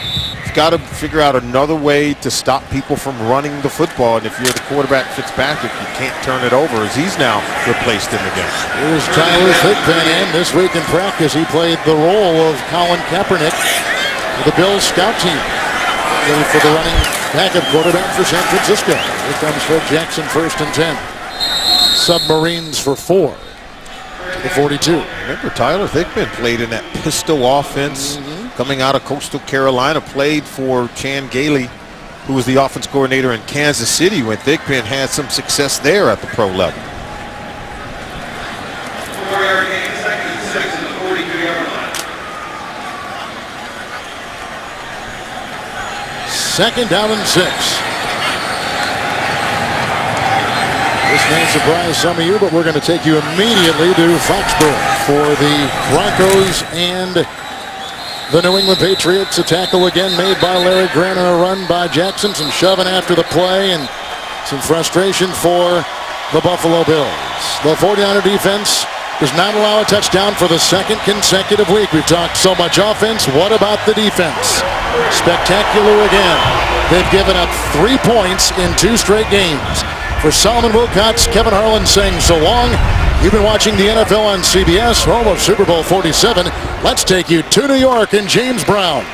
got to figure out another way to stop people from running the football. And if you're the quarterback, Fitzpatrick, you can't turn it over as he's now replaced in the game. Here's Tyler Thigpen in this week in practice. He played the role of Colin Kaepernick for the Bills scout team. Ready for the running backup quarterback for San Francisco. Here comes Fred Jackson, 1st and 10. Submarines for 4 to the 42. Remember, Tyler Thigpen played in that pistol offense. Coming out of Coastal Carolina, played for Chan Gailey, who was the offense coordinator in Kansas City when Thigpen had some success there at the pro level. Second down and 6. This may surprise some of you, but we're going to take you immediately to Foxborough for the Broncos and the New England Patriots. A tackle again made by Larry Grant and a run by Jackson. Some shoving after the play and some frustration for the Buffalo Bills. The 49er defense does not allow a touchdown for the 2nd consecutive week. We've talked so much offense. What about the defense? Spectacular again. They've given up 3 points in 2 straight games. For Solomon Wilcots, Kevin Harlan saying so long. You've been watching the NFL on CBS, home of Super Bowl 47. Let's take you to New York and James Brown.